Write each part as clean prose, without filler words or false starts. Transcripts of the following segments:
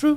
True.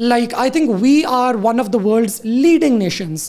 Like I think we are one of the world's leading nations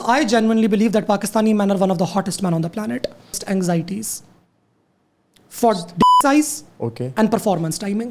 I genuinely believe that Pakistani men are one of the hottest men on the planet. Anxieties for size and performance timing.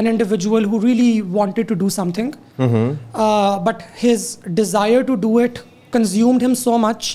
an individual who really wanted to do something, but his desire to do it consumed him so much,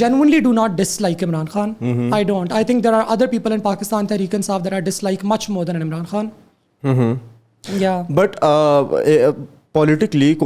genuinely do not dislike Imran Khan. I don't. I think there are other people in Pakistan, Tehreek-e-Insaf, that I dislike much more than Imran Khan. Yeah. But politically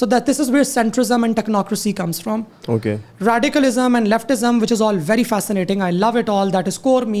So that this is where centrism and technocracy comes from. Okay. Radicalism and leftism, which is all very fascinating. I love it all. That is core me.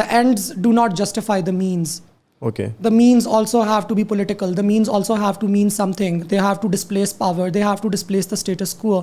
The ends do not justify the means. Okay. The means also have to be political. The means also have to mean something. They have to displace power. They have to displace the status quo.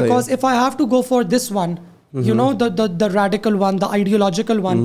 Because if I have to go for this one, you know, the radical one, the ideological one,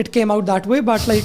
it came out that way, but like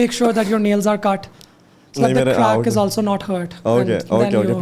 make sure that your nails are cut, so that the crack is also not hurt. Okay.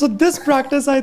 So this practice, I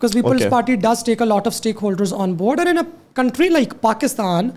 Because People's Party does take a lot of stakeholders on board, and in a country like Pakistan,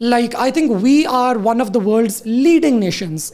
Like I think we are one of the world's leading nations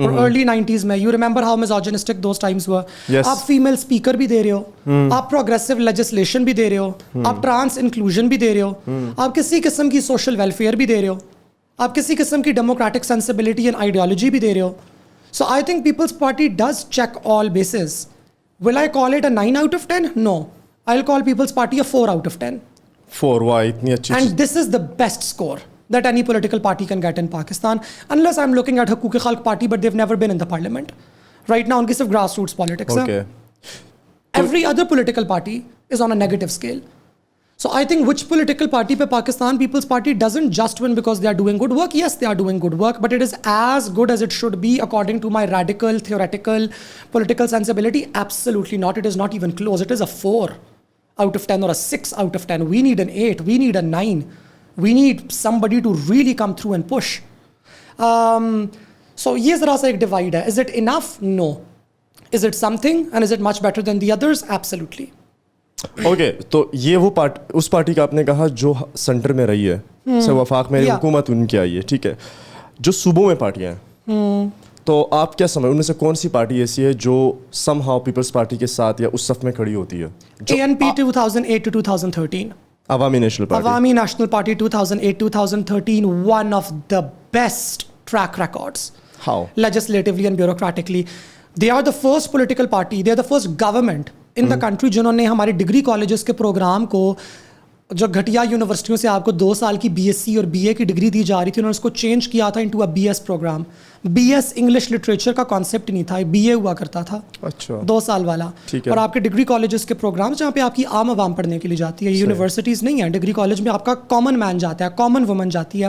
اور early 90s میں you remember how misogynistic those times ہوا. Yes. آپ female speaker بھی دے رہے ہو, آپ progressive legislation بھی دے رہے ہو, آپ ٹرانس انکلوژن بھی دے رہے ہو, آپ کسی قسم کی سوشل ویلفیئر بھی دے رہے ہو, آپ کسی قسم کی ڈیموکریٹک سینسبلٹی اینڈ آئیڈیالوجی بھی دے رہے ہو. So I think Peoples Party does check all bases. Will I call it a 9 out of 10? No. I'll call People's Party a 4 out of 10. 4 why اتنی اچھی And this is the best score that any political party can get in Pakistan, unless I'm looking at Haquq Khalq Party, but they've never been in the parliament. Right now, unki sirf grassroots politics hai. Okay. Every other political party is on a negative scale. So I think which political party pe Pakistan People's Party doesn't just win because they are doing good work. Yes, they are doing good work, but it is as good as it should be according to my radical, theoretical, political sensibility. Absolutely not. It is not even close. It is a 4 out of 10 or a 6 out of 10. We need an 8. We need a 9. We need somebody to really come through and push. So یہ ذرا سا ایک divide ہے. Is it enough? No. Is it something? And is it much better than the others? Absolutely. Okay, تو یہ وہ اس party کا آپ نے کہا جو سینٹر میں رہی ہے, سے وفاق میں حکومت ان کی آئی ہے, ٹھیک ہے. جو صوبوں میں پارٹیاں ہیں, تو آپ کیا سمجھ ان میں سے کون سی پارٹی ایسی ہے جو سم ہاؤ پیپلز پارٹی کے ساتھ یا اس صف میں کھڑی ہوتی ہے؟ ANP 2008 to 2013. عوامی نیشنل پارٹی. عوامی national party 2008-2013, one of the best track records. How? Legislatively and bureaucratically. They are the first political party, they are the first government in the country جنہوں نے ہمارے ڈگری کالجز کے programme کو, جو گھٹیا یونیورسٹیوں سے آپ کو 2 سال کی BSc اور BA کی ڈگری دی جا رہی تھی, انہوں نے اس کو چینج کیا تھا into a BS programme. BS English literature کا کانسیپٹ نہیں تھا, BA ہوا کرتا تھا. اچھا. 2 سال والا. اور آپ کے ڈگری کالجز کے پروگرامس جہاں پہ آپ کی عام عوام پڑھنے کے لیے جاتی ہے, یونیورسٹیز نہیں ہیں, ڈگری کالج میں آپ کا کامن مین جاتا ہے, کامن وومن جاتی ہے,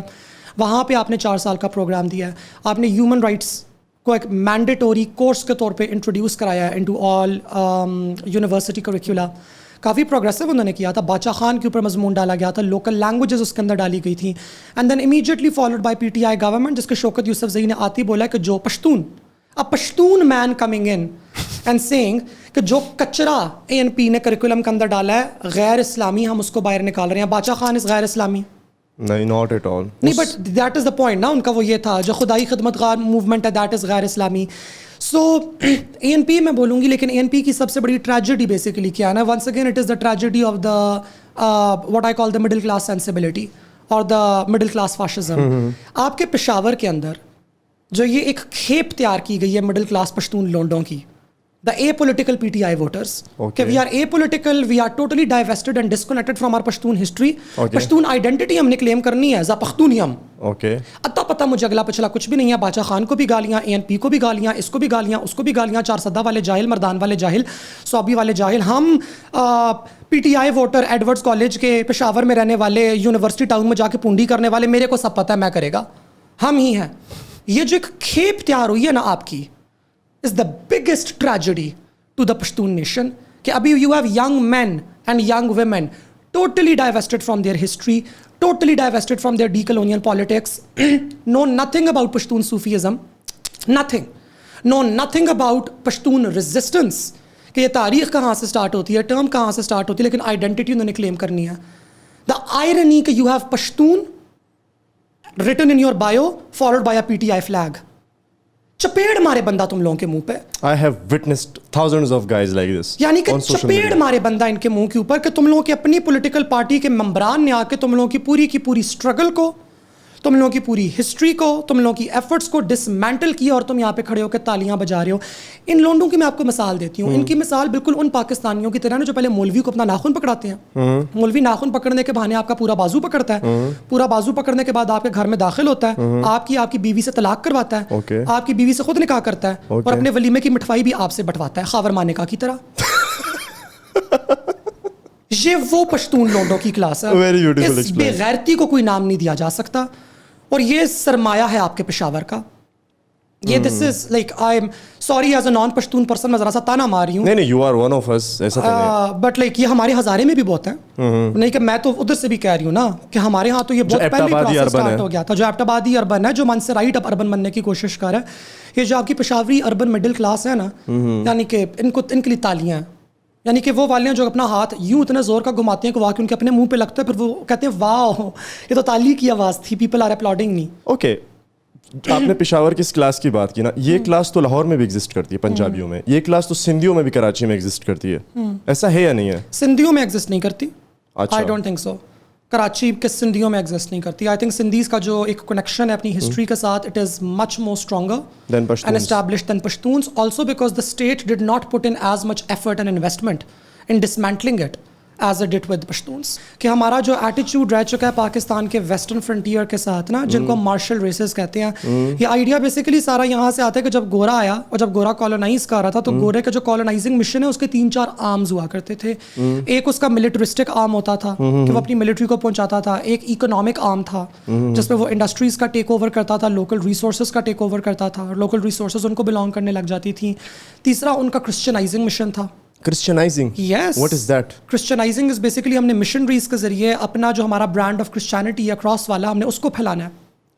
وہاں پہ آپ نے 4 سال کا پروگرام دیا ہے. آپ نے ہیومن رائٹس کو ایک مینڈیٹوری کورس کے طور پہ انٹروڈیوس کرایا ہے انٹو آل یونیورسٹی کریکولا. کافی پروگریسو انہوں نے کیا تھا. باچا خان کے اوپر مضمون ڈالا گیا تھا, لوکل لینگویجز اس کے اندر ڈالی گئی تھیں. And then immediately followed by PTI government, جس کے شوکت یوسف زئی نے آتی بولا کہ جو پشتون, ا پشتون مین کمنگ ان اینڈ سیئنگ کہ جو کچرا ANP نے کریکولم کے اندر ڈالا ہے غیر اسلامی, ہم اس کو باہر نکال رہے ہیں. باچا خان از غیر اسلامی؟ نہیں, ناٹ ایٹ آل. نہیں, but that is the point نا ان کا, وہ یہ تھا جو خدائی خدمت گار موومنٹ ہے دیٹ از غیر اسلامی. سو ANP میں بولوں گی, لیکن ANP کی سب سے بڑی ٹریجڈی بیسیکلی کیا ہے نا, once again it is the tragedy of the what I call the middle class sensibility اور دا مڈل کلاس فاشزم. آپ کے پشاور کے اندر جو یہ ایک کھیپ تیار کی گئی ہے مڈل کلاس پشتون لونڈوں کی, the apolitical PTI voters. Okay. We are apolitical, we are totally divested and disconnected from our Pashtun history. Okay. Pashtun identity ہم نے claim کرنی ہے, za Pashtuni ہم. Okay. اتا پتہ مجھے اگلا پچھلا کچھ بھی نہیں ہے. باچا خان کو بھی گالیاں, ANP کو بھی گالیاں, اس کو بھی گالیاں, اس کو بھی گالیاں, 4 سدہ والے جاہل, مردان والے جاہل, صوبی والے جاہل. ہم PTI ووٹر ایڈورڈز کالج کے پشاور میں رہنے والے, یونیورسٹی ٹاؤن میں جا کے پونڈی کرنے والے, میرے کو سب پتہ ہے میں کرے گا, ہم ہی ہیں. یہ جو ایک کھیپ تیار ہوئی ہے نا آپ کی, is the biggest tragedy to the Pashtun nation. کہ ابھی you have young men and young women totally divested from their history, totally divested from their decolonial politics, know nothing about Pashtun Sufism, nothing, know nothing about Pashtun resistance, کہ یہ تاریخ کہاں سے start ہوتی ہے, term کہاں سے start ہوتی ہے, لیکن آئیڈینٹی انہوں نے کلیم کرنی ہے. The irony کہ you have Pashtun written in your bio followed by a PTI flag. چپیڑ مارے بندہ تم لوگوں کے منہ پہ. I have witnessed thousands of guys like this. یعنی کہ چپیڑ مارے بندہ ان کے منہ کے اوپر کہ تم لوگوں کی اپنی پولیٹیکل پارٹی کے ممبران نے آ کے تم لوگوں کی پوری اسٹرگل کو, تم لوگوں کی پوری ہسٹری کو, تم لوگوں کی ایفرٹس کو ڈسمینٹل کیا, اور تم یہاں پہ کھڑے ہو کے تالیاں بجا رہے ہو. ان لونڈوں کی میں آپ کو مثال دیتی ہوں. ان کی مثال بالکل ان پاکستانیوں کی طرح نا جو پہلے مولوی کو اپنا ناخن پکڑاتے ہیں. مولوی ناخن پکڑنے کے بہانے آپ کا پورا بازو پکڑتا ہے, پورا بازو پکڑنے کے بعد آپ کے گھر میں داخل ہوتا ہے, آپ کی بیوی سے طلاق کرواتا ہے, آپ کی بیوی سے خود نکاح کرتا ہے, اور اپنے ولیمے کی مٹھائی بھی آپ سے بٹواتا ہے خاور مانے کا کی طرح. یہ وہ پشتون لونڈوں کی کلاس ہے. اس بے غیرتی کو کوئی نام نہیں دیا جا سکتا, اور یہ سرمایہ ہے آپ کے پشاور کا. یہ this is like I am sorry as a non Pashtun person, میں ذرا سا تانا مار رہی ہوں. نہیں, you are one of us, ایسا تو نہیں, بٹ لائک یہ ہمارے ہزارے میں بھی بہت ہیں. نہیں کہ میں تو ادھر سے بھی کہہ رہی ہوں نا کہ ہمارے ہاں تو یہ بہت پہلے پروسیس اسٹارٹ ہو گیا تھا. جو ایبٹ آبادی اربن ہے, جو من سے رائٹ اب اربن بننے کی کوشش کر رہا ہے, یہ جو آپ کی پشاوری اربن مڈل کلاس ہے نا, یعنی کہ ان کے لیے تالیاں ہیں. یعنی کہ وہ والے ہیں جو اپنا ہاتھ یوں اتنے زور کا گھماتے ہیں کہ واقعی ان کے اپنے منہ پہ لگتا ہے, پھر وہ کہتے ہیں واہ یہ تو تالی کی آواز تھی, پیپل آر اپلاڈنگ می. اوکے, آپ نے پشاور کی اس کلاس کی بات کی نا, یہ کلاس تو لاہور میں بھی ایگزسٹ کرتی ہے پنجابیوں میں, یہ کلاس تو سندھیوں میں بھی کراچی میں ایگزسٹ کرتی ہے, ایسا ہے یا نہیں ہے؟ سندھیوں میں ایگزسٹ نہیں کرتی, آئی ڈونٹ تھنک سو. کراچی کے سندھیوں میں ایگزسٹ نہیں کرتی. آئی تھنک سندھیز کا جو ایک کنیکشن ہے اپنی ہسٹری کے ساتھ, it is much more stronger and established than Pashtuns, also because the state did not put in as much effort and investment in dismantling it as a did with Pashtuns. کہ ہمارا جو ایٹیچیوڈ رہ چکا ہے پاکستان کے ویسٹرن فرنٹیئر کے ساتھ نا, جن کو مارشل ریسز کہتے ہیں, یہ آئیڈیا بیسیکلی سارا یہاں سے آتا ہے کہ جب گورا آیا اور جب گورا کالونائز کر رہا تھا تو گورے کا جو کالونائزنگ مشن ہے اس کے 3-4 آرمز ہوا کرتے تھے. ایک اس کا ملٹرسٹک آرم ہوتا تھا کہ وہ اپنی ملٹری کو پہنچاتا تھا, ایک اکنامک آرم تھا جس میں وہ انڈسٹریز کا ٹیک اوور کرتا تھا, لوکل ریسورسز کا ٹیک اوور کرتا تھا, اور لوکل ریسورسز ان کو بلانگ کرنے لگ جاتی تھیں. تیسرا ان کا کرسچنائزنگ مشن تھا. Christianizing? Yes. What is that? Christianizing is basically ہم نے مشنریز کے ذریعے اپنا جو ہمارا برانڈ آف کرسچینٹی یا کراس والا ہم نے اس کو پھیلانا ہے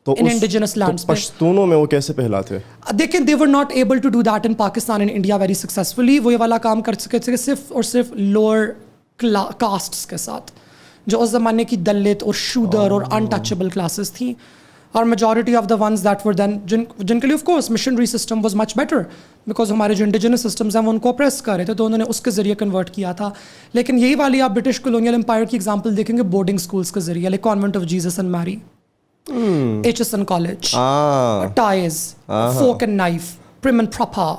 ان انڈیجنس لینڈس پہ. پشتونوں میں وہ کیسے پھیلاتے؟ دیکھیں they were not able to do that in Pakistan and India very successfully. وہ یہ والا کام کر سکے تھے صرف اور صرف لوور کاسٹس کے ساتھ, جو اس زمانے کی دلت اور شودر اور انٹچبل کلاسز تھیں. اور majority of the ones that were then جن کے لیے of course missionary system was much better, because ہمارے جو انڈیجنس سسٹمز ہیں وہ ان کو اپریس کر رہے تھے, تو انہوں نے اس کے ذریعے کنورٹ کیا تھا. لیکن یہی والی آپ برٹش کولونیل امپائر کی ایگزامپل دیکھیں گے بورڈنگ اسکولس کے ذریعے, like Convent of Jesus and Mary, H S N college, ties, fork and knife, prim and proper.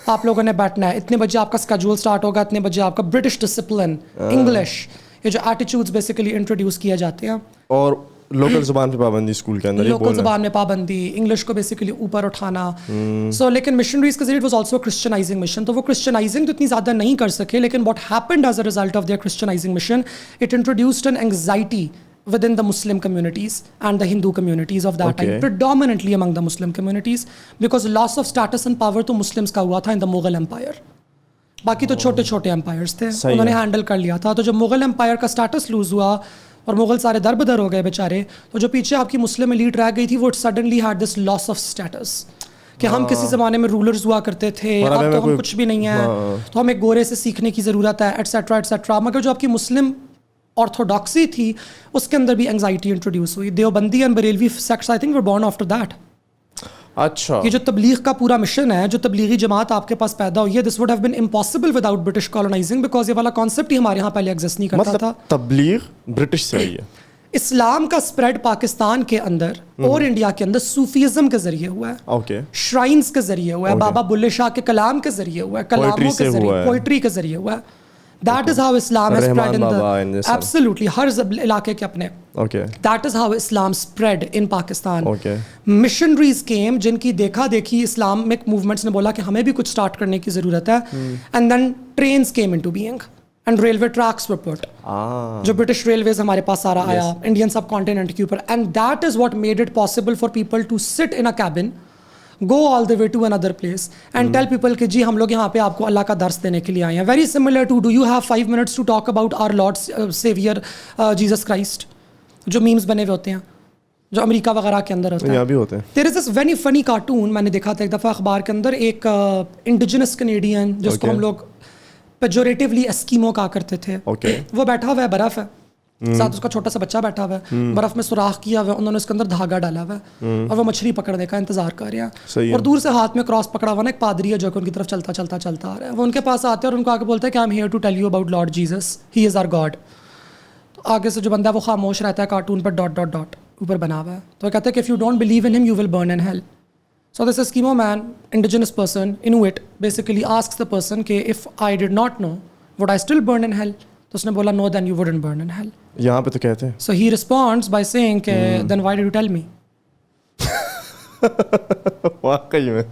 آپ لوگوں نے بیٹھنا ہے, اتنے بجے آپ کا اسکیجول اسٹارٹ ہوگا, اتنے بجے آپ کا برٹش ڈسپلن, انگلش, یہ جو ایٹیچیوڈس بیسیکلی انٹروڈیوس کیے جاتے ہیں. اور لوکل زبان پہ پابندی اسکول کے اندر, لوکل زبان میں پابندی, انگلش کو بیسیکلی اوپر اٹھانا. سو لیکن مشنریز کے ذریعے واز آلسو کرسچنائزنگ مشن. تو وہ کرسچنائزنگ تو اتنی زیادہ نہیں کر سکے, لیکن what happened as a result of their Christianizing mission, it introduced an anxiety within the Muslim communities and the Hindu communities of that time, predominantly among the Muslim communities, because loss of status and power to Muslims کا ہوا تھا in the Mughal Empire. باقی تو چھوٹے چھوٹے empires تھے, انہوں نے ہینڈل کر لیا تھا. تو جب مغل امپائر کا اسٹیٹس لوز ہوا اور مغل سارے در بدر ہو گئے بیچارے, تو جو پیچھے آپ کی مسلم ایلیٹ رہ گئی تھی وہ suddenly had this loss of status کہ ہم کسی زمانے میں رولرز ہوا کرتے تھے, اب تو ہم کچھ بھی نہیں ہیں, تو ہمیں گورے سے سیکھنے کی ضرورت ہے, ایٹسیٹرا ایٹسیٹرا. مگر جو آپ کی مسلم آرتھوڈاکسی تھی اس کے اندر بھی انگزائٹی انٹروڈیوس ہوئی. Deobandi and Barelvi sects I think were born after that. اچھا, یہ جو تبلیغ کا پورا مشن ہے, جو تبلیغی جماعت آپ کے پاس پیدا ہوئی ہے, this would have been impossible without British colonizing, because یہ والا کانسیپٹ ہی ہمارے یہاں پہلے ایگزسٹ نہیں کرتا تھا. تبلیغ برٹش سے آئی ہے. اسلام کا اسپریڈ پاکستان کے اندر اور انڈیا کے اندر صوفیزم کے ذریعے ہوا ہے, شرائنس کے ذریعے ہوا ہے, بابا بلے شاہ کے کلام کے ذریعے ہوا ہے, کلاموں کے ذریعے, پوئٹری کے ذریعے ہوا ہے. That is how Islam has spread in the absolutely ہر علاقے کے اپنے. That is how Islam spread in Pakistan. Missionaries came جن کی دیکھا دیکھی Islamic movements نے بولا کہ ہمیں بھی کچھ start کرنے کی ضرورت ہے, and then trains came into being and railway tracks were put. جو British Railways ہمارے پاس سارا آیا Indian subcontinent کے اوپر, and that is what made it possible for people to sit in a cabin, go all the way to another place and tell people کہ جی ہم لوگ یہاں پہ آپ کو اللہ کا درس دینے کے لیے آئے ہیں. Very similar to, do you have 5 minutes to talk about our Lord Savior Jesus Christ, جو memes بنے ہوئے ہوتے ہیں, جو امریکہ وغیرہ کے اندر ہوتے ہیں. یہاں بھی ہوتے ہیں. There is this very funny cartoon میں نے دیکھا تھا ایک دفعہ اخبار کے اندر, ایک انڈیجنس کنیڈین جس کو ہم لوگ پیجوریٹیولی اسکیمو کہا کرتے تھے, وہ بیٹھا ہوا ہے, برف ہے, ساتھ اس کا چھوٹا سا بچہ بیٹھا ہوا ہے, برف میں سوراخ کیا ہوا ہے, انہوں نے اس کے اندر دھاگا ڈالا ہوا ہے اور وہ مچھلی پکڑنے کا انتظار کر رہے ہیں, اور دور سے ہاتھ میں کراس پکڑا ہوا نا ایک پادری ہے جو کہ ان کی طرف چلتا چلتا چلتا آ رہا ہے. وہ ان کے پاس آتے ہیں اور ان کو آگے بولتا ہے کہ I am here to tell you about Lord Jesus, he is our God. تو آگے سے جو بندہ ہے وہ خاموش رہتا ہے, کارٹون پر ڈاٹ ڈاٹ ڈاٹ اوپر بنا ہوا ہے, تو وہ کہتا ہے کہ if you don't believe in him you will burn in hell. So this Eskimo man, indigenous person, Inuit, basically asks the person کہ if I did not know, would I still burn in hell? تو اس نے بولا no, then you wouldn't burn in hell. یہاں پہ تو کہتے ہیں. So he responds by saying کہ then why did you tell me? واقعی میں.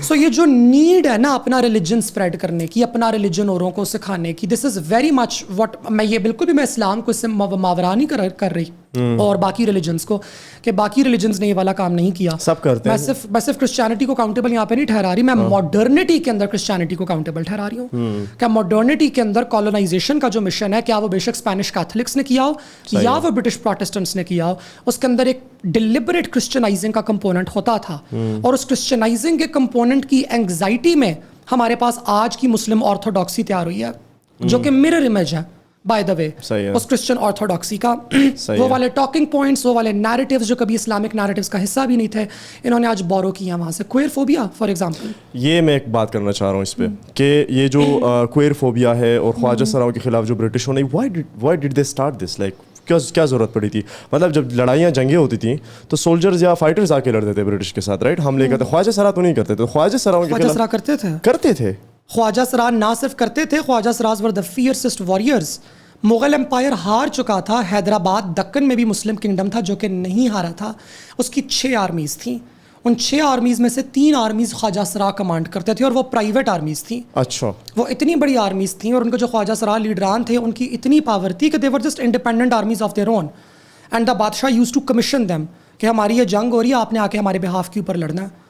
سو یہ جو نیڈ ہے نا اپنا ریلیجن اسپریڈ کرنے کی, اپنا ریلیجن اوروں کو سکھانے کی, دس از ویری مچ واٹ, میں یہ بالکل بھی میں اسلام کو اس سے ماورا نہیں کر رہی اور باقی ریلیجنس کو, کہ باقی ریلیجنس نے یہ والا کام نہیں کیا, سب کرتے ہیں. میں صرف کرسچینٹی کو کاؤنٹیبل یہاں پہ نہیں ٹھہرا رہی, میں ماڈرنٹی کے اندر کرسچینٹی کو کاؤنٹیبل ٹھہرا رہی ہوں. کیا ماڈرنٹی کے اندر کالونائزیشن کا جو مشن ہے, کیا وہ بے شک اسپینش کیتھولکس نے کیا ہو یا وہ برٹش پروٹسٹنٹس نے کیا ہو, اس کے اندر ایک ڈیلیبریٹ کرسچنائزنگ کا کمپوننٹ ہوتا تھا, اور اس کرسچنائزنگ کے کمپوننٹ کی اینگزائٹی میں ہمارے پاس آج کی مسلم آرتھوڈاکسی تیار ہوئی ہے, جو کہ مرر امیج ہے بائی دا وے اس کرسچن آرتھوڈاکسی کا. وہ والے ٹاکنگ پوائنٹس, وہ والے نیریٹیوز جو کبھی اسلامک نیریٹیوز کا حصہ بھی نہیں تھے, انہوں نے آج بورو کیا وہاں سے. کوئر فوبیا فار ایگزامپل, یہ میں ایک بات کرنا چاہ رہا ہوں اس پہ کہ یہ جو کوئر فوبیا ہے اور خواجہ سراؤں کے خلاف جو برٹشوں نے why did they start this, like کیا ضرورت پڑی تھی؟ مطلب جب لڑائیاں جنگیں ہوتی تھیں تو سولجرز یا فائٹرز آ کے لڑتے تھے برٹش کے ساتھ, رائٹ, حملے کرتے. خواجہ سرا تو نہیں کرتے تھے, خواجہ سراؤں کے خلاف کرتے تھے. خواجہ سرا نہ صرف کرتے تھے, خواجہ سراز ور دا فیئرسٹ واریئرز. مغل امپائر ہار چکا تھا, حیدرآباد دکن میں بھی مسلم کنگڈم تھا جو کہ نہیں ہارا تھا. اس کی 6 آرمیز تھیں, ان 6 آرمیز میں سے 3 آرمیز خواجہ سرا کمانڈ کرتے تھے اور وہ پرائیویٹ آرمیز تھیں. اچھا, وہ اتنی بڑی آرمیز تھیں اور ان کے جو خواجہ سرا لیڈران تھے ان کی اتنی پاور تھی کہ they were just independent armies of their own, and the بادشاہ یوز ٹو کمیشن دیم کہ ہماری یہ جنگ ہو رہی ہے, آپ نے آ کے ہمارے بہاف کے اوپر لڑنا ہے.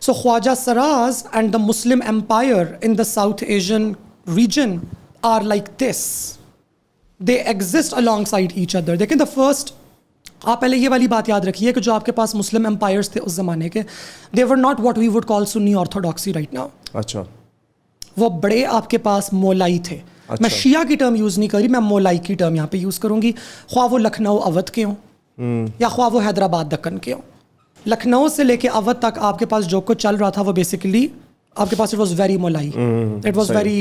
سو خواجہ سراز and the Muslim empire in the South Asian region are like this, they exist alongside each other. لیکن the first, آپ پہلے یہ والی بات یاد رکھیے کہ جو آپ کے پاس مسلم امپائرز تھے اس زمانے کے, they were not what we would call Sunni orthodoxy right now. اچھا, وہ بڑے آپ کے پاس مولائی تھے. میں شیعہ کی ٹرم یوز نہیں کری, میں مولائی کی ٹرم یہاں پہ یوز کروں گی. خواہ وہ لکھنؤ اودھ کے ہوں یا خواہ وہ حیدرآباد دکن کے ہوں. لکھنؤ سے لے کے اودھ تک آپ کے پاس جو کچھ چل رہا تھا وہ بیسیکلی آپ کے پاس it was very Molai, it was very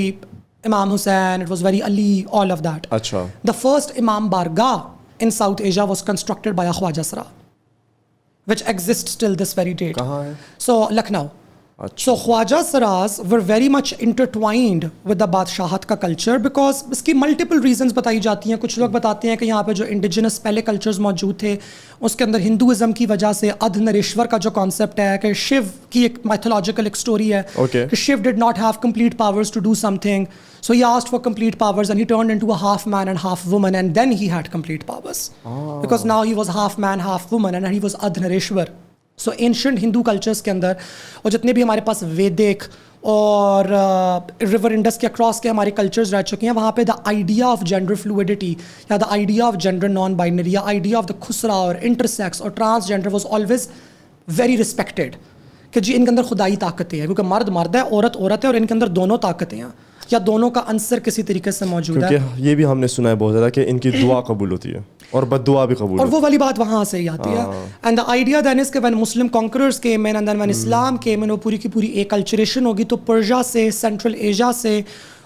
Imam Hussain, it was very Ali, all of that. Achha. The first Imam Bargah in South Asia was constructed by a Khwaja Sara, which exists till this very date. Kahan hai? So, Lucknow. Achha. So, Khwaja Saras were very much intertwined with the Badshahat ka culture because اس کی multiple reasons بتائی جاتی ہیں. کچھ لوگ بتاتے ہیں کہ یہاں پہ جو انڈیجنس پہلے کلچرز موجود تھے اس کے اندر ہندوازم کی وجہ سے ادھ نریشور کا جو کانسیپٹ ہے کہ شیو کی ایک میتھولوجیکل ایک سٹوری ہے کہ Shiv did not have complete powers to do something, so he asked for complete powers and he turned into a half man and half woman and then he had complete powers because now he was half man half woman and he was Ardhanareshwar. So ancient Hindu cultures کے اندر اور جتنے بھی ہمارے پاس ویدک اور river Indus کے across کے ہمارے cultures رہ چکے ہیں, وہاں پہ دا آئیڈیا آف جینڈر فلوئڈیٹی یا the idea of gender naan binary یا آئیڈیا آف دا خسرا اور انٹرسیکس اور ٹرانسجینڈر واز آلویز ویری ریسپیکٹیڈ کہ جی ان کے اندر خدائی طاقتیں ہیں کیونکہ مرد مرد ہے عورت عورت ہے اور ان کے اندر دونوں طاقتیں ہیں یا دونوں کا عنصر کسی طریقے سے موجود ہے. کیونکہ یہ بھی ہم نے سنا ہے بہت زیادہ کہ ان کی دعا قبول ہوتی ہے اور بد دعا بھی قبول, اور وہ والی بات وہاں سے ہی آتی ہے. And the idea then is کہ when Muslim conquerors came in and then when اسلام کیم ان, وہ پوری کی پوری ایک کلچریشن ہوگی. تو پرشیا سے, سینٹرل ایشیا سے,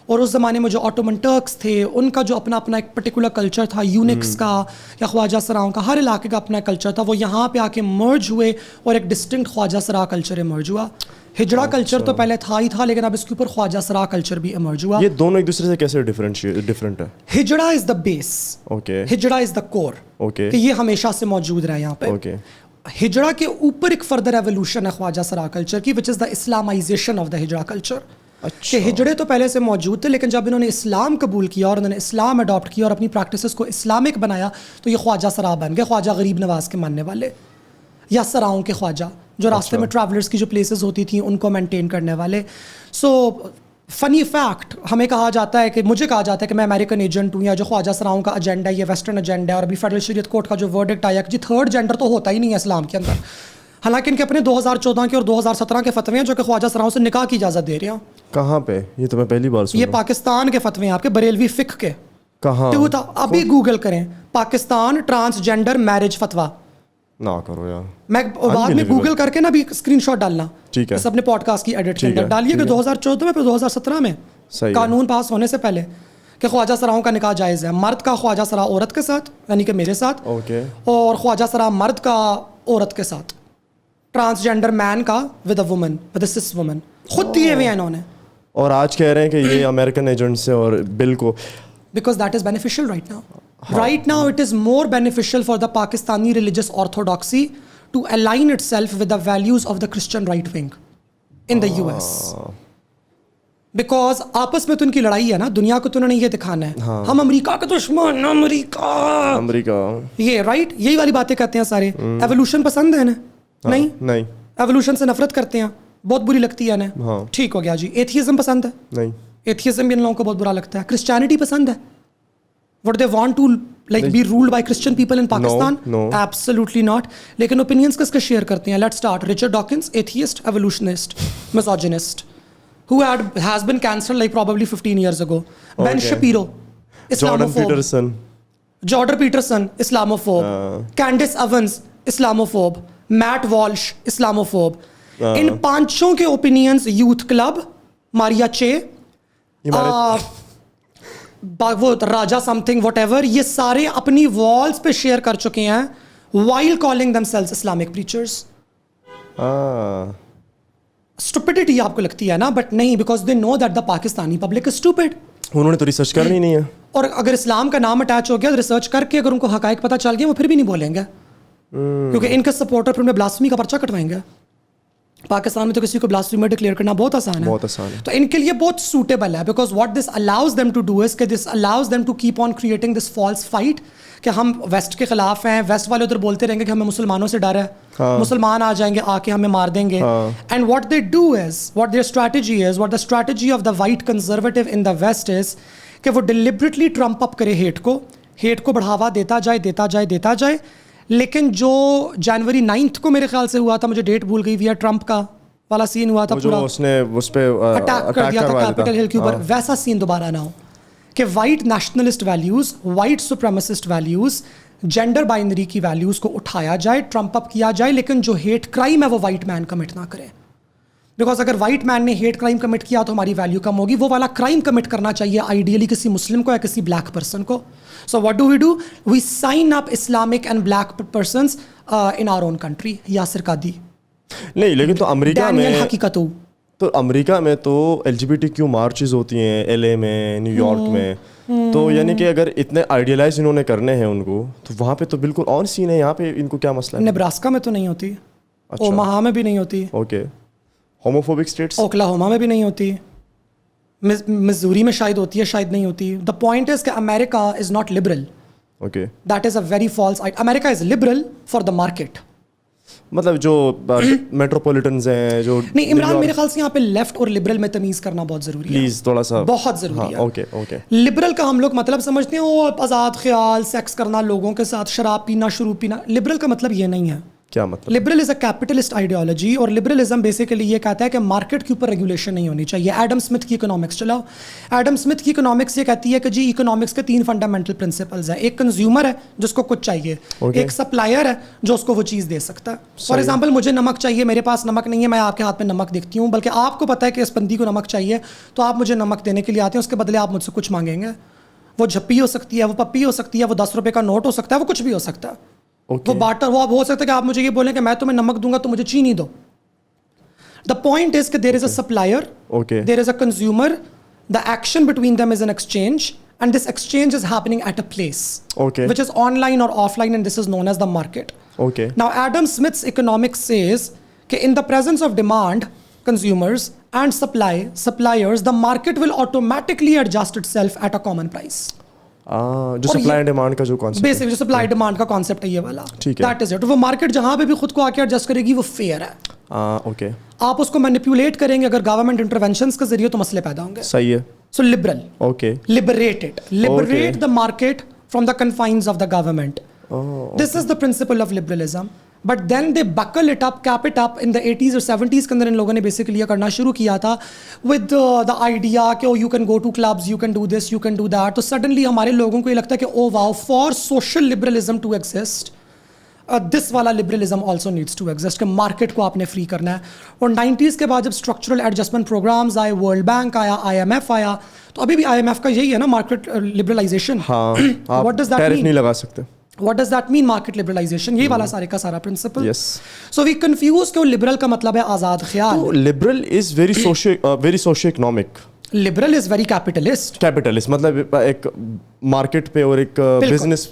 اور اس زمانے میں جو آٹومن ٹرکس تھے ان کا جو اپنا اپنا ایک پرٹیکولر کلچر تھا, یونکس کا یا خواجہ سراؤں کا, ہر علاقے کا اپنا کلچر تھا, وہ یہاں پہ آ کے مرج ہوئے اور ایک ڈسٹنکٹ خواجہ سرا کلچر ایمرج ہوا. ہجڑا کلچر تو پہلے تھا ہی تھا لیکن اب اس کے اوپر خواجہ سرا کلچر بھی ایمرج ہوا. یہ دونوں ایک دوسرے سے کیسے ڈفرنٹ ہے؟ ہجڑا از دا بیس, ہجڑا از دا کور, کہ یہ ہمیشہ سے موجود رہا یہاں پہ. ہجڑا کے اوپر ایک فردر ایولیوشن ہے خواجہ سرا کلچر کی, وچ is the Islamisation of the ہجڑا culture. کہ ہجڑے تو پہلے سے موجود تھے لیکن جب انہوں نے اسلام قبول کیا اور انہوں نے اسلام اڈاپٹ کیا اور اپنی پریکٹسز کو اسلامک بنایا تو یہ خواجہ سرا بن گئے, خواجہ غریب نواز کے ماننے والے یا سراؤں کے خواجہ جو راستے میں ٹریولرز کی جو پلیسز ہوتی تھیں ان کو مینٹین کرنے والے. سو فنی فیکٹ, ہمیں کہا جاتا ہے کہ مجھے کہا جاتا ہے کہ میں امریکن ایجنٹ ہوں یا جو خواجہ سراؤں کا ایجنڈا ہے یہ ویسٹرن ایجنڈا ہے, اور ابھی فیڈرل شریعت کورٹ کا جو ورڈکٹ آیا کہ جی تھرڈ جینڈر تو ہوتا ہی نہیں ہے اسلام کے اندر, حالانکہ ان کے اپنے 2014 کے اور 2017 کے فتوے ہیں جو کہ خواجہ سراؤں سے نکاح کی اجازت دے رہے ہیں. کہاں پہ؟ یہ تو میں پہلی بار سنا. یہ پاکستان کے فتوے ہیں آپ کے بریلوی فقہ کے. کہاں؟ ابھی گوگل کریں پاکستان ٹرانسجینڈر میرج فتوا. نہ کرو یار, میں بعد میں گوگل کر کے نا بھی اسکرین شاٹ ڈالنا, ٹھیک ہے, اپنے پوڈ کاسٹ کی ایڈٹ کے اندر ڈالیے کہ 2014 میں پھر 2017 میں قانون پاس ہونے سے پہلے کہ خواجہ سراؤں کا نکاح جائز ہے. مرد کا خواجہ سرا عورت کے ساتھ یعنی کہ میرے ساتھ, اور خواجہ سرا مرد کا عورت کے ساتھ, ٹرانسجینڈر مین کا with a woman with a سس وومن, خود دیے ہوئے ہیں انہوں نے. اور آج کہہ رہے ہیں کہ یہ امریکن ایجنٹ سے اور بل کو, because that is beneficial right now. Right now it is more beneficial for the Pakistani religious orthodoxy to align itself with the values of the Christian right wing in the US. Because آپس میں تو ان کی لڑائی ہے نا, دنیا کو تو انہوں نے یہ دکھانا ہے ہم امریکہ کا دشمن, امریکہ یہ رائٹ, یہی والی باتیں کہتے ہیں سارے. ایوولوشن پسند ہے نا؟ نہیں, ایوولوشن سے نفرت کرتے ہیں, بہت بری لگتی ہے نا. ٹھیک ہو گیا جی. ایتھیزم پسند ہے؟ نہیں, ایتھیزم بھی ان لوگوں کو بہت برا لگتا ہے. کرسچینٹی پسند ہے؟ Would they want to like be ruled by Christian people in Pakistan? No. Absolutely not. لیکن opinions کس کے شیئر کرتے ہیں؟ Let's start. Richard Dawkins, atheist, evolutionist, misogynist, who has been cancelled like probably 15 years ago. Ben Shapiro. Islamophobe. Jordan Peterson, Islamophobe. Candace Owens, Islamophobe. Matt Walsh, Islamophobe. ان پانچوں کے opinions youth club, ماریا چے, وہ راجا some thing what ever, یہ سارے اپنی walls پہ share کر چکے ہیں while calling themselves Islamic preachers. Stupidity آپ کو لگتی ہے نا, بٹ نہیں, because they know that the Pakistani public is stupid. انہوں نے تو ریسرچ کرنی نہیں ہے, اور اگر اسلام کا نام اٹیچ ہو گیا ریسرچ کر کے اگر ان کو حقائق پتہ چل گیا وہ پھر بھی نہیں بولیں گے, کیونکہ ان کے سپورٹر پھر انہیں بلاسفیمی کا پرچہ کٹوائیں گے. پاکستان میں تو کسی کو بلاسفیمر ڈکلیئر کرنا بہت آسان ہے, تو ان کے لیے بہت سوٹیبل ہے, because what this allows them to do is کہ this allows them to keep on creating this false fight کہ ہم ویسٹ کے خلاف ہیں, ویسٹ والے ادھر بولتے رہیں گے کہ ہمیں مسلمانوں سے ڈر ہے, مسلمان آ جائیں گے آ کے ہمیں مار دیں گے. And what they do is, what their strategy is, what the strategy of the white conservative in the west is کہ وہ ڈیلیبریٹلی ٹرمپ اپ کرے ہیٹ کو بڑھاوا دیتا جائے. لیکن جو جنوری 9 کو میرے خیال سے ہوا تھا, مجھے ڈیٹ بھول گئی ہوئی ہے, ٹرمپ کا والا سین ہوا تھا, پورا اس نے اس پہ اٹیک کر دیا تھا کیپٹل ہل کے اوپر, ویسا سین دوبارہ نہ ہو کہ white nationalist values, white supremacist values, gender binary کی ویلیوز کو اٹھایا جائے, ٹرمپ اپ کیا جائے, لیکن جو ہیٹ کرائم ہے وہ وائٹ مین کمٹ نہ کرے. بیکاز اگر وائٹ مین نے ہیٹ کرائم کمٹ کیا تو ہماری ویلیو کم ہوگی. وہ والا کرائم کمٹ کرنا چاہیے آئیڈیلی کسی مسلم کو یا کسی بلیک پرسن کو. So what do we sign up Islamic and black persons in our own country. Yasir Qadhi نہیں, لیکن تو امریکہ میں حقیقت ہو, تو امریکہ میں تو LGBTQ مارچز ہوتی ہیں, LA میں, نیو یارک میں, تو یعنی کہ اگر اتنے آئیڈیلائز انہوں نے کرنے ہیں ان کو, تو وہاں پہ تو بالکل آن سین ہے. یہاں پہ ان کو کیا مسئلہ ہے؟ نیبراسکا میں تو نہیں ہوتی, اوماہا میں بھی نہیں ہوتی, اوکے, ہوموفوبک اسٹیٹس, اوکلاہوما میں بھی نہیں ہوتی, مزوری میں شاید ہوتی ہے, شاید نہیں ہوتی. دا پوائنٹ از کہ America is not liberal. Okay, that is a very false. America is liberal for the market. مطلب جو میٹروپولیٹنز ہیں جو نہیں, عمران میرے خیال سے یہاں پہ لیفٹ اور لبرل میں تمیز کرنا بہت ضروری ہے, پلیز تھوڑا سا, بہت ضروری ہے. Okay okay. لبرل کا ہم لوگ مطلب سمجھتے ہیں وہ آزاد خیال, سیکس کرنا لوگوں کے ساتھ, شراب پینا, شروع پینا. لبرل کا مطلب یہ نہیں ہے. کیا مطلب؟ لبرل از اے کیپٹلسٹ آئیڈیالوجی, اور لبرلزم بیسیکلی یہ کہتا ہے کہ مارکیٹ کے اوپر ریگولیشن نہیں ہونی چاہیے. ایڈم اسمتھ کی اکنامکس چلاؤ. ایڈم اسمتھ کی اکنامکس یہ کہتی ہے کہ جی اکنامکس کے 3 فنڈامنٹل پرنسپلز ہیں. ایک کنزیومر ہے جس کو کچھ چاہیے, ایک سپلائر ہے جو اس کو وہ چیز دے سکتا ہے. فار ایگزامپل مجھے نمک چاہیے, میرے پاس نمک نہیں ہے, میں آپ کے ہاتھ میں نمک دیکھتی ہوں, بلکہ آپ کو پتہ ہے کہ اس بندی کو نمک چاہیے, تو آپ مجھے نمک دینے کے لیے آتے ہیں, اس کے بدلے آپ مجھ سے کچھ مانگیں گے. وہ جھپی ہو سکتی ہے, وہ پپی ہو سکتی ہے, وہ 10 روپے کا نوٹ ہو سکتا ہے, وہ کچھ بھی ہو سکتا ہے. وہ بارٹر, وہ اب ہو سکتا ہے کہ آپ مجھے یہ بولیں کہ میں تمہیں نمک دوں گا تو مجھے چینی دو. دا پوائنٹ از کہ there is a supplier, there is a consumer, the action between them is an exchange, and this exchange is happening at a place which is online اور offline, and this is known as the market. Now Adam Smith's economics says کہ in the presence of demand, consumers and suppliers, the market will automatically adjust itself at a common price. جو supply demand کا جو concept, basically جو supply demand کا concept ہے یہ والا, that is it. وہ مارکیٹ جہاں پہ بھی خود کو آ کے ایڈجسٹ کرے گی وہ فیئر ہے. اوکے, آپ اس کو مینیپولیٹ کریں گے اگر گورنمنٹ انٹرونشنس کے ذریعے تو مسئلے پیدا ہوں گے. صحیح ہے. So liberal, okay, liberate the market from the confines of the government. This is the principle of liberalism. But then they buckle it up, cap it up in the 80s or 70s کے اندر ان لوگوں نے basically یہ کرنا شروع کیا تھا with the idea کہ you can go to clubs, you can do this, you can do that. تو suddenly ہمارے لوگوں کو یہ لگتا ہے کہ oh wow, for social liberalism to exist, this والا liberalism also needs to exist, کہ مارکیٹ کو آپ نے فری کرنا ہے. اور 90s کے بعد جب اسٹرکچرل ایڈجسٹمنٹ پروگرامز آئے, ورلڈ بینک آیا, IMF آیا, تو ابھی بھی IMF کا یہی ہے نا مارکیٹ لبرلائزیشن. ہاں, آپ ٹیرف نہیں لگا سکتے. What does that mean market liberalization? یہ والا سارے کا سارا principle. Yes. So we confuse کہ liberal کا مطلب ہے آزاد خیال. Liberal is very socio-economic. Liberal is very capitalist. Capitalist مطلب ایک مارکیٹ پہ اور ایک بزنس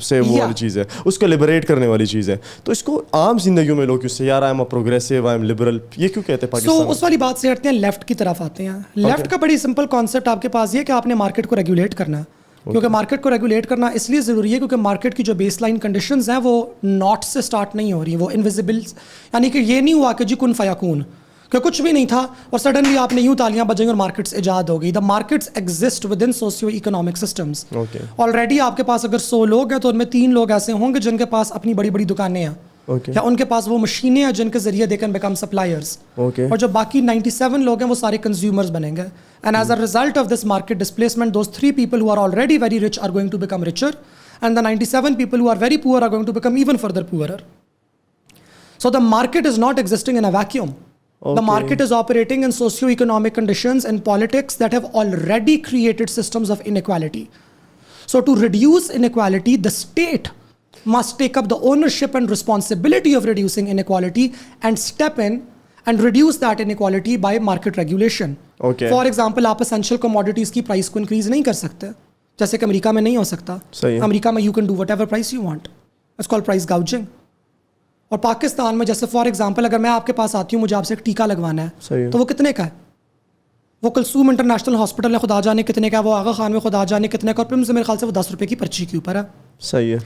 سے وہ والی چیز ہے, اس کو لبریٹ کرنے والی چیز ہے. تو اس کو عام زندگیوں میں لوگ کیوں سے یار آئی am a progressive, I am liberal, یہ کیوں کہتے ہیں پاکستان؟ سو اس والی بات سے ہٹتے ہیں, لیفٹ کی طرف آتے ہیں. لیفٹ کا بڑی سمپل کانسیپٹ آپ کے پاس یہ کہ آپ نے مارکیٹ کو ریگولیٹ کرنا ہے. کیونکہ مارکیٹ کو ریگولیٹ کرنا اس لیے ضروری ہے کیونکہ مارکیٹ کی جو بیس لائن کنڈیشنز ہیں وہ ناٹ سے اسٹارٹ نہیں ہو رہی, وہ انویزیبل, یعنی کہ یہ نہیں ہوا کہ جی کن فیکون, کہ کچھ بھی نہیں تھا اور سڈنلی آپ نے یوں تالیاں بجیں اور مارکیٹس ایجاد ہو گئی. The markets exist with in socio economic systems. Already آپ کے پاس اگر 100 لوگ ہیں تو ان میں 3 لوگ ایسے ہوں گے جن کے پاس اپنی بڑی بڑی دکانیں ہیں, یا ان کے پاس وہ مشینیں ہیں جن کے ذریعے دے کین بیکم سپلائرز, اور جو باقی 97 لوگ ہیں وہ سارے کنزیومرز بنیں گے. And as a result of this market displacement those 3 people who are already very rich are going to become richer, and the 97 people who are very poor are going to become even further poorer. So the market is not existing in a vacuum. The market is operating in socio-economic conditions and politics that have already created systems of inequality. So to reduce inequality, the state must take up the ownership and responsibility of reducing inequality and step in and reduce that inequality by market regulation. For example, آپ essential commodities کی price کو increase نہیں کر سکتے, جیسے کہ امریکہ میں نہیں ہو سکتا. امریکہ میں you can do whatever price you want. It's called price gouging. اور پاکستان میں جیسے فار ایگزامپل اگر میں آپ کے پاس آتی ہوں, مجھے آپ سے ایک ٹیکہ لگوانا ہے, تو وہ کتنے کا ہے؟ وہ کلثوم انٹرنیشنل ہاسپٹل میں خدا جانے کتنے کا ہے, وہ آغا خان میں خدا جانے کتنے کا, اور میرے خیال سے وہ 10 روپے کی پرچی کے اوپر ہے. صحیح ہے.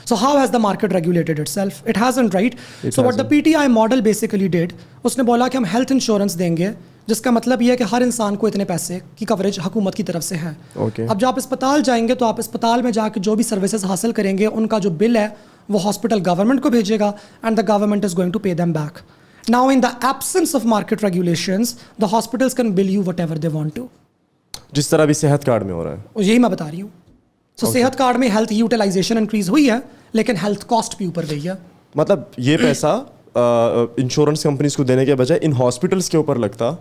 So how has the market regulated itself? It hasn't, right? So what the PTI model basically did, اس نے بولا کہ ہم ہیلتھ انشورنس دیں گے, جس کا مطلب یہ ہے کہ ہر انسان کو اتنے پیسے کی کوریج حکومت کی طرف سے ہے. اب جب آپ اسپتال جائیں گے تو آپ اسپتال میں جا کے جو بھی سروسز حاصل کریں گے, ان کا جو بل ہے وہ ہاسپٹل گورنمنٹ کو بھیجے گا, and the government is going to pay them back. Now in the absence of market regulations, the hospitals can bill you whatever they want to. جس طرح بھی صحت کارڈ میں ہو رہا ہے, یہی میں بتا رہی ہوں. So صحت کارڈ میں ہیلتھ یوٹیلائزیشن انکریز ہوئی ہے, لیکن ہیلتھ کاسٹ بھی اوپر گئی ہے. مطلب یہ پیسہ انشورنس کمپنیز کو دینے کے بجائے ان ہاسپٹلس کے اوپر لگتا.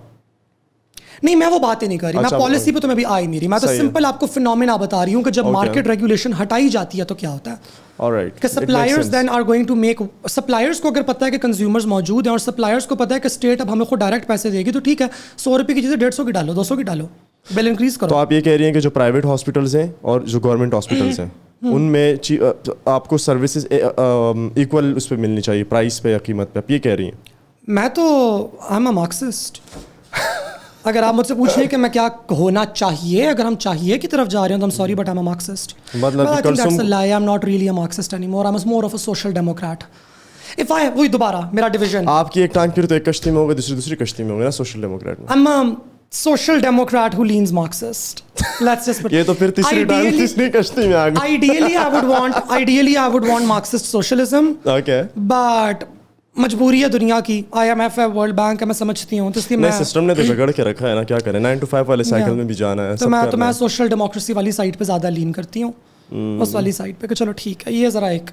نہیں, میں وہ بات ہی نہیں کر رہی, میں پالیسی پہ تو میں بھی آ ہی نہیں رہی, میں تو سمپل آپ کو فینومینا بتا رہی ہوں کہ جب مارکیٹ ریگولیشن ہٹائی جاتی ہے تو کیا ہوتا ہے کہ suppliers then are going to make, suppliers کو اگر پتہ ہے کہ کنزیومرز موجود ہیں اور سپلائرز کو پتہ ہے کہ اسٹیٹ اب ہمیں خود ڈائریکٹ پیسے دے گی, تو ٹھیک ہے 100 روپے کی چیزیں 150 کی ڈالو, 200 کی ڈالو, بل انکریز کرو. تو آپ یہ کہہ رہی ہیں کہ جو پرائیویٹ ہاسپٹلس ہیں اور جو گورنمنٹ ہاسپٹلس ہیں ان میں آپ کو سروسز ایکول اس پہ ملنی چاہیے, پرائس پہ یا قیمت پہ, آپ یہ کہہ رہی ہیں؟ میں تو آئی ایم اے مارکسسٹ. اگر آپ مجھ سے پوچھیں کہ میں کیا ہونا چاہیے, اگر ہم چاہیے کی طرف جا رہے ہیں تو I'm sorry but I'm a Marxist. مطلب I think that's a lie. I'm not really a Marxist anymore. I'm more of a social democrat. If I وہی دوبارہ میرا ڈویژن, آپ کی ایک ٹانگ پھر تو ایک کشتی میں ہوگا, دوسری کشتی میں ہوگا نا سوشل ڈیموکریٹ میں. I'm a social democrat who leans Marxist. Let's just put یہ تو پھر تیسری ٹانگ تیسری کشتی میں آ گئی. Ideally I would want Marxist socialism. Okay. But مجبوری ہے دنیا کی, IMF ہے, ورلڈ بینک ہے, میں سمجھتی ہوں, تو اس لیے میں سسٹم نے تو بگڑ کے رکھا ہے نا, کیا کریں, 9 to 5 والے سائیکل میں بھی جانا ہے. تو میں سوشل ڈیموکریسی والی سائڈ پہ زیادہ لین کرتی ہوں, اس والی سائڈ پہ کہ چلو ٹھیک ہے, یہ ذرا ایک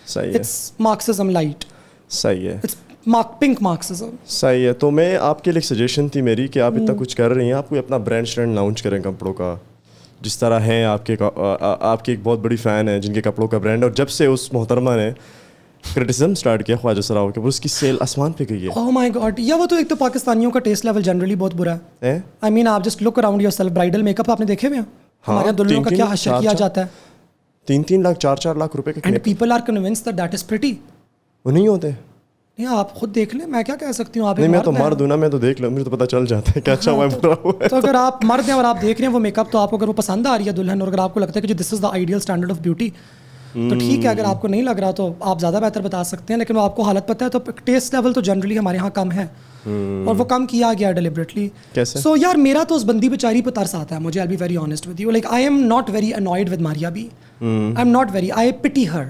صحیح ہے, اٹس مارکسزم لائٹ. صحیح ہے, اٹس پنک مارکسزم. صحیح ہے. تو میں آپ کے لیے سجیشن تھی میری کہ آپ اتنا کچھ کر رہی ہیں, آپ کوئی اپنا برانڈ اسٹینڈ لانچ کریں کپڑوں کا, جس طرح ہیں آپ کی ایک بہت بڑی فین ہے جن کے کپڑوں کا برانڈ ہے, اور جب سے اس محترمہ نے کرٹیسزم اسٹارٹ کیا خواجہ سراؤ کے, اس کی سیل آسمان پہ گئی ہے. اوہ مائی گاڈ. یا وہ تو ایک تو پاکستانیوں کا ٹیسٹ لیول جنرلی بہت برا ہے. آئی مین آپ just look around yourself, bridal makeup آپ نے دیکھے ہوئے ہیں ہمارے یہاں دلہنوں کا کیا حشر کیا جاتا ہے, 3 لاکھ 4 لاکھ روپے کا, and people are convinced that that is pretty. وہ نہیں ہوتے. نہیں آپ خود دیکھ لیں, میں کیا کہہ سکتی ہوں. آپ نہیں, میں تو مرد ہوں نا, میں تو دیکھ لوں, مجھے تو پتہ چل جاتا ہے کہ اچھا ہوا ہے برا ہوا ہے. تو اگر آپ مرد ہیں اور آپ دیکھ رہے ہیں وہ میک اپ, تو آپ کو اگر وہ پسند آ رہی ہے دلہن, اور اگر آپ کو لگتا ہے کہ this is the ideal standard of beauty, تو ٹھیک ہے. اگر آپ کو نہیں لگ رہا تو آپ زیادہ بہتر بتا سکتے ہیں, لیکن وہ آپ کو حالت پتہ ہے. تو ٹیسٹ لیول تو جنرلی ہمارے یہاں کم ہے, اور وہ کم کیا گیا ڈیلیبریٹلی. سو یار میرا تو اس بندی بیچاری پہ ترس آتا ہے مجھے. I'll be very honest with you. Like I am not very annoyed with Maria B. I'm not very. I pity her.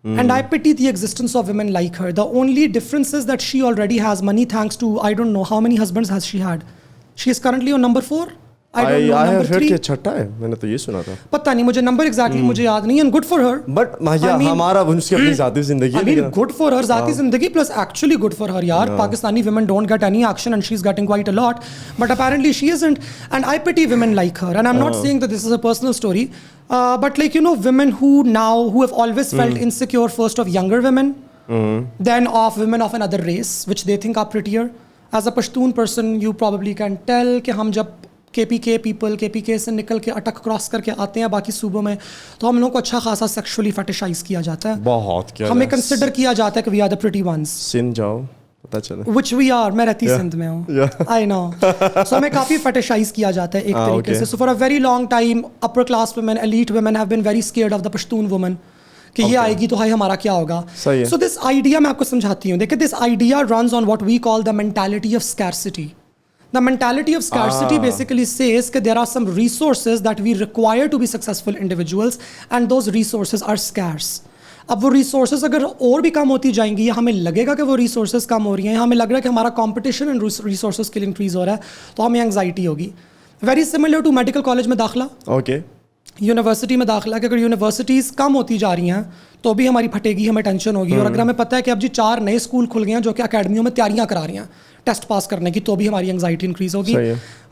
And I pity the existence of women like her. The only difference is that she already has money thanks to, I don't know how many husbands has she had. She is currently on number 4. I don't know, number 3. چھٹا ہے, میں نے تو یہ سنا تھا. پتہ نہیں مجھے نمبر ایگزیکٹلی مجھے یاد نہیں. And good for her. But ہمارا اس کی اپنی ذاتی زندگی ہے. I mean good for her ذاتی زندگی, plus actually good for her یار. Pakistani women don't get any action and she's getting quite a lot, but apparently she isn't. And I pity women like her, and I'm not saying that this is a personal story, but like you know, women who have always felt insecure, first of younger women, then of women of another race which they think are prettier. As a Pashtun person you probably can tell کہ ہم جب KPK سے نکل کے اٹک cross کر کے آتے ہیں باقی صوبوں میں, تو ہم لوگوں کو اچھا خاصا سیکشولی فیٹیشائز کیا جاتا ہے, بہت کیا ہمیں کنسیڈر کیا جاتا ہے کہ we are the pretty ones. Sindh جاؤ پتہ چلے, which we are. میں رہتی سندھ میں ہوں, I know. So ہمیں کافی فیٹیشائز کیا جاتا ہے ایک طریقے سے. So for a very long time upper class women, elite women have been very scared of the Pashtun woman کہ یہ آئے گی تو ہائی ہمارا کیا ہوگا. So this idea میں آپ کو سمجھاتی ہوں. دیکھیں, this idea runs on what we call the mentality of scarcity. The mentality of scarcity basically says that there are some resources that we require to be successful individuals, and those resources are scarce. اب وہ resources اگر اور بھی کم ہوتی جائیں گی یا ہمیں لگے گا کہ وہ ریسورسز کم ہو رہی ہیں, ہمیں لگ رہا ہے کہ ہمارا کمپٹیشن ان ریسورسز کے لیے انکریز ہو رہا ہے, تو ہمیں انگزائٹی ہوگی. Very similar to medical college میں داخلہ, اوکے, یونیورسٹی میں داخلہ, کہ اگر یونیورسٹیز کم ہوتی جا رہی ہیں تو بھی ہماری پھٹے گی, ہمیں ٹینشن ہوگی. اور اگر ہمیں پتہ ہے کہ اب جی 4 نئے اسکول کھل گئے ہیں جو کہ اکیڈمیوں میں تیاریاں کرا رہی ہیں ٹیسٹ پاس کرنے کی, تو بھی ہماری انگزائٹی انکریز ہوگی.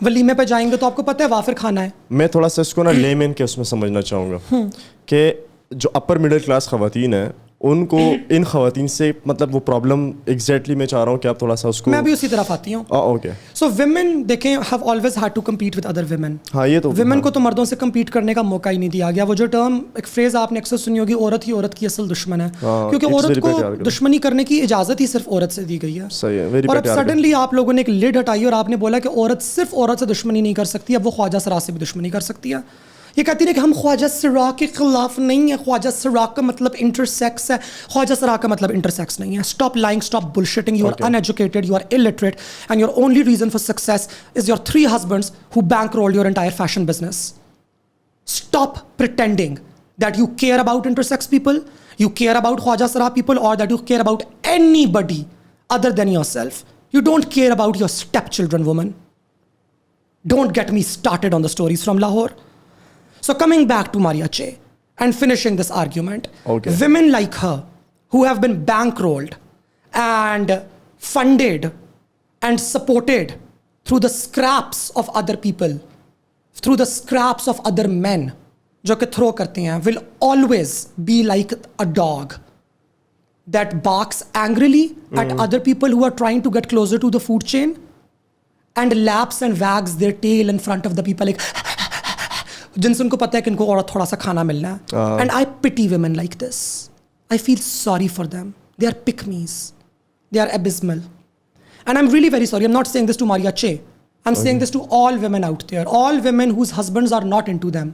ولیمے پہ جائیں گے تو آپ کو پتہ ہے وافر کھانا ہے. میں تھوڑا سا اس کو نا لے مین کے اس میں سمجھنا چاہوں گا کہ جو اپر مڈل کلاس خواتین ہیں ان کو ان خواتین سے مطلب وہ پرابلم ایگزیکٹلی میں چاہ رہا ہوں کہ آپ تھوڑا سا اس کو. میں بھی اسی طرف آتی ہوں. اوکے, سو ویمن دیکھیں have always had to compete with other women. ہاں یہ تو ویمن کو تو مردوں سے کمپیٹ کرنے کا موقع ہی نہیں دیا گیا. وہ جو ٹرم ایک فریز آپ نے اکثر سنی ہوگی, عورت ہی عورت کی اصل دشمن ہے, کیونکہ عورت کو دشمنی کرنے کی اجازت ہی صرف عورت سے دی گئی ہے. صحیح ہے. اور اب سڈنلی آپ لوگوں نے ایک لڈ ہٹائی اور آپ نے بولا کہ عورت صرف عورت سے دشمنی نہیں کر سکتی, اب وہ خواجہ سرا سے بھی دشمنی کر سکتی ہے. یہ کہتی ہے کہ ہم خواجہ سرا کے خلاف نہیں ہیں, خواجہ سرا کا مطلب انٹرسیکس ہے, خواجہ سرا کا مطلب انٹرسیکس نہیں ہے. Stop lying, stop bullshitting. You are uneducated, you are illiterate, and your only reason for success is your 3 husbands who bankrolled your entire fashion business. Stop pretending that you care about intersex people, you care about khwaja sara people, or that you care about anybody other than yourself. You don't care about your stepchildren, woman. Don't get me started on the stories from Lahore. So coming back to Maria Che and finishing this argument, okay. Women like her who have been bankrolled and funded and supported through the scraps of other people, through the scraps of other men جو کہ throw کرتے ہیں, will always be like a dog that barks angrily at other people who are trying to get closer to the food chain and laps and wags their tail in front of the people like جن سے ان کو پتہ ہے کہ ان کو اور تھوڑا سا کھانا ملنا ہے. And I pity women like this. I feel sorry for them. They are pickmes, they are abysmal, and I am really very sorry. I am not saying this to Maria Chay, I am saying this to all women out there, all women whose husbands are not into them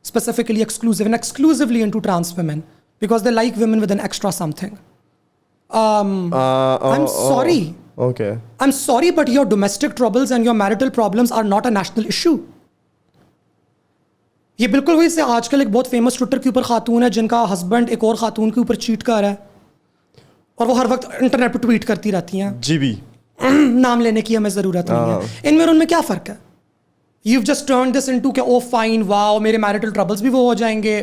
specifically exclusive and exclusively into trans women because they like women with an extra something. I'm sorry. Okay. I'm sorry, but your domestic troubles and your marital problems are not a national issue. یہ بالکل وہی سے آج کل ایک بہت famous Twitter کے اوپر خاتون ہے جن کا ہسبینڈ ایک اور خاتون کے اوپر چیٹ کر رہا ہے اور وہ ہر وقت انٹرنیٹ پہ ٹویٹ کرتی رہتی ہیں. جی بھی نام لینے کی ہمیں ضرورت نہیں ہے. ان میں اور ان میں کیا فرق ہے؟ You've just turned this into کہ oh fine, wow, میرے marital troubles بھی وہ ہو جائیں گے,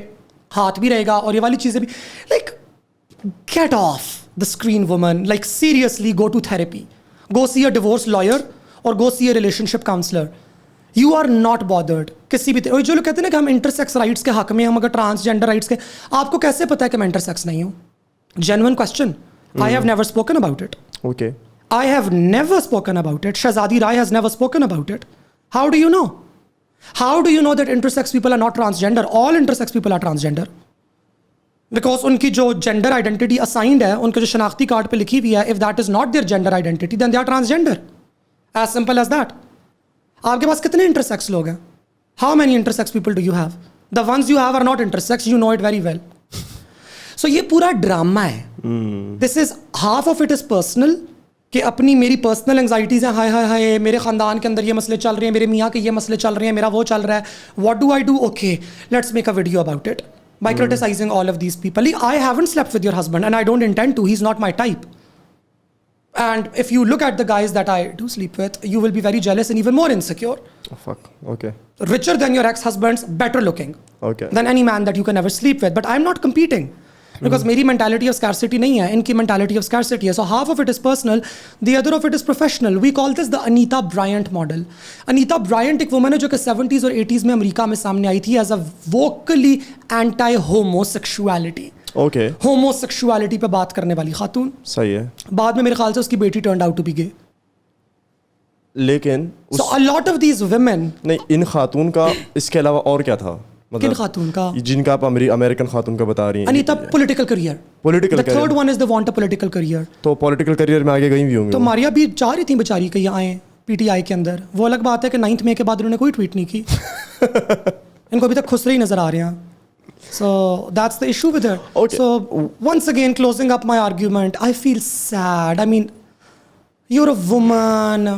ہاتھ بھی رہے گا, اور یہ والی چیزیں بھی. Like, get off the screen, woman. Like, seriously, go to therapy. Go see a divorce lawyer or go see a relationship counselor. You are not bothered. کسی بھی جو لوگ کہتے ہیں نا کہ ہم انٹرسیکس رائٹس کے حق میں, ہم اگر ٹرانسجینڈر رائٹس کے, آپ کو کیسے پتا ہے کہ میں انٹرسیکس نہیں ہوں؟ Genuine question. I have never spoken about it. Okay. I have never spoken about it. Shahzadi Rai has never spoken about it. How do you know? How do you know that intersex people are not transgender? All intersex people are transgender. Because ان کی جو gender identity assigned ہے, ان کے جو شناختی card پہ لکھی ہوئی ہے, if that is not their gender identity, then they are transgender. As simple as that. آپ کے پاس کتنے intersex لوگ ہیں? How many intersex people do you have? The ones you have are not intersex, you know it very well. So یہ پورا drama ہے. This is, half of it is personal, کہ اپنی میری پرسنل انگزائٹیز ہیں, ہائے ہائے ہائے میرے خاندان کے اندر یہ مسئلے چل رہے ہیں, میرے میاں کے یہ مسئلے چل رہے ہیں, میرا وہ چل رہا ہے. What do I do? Okay, let's make a video about it by criticizing all of these people. I haven't slept with your husband and I don't intend to. He's not my type. And if you look at the guys that I do sleep with, you will be very jealous and even more insecure. Oh, fuck. Okay. Richer than your ex-husbands, better looking. Okay. Than any man that you can ever sleep with. But I'm not competing. Because میری mentality of scarcity نہیں ہے, ان کی mentality of scarcity ہے. So half of it is personal, the other of it is professional. We call this the Anita Bryant model. Anita Bryant ایک woman ہے جو کہ 70s اور 80s میں امریکہ میں سامنے آئی تھی as a vocally anti-homosexuality. Okay. homosexuality پہ بات کرنے والی خاتون. صحیح ہے. بعد میں میرے خیال سے اس کی بیٹی turned out to be gay. لیکن So a lot of these women. نہیں, ان خاتون کا اس کے علاوہ اور کیا تھا؟ کن خاتون کا؟ جن کا آپ امریکن خاتون کا بتا رہی ہیں. Anita political career. Political the third one is they want a political career. تو پولیٹیکل کریئر میں آگے گئی بھی ہوں گی. تو ماریا بھی چاہ رہی تھیں بیچاری کہ یہ آئیں پی ٹی آئی کے اندر. وہ الگ بات ہے کہ 9 مئی کے بعد انہوں نے کوئی ٹویٹ نہیں کی. ان کو ابھی تک خسرے ہی نظر آ رہے ہیں. So that's the issue with her. Okay. So once again, closing up my argument, I feel sad. I mean, you're a woman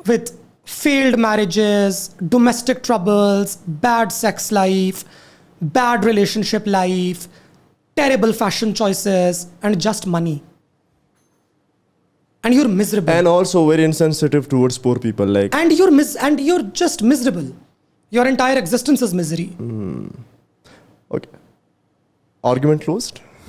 with failed marriages, domestic troubles, bad sex life, bad relationship life, terrible fashion choices and just money. And you're miserable. And also very insensitive towards poor people. Like, And you're just miserable. Your entire existence is misery. okay. Argument closed?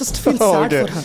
just feel sad Okay. for her.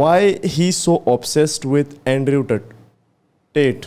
why he so obsessed with Andrew Tate?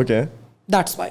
Okay. That's why.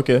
Okay.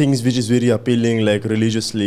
things which is very appealing, like religiously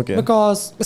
Okay. Because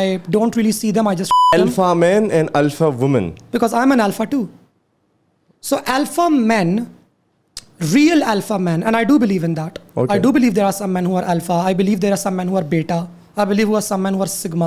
I don't really see them. I just them. Alpha man and alpha woman. Because I'm an alpha too. So alpha men, real alpha men, and I do believe in that. Okay. I do believe there are some men who are alpha. I believe there are some men who are beta. I believe there are some men who are sigma.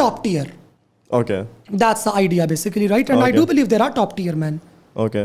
top tier. Okay. That's the idea basically, right? And I Okay. do believe there are top tier men. Okay.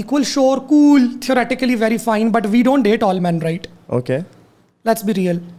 equal, sure, cool, theoretically very fine, but we don't date all men, right? Okay. Let's be real.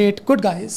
date good guys.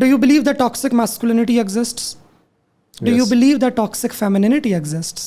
Do you believe that toxic masculinity exists? Do you Yes. believe that toxic femininity exists?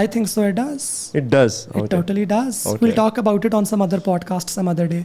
I think so. It does. It does. It Okay. totally does. Okay. We'll talk about it on some other podcast some other day.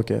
Okay.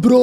bro.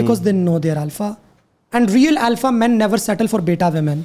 because they know they're alpha. And real alpha men never settle for beta women.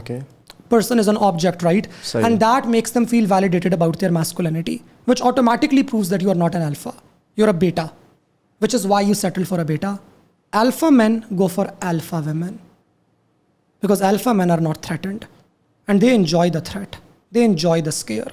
Okay. Person is an object, right? Sahi. And that makes them feel validated about their masculinity, which automatically proves that you are not an alpha. You're a beta, which is why you settle for a beta. Alpha men go for alpha women because alpha men are not threatened and they enjoy the threat. They enjoy the scare.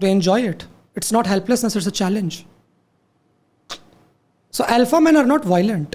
They enjoy it. It's not helplessness, it's a challenge. So alpha men are not violent.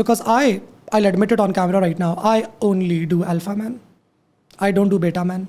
because I'll admit it on camera right now. I only do alpha men. I don't do beta men.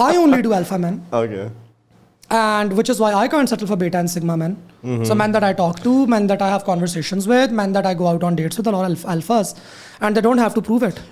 I only do alpha men. Okay. And which is why I can't settle for beta and sigma men. So men that I talk to, men that I have conversations with, men that I go out on dates with, a lot of alphas. And they don't have to prove it.